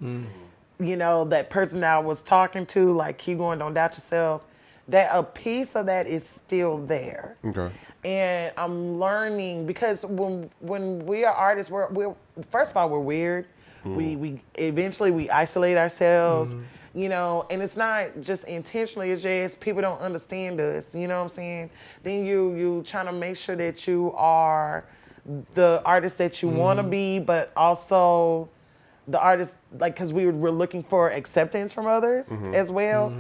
That person that I was talking to, like, keep going, don't doubt yourself. That a piece of that is still there. Okay. And I'm learning, because when we are artists, we're first of all, we're weird. We eventually isolate ourselves, and it's not just intentionally, it's just people don't understand us, you know what I'm saying? Then you trying to make sure that you are the artist that you want to be, but also the artist, like, because we're looking for acceptance from others as well.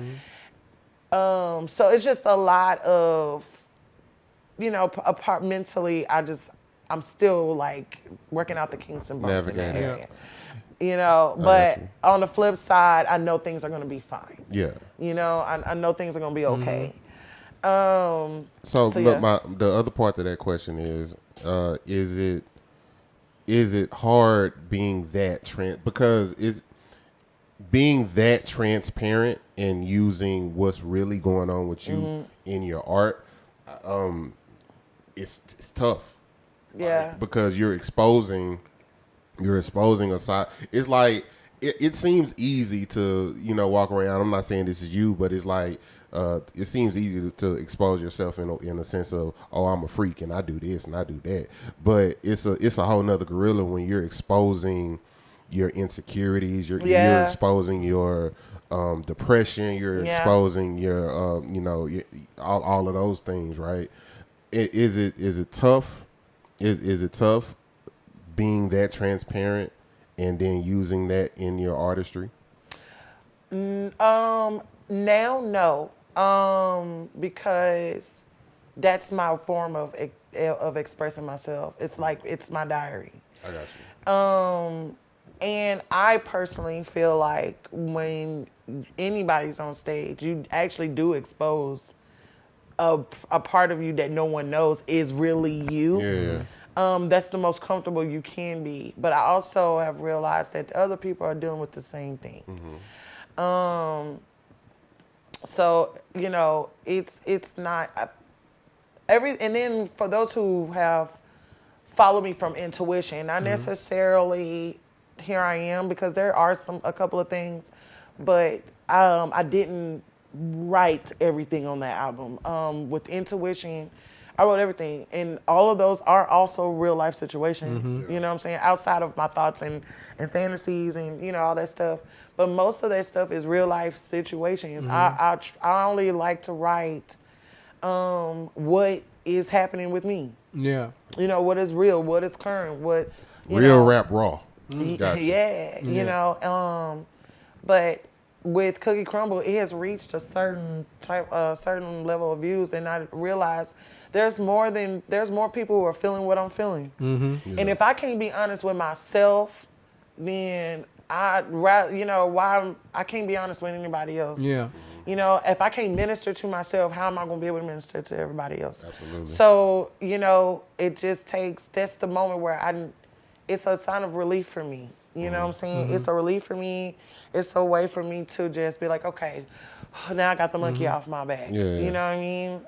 So it's just a lot of, apart mentally, I'm still like working out the kinks and bumps in that area. But on the flip side, I know things are going to be fine. Yeah. I know things are going to be okay. So the other part of that question is it hard being that being that transparent and using what's really going on with you in your art? It's tough. Yeah. Right? Because you're exposing a side. It's like it seems easy to walk around. I'm not saying this is you, but it's like it seems easy to expose yourself in a sense of, oh, I'm a freak and I do this and I do that. But it's a whole nother gorilla when you're exposing your insecurities. You're exposing your depression. You're exposing your all of those things, right? Is it tough? Is it tough being that transparent and then using that in your artistry? Now, no. Because that's my form of expressing myself. It's like, it's my diary. I got you. And I personally feel like when anybody's on stage, you actually do expose a part of you that no one knows is really you. Yeah. That's the most comfortable you can be. But I also have realized that other people are dealing with the same thing. So, it's not and then for those who have followed me from intuition, not necessarily here I am, because there are a couple of things, but I didn't write everything on that album. With intuition, I wrote everything, and all of those are also real life situations. You know what I'm saying? Outside of my thoughts and fantasies and all that stuff, but most of that stuff is real life situations. I only like to write what is happening with me. Yeah. What is real, what is current, what Real rap raw. Gotcha. Yeah, you know. But with Cookie Crumble, it has reached a certain level of views, and I realized there's more people who are feeling what I'm feeling. Mm-hmm. And if I can't be honest with myself, then I can't be honest with anybody else. Yeah. You know, if I can't minister to myself, how am I going to be able to minister to everybody else? Absolutely. So, you know, it just takes, that's the moment where it's a sign of relief for me. You know what I'm saying? It's a relief for me. It's a way for me to just be like, okay, now I got the monkey off my back. Yeah. You know what I mean?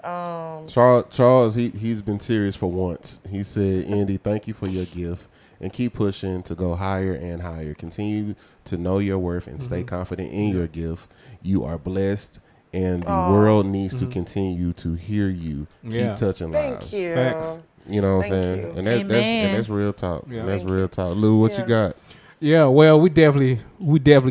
Charles, he's been serious for once. He said, Andy, thank you for your gift and keep pushing to go higher and higher. Continue to know your worth and stay confident in your gift. You are blessed and the world needs to continue to hear you. Keep touching lives. Thank you. Facts. You know what I'm saying? you. And that's real talk. Yeah. And that's real talk. Lou, what you got? Yeah, well, we definitely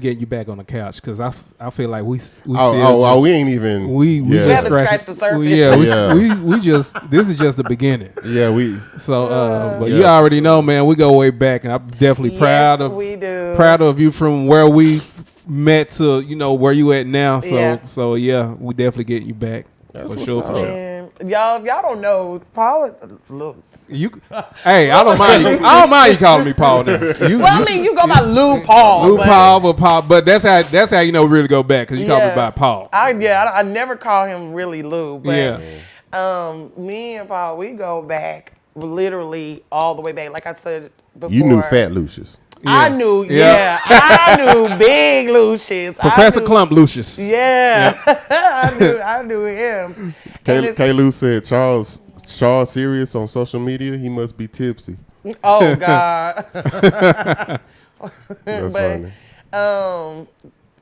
get you back on the couch because I feel like we We ain't even. we just haven't scratched the surface. we just this is just the beginning. Yeah, But you already know, man, we go way back, and I'm definitely proud of you from where we met to where you at now. So yeah, we definitely get you back. That's for what's sure. up. And y'all, if y'all don't know, Paul looks. Hey, I don't mind. I don't mind you calling me Paul. Now. I mean, you go by Lou Paul. Lou Paul, but that's how we really go back because you call me by Paul. I never call him really Lou, but Yeah. me and Paul, we go back literally all the way back. Like I said before, You knew Fat Lucius. I knew, I knew Big Lucius. Professor Clump Lucius. Yeah, I knew him. K-Lou said Charles serious on social media. He must be tipsy. Oh God. That's funny.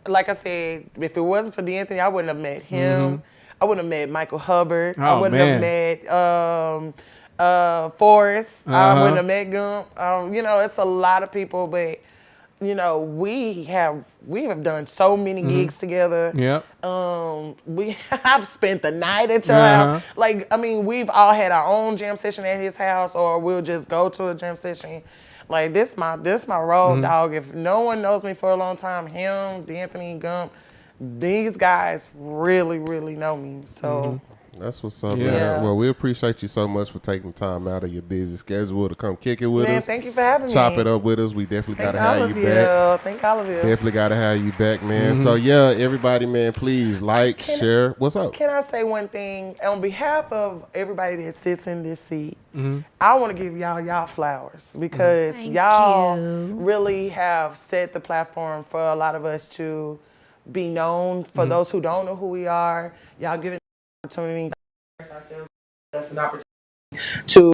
Like I said, if it wasn't for D'Anthony, I wouldn't have met him. I wouldn't have met Michael Hubbard. I wouldn't have met Forrest. I wouldn't have met Gump. It's a lot of people, but we have done so many gigs together. Yep. I've spent the night at your house. Like, I mean, we've all had our own jam session at his house, or we'll just go to a jam session. Like, this my road dog. If no one knows me for a long time, him, D'Anthony, Gump, these guys really, really know me. So. That's what's up, man. Well, we appreciate you so much for taking time out of your busy schedule to come kick it with us. Thank you for having me. Chop it up with us. We definitely got to have you back. Thank all of you. Definitely got to have you back, man. So, everybody, man, please share. What's up? Can I say one thing? On behalf of everybody that sits in this seat, I want to give y'all flowers because y'all really have set the platform for a lot of us to be known. For those who don't know who we are, y'all giving opportunity that's an opportunity to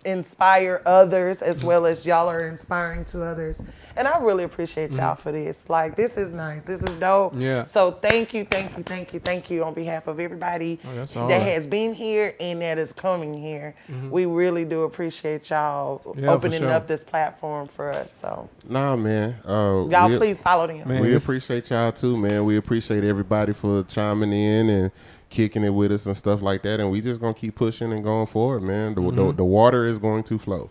inspire others as well as y'all are inspiring to others, and I really appreciate y'all for this. Like, this is nice, this is dope. So thank you on behalf of everybody that has been here and that is coming here. We really do appreciate y'all opening up this platform for us. So man, y'all please follow them. Man, we appreciate y'all too, man. We appreciate everybody for chiming in and kicking it with us and stuff like that, and we just gonna keep pushing and going forward, man. The water is going to flow.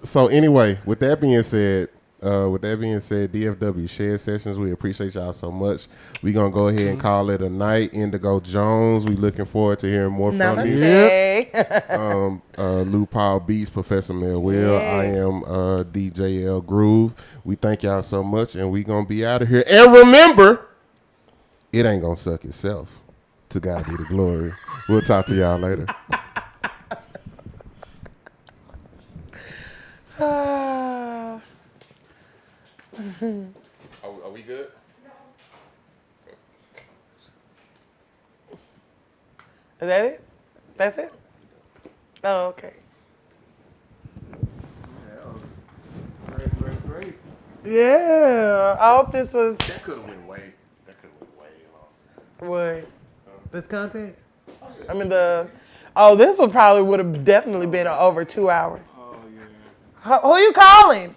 So anyway, with that being said, DFW Shed Sessions, we appreciate y'all so much. We gonna go ahead and call it a night. Indigo Jones, we looking forward to hearing more from you. Lou Paul Beats, Professor Mel Will. I am DJ Ell Groove. We thank y'all so much, and we gonna be out of here. And remember, it ain't gonna suck itself. To God be the glory. We'll talk to y'all later. Are we good? Is that it? That's it? Oh, okay. Great. Yeah. I hope this was. That could have went way long. What? This content? I mean this would have definitely been over 2 hours. Oh yeah. Who you calling?